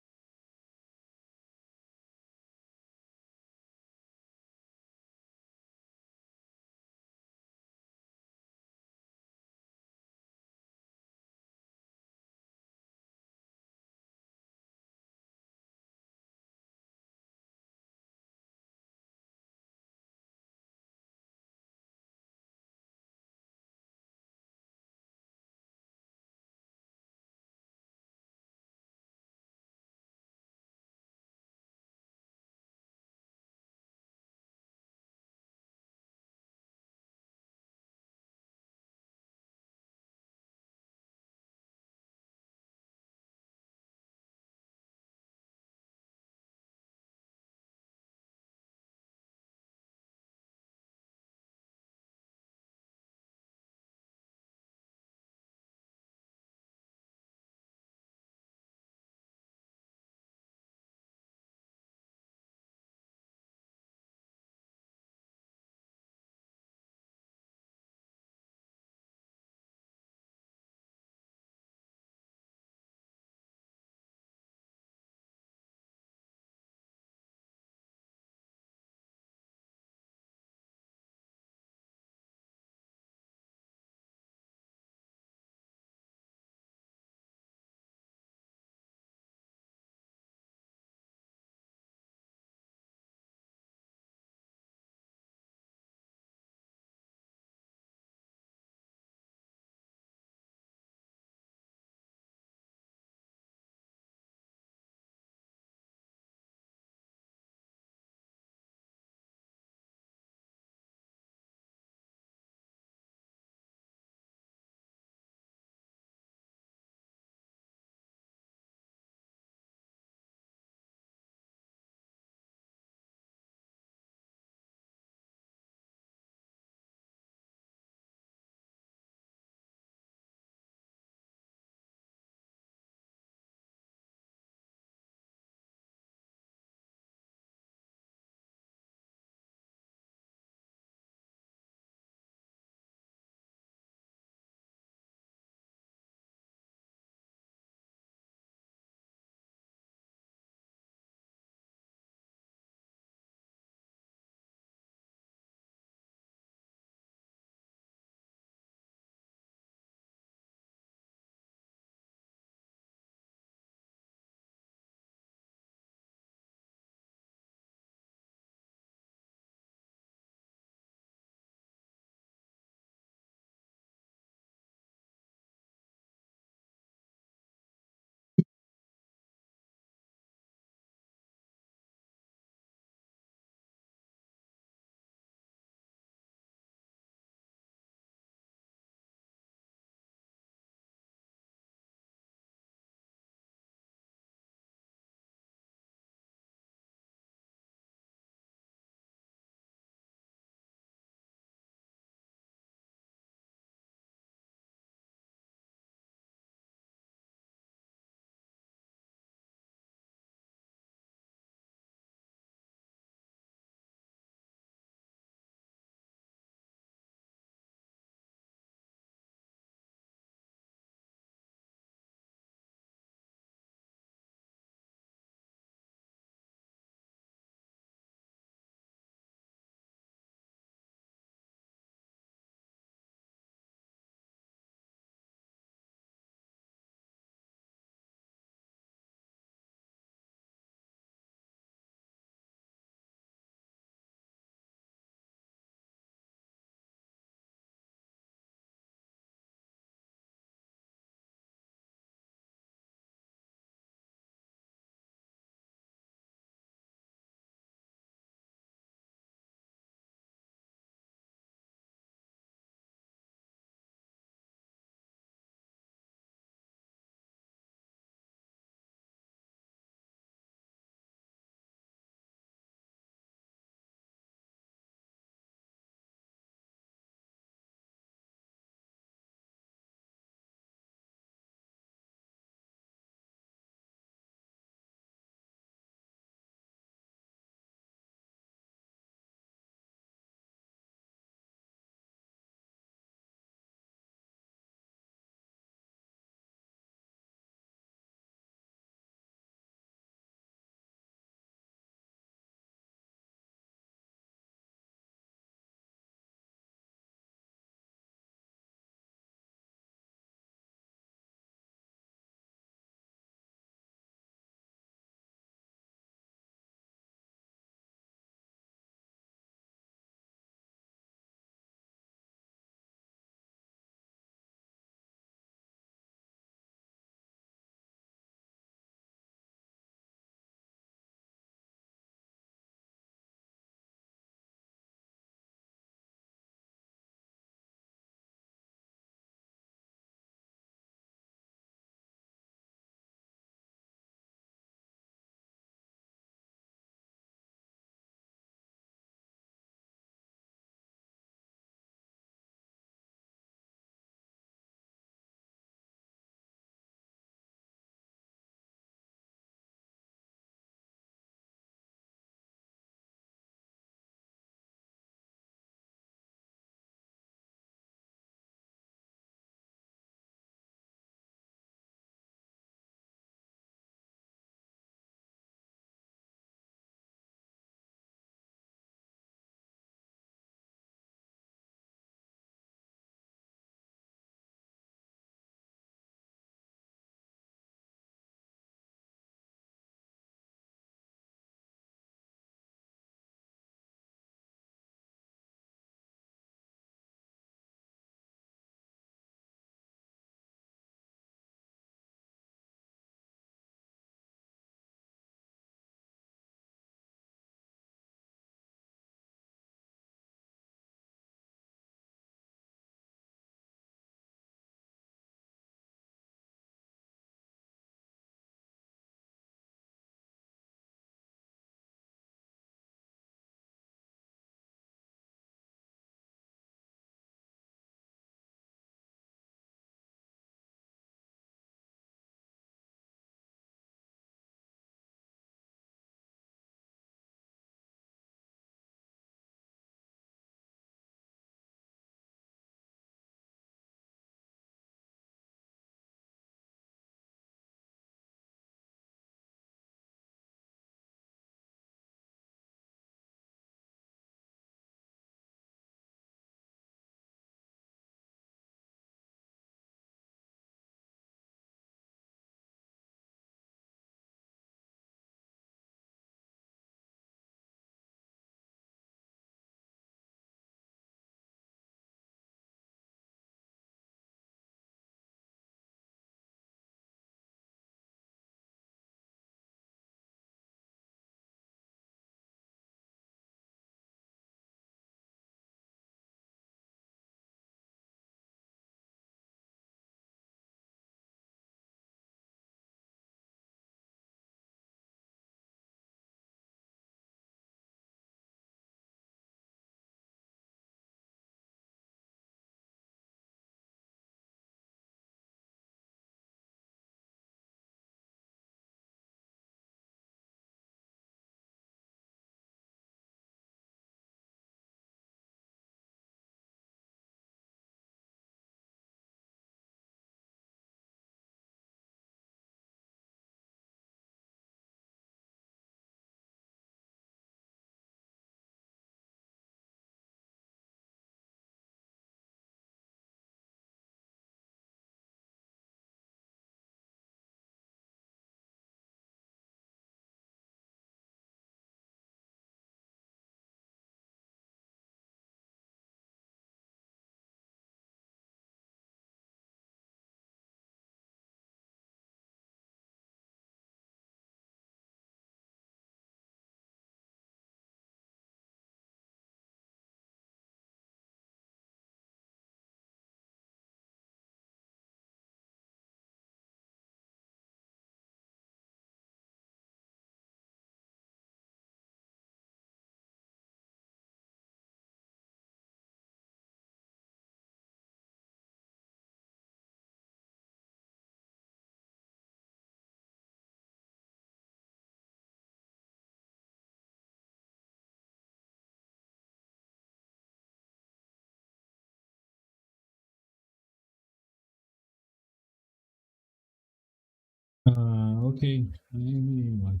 Okay. Maybe like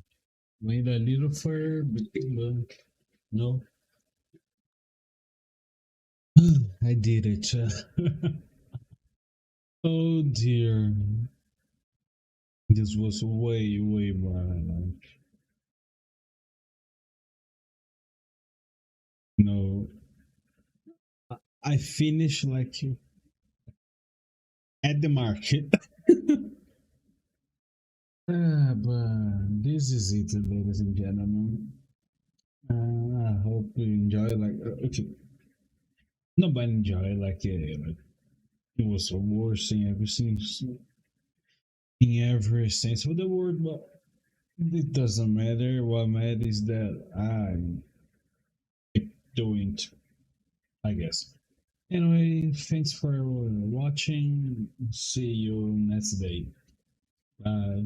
made a little fur, but no. I did it. Oh dear. This was way, way more like no. I finished like at the market. But this is it, ladies and gentlemen. I hope you enjoy. Like, okay, nobody enjoy. Like it was the worst thing ever seen in every sense of the word. But it doesn't matter. What matters is that I keep doing it, I guess. Anyway, thanks for watching. See you next day. Bye.